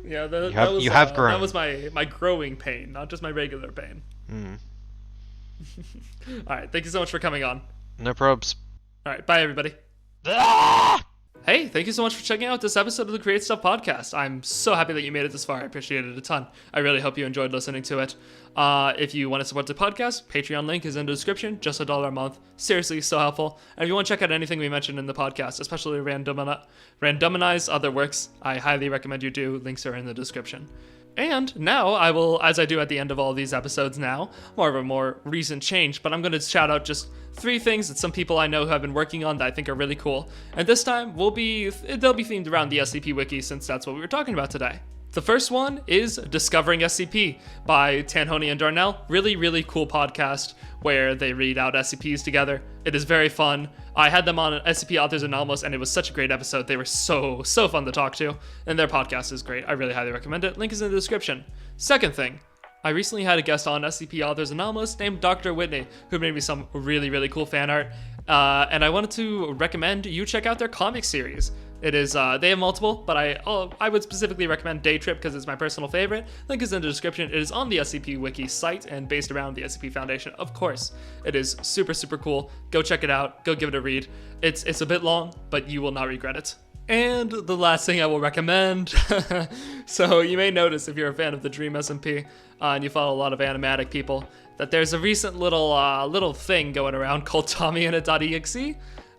Speaker 1: Yeah,
Speaker 2: you have grown.
Speaker 1: That was my growing pain, not just my regular pain. All right, thank you so much for coming on.
Speaker 2: No probs.
Speaker 1: All right, bye everybody. Hey, thank you so much for checking out this episode of the Create Stuff Podcast. I'm so happy that you made it this far. I appreciate it a ton. I really hope you enjoyed listening to it. If you want to support the podcast, Patreon link is in the description. Just $1 a month. Seriously, so helpful. And if you want to check out anything we mentioned in the podcast, especially Randomini's other works, I highly recommend you do. Links are in the description. And now I will, as I do at the end of all these episodes now, more recent change, but I'm going to shout out just 3 things that some people I know have been working on that I think are really cool. And this time they'll be themed around the SCP Wiki, since that's what we were talking about today. The first one is Discovering SCP by Tanhoney and Darnell. Really, really cool podcast where they read out SCPs together. It is very fun. I had them on SCP Authors Anonymous, and it was such a great episode. They were so fun to talk to, and their podcast is great. I really highly recommend it. Link is in the description. Second thing, I recently had a guest on SCP Authors Anonymous named Dr. Whitney, who made me some really, really cool fan art, and I wanted to recommend you check out their comic series. It is, they have multiple, but I would specifically recommend Day Trip because it's my personal favorite. Link is in the description. It is on the SCP Wiki site and based around the SCP Foundation, of course. It is super cool. Go check it out. Go give it a read. It's a bit long, but you will not regret it. And the last thing I will recommend, so you may notice if you're a fan of the Dream SMP and you follow a lot of animatic people, that there's a recent little thing going around called TommyInit.exe.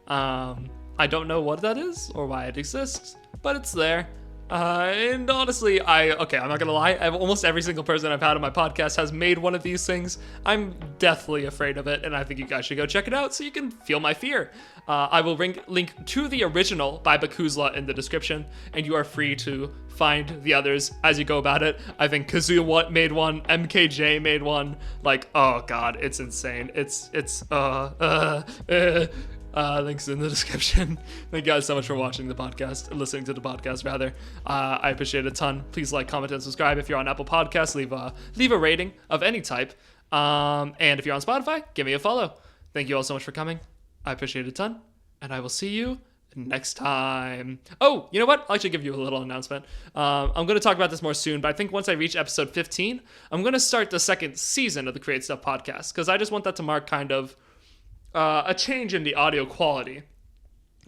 Speaker 1: I don't know what that is or why it exists, but it's there. And honestly, I'm not gonna lie, almost every single person I've had on my podcast has made one of these things. I'm deathly afraid of it, and I think you guys should go check it out so you can feel my fear. I will link to the original by Bakuzla in the description, and you are free to find the others as you go about it. I think Kazoo made one, MKJ made one. Like, oh god, it's insane. Links in the description. Thank you guys so much for watching the podcast, listening to the podcast rather. I appreciate it a ton. Please like, comment, and subscribe. If you're on Apple Podcasts, leave a rating of any type. And if you're on Spotify, give me a follow. Thank you all so much for coming. I appreciate it a ton, and I will see you next time. Oh, you know what? I'll actually give you a little announcement. I'm going to talk about this more soon, but I think once I reach episode 15, I'm going to start the second season of the Create Stuff podcast, because I just want that to mark kind of a change in the audio quality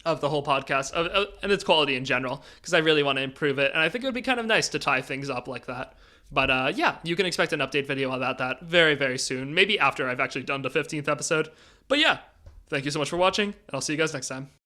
Speaker 1: of the whole podcast and its quality in general, because I really want to improve it, and I think it would be kind of nice to tie things up like that. But yeah, you can expect an update video on that very, very soon, maybe after I've actually done the 15th episode. But yeah, thank you so much for watching, and I'll see you guys next time.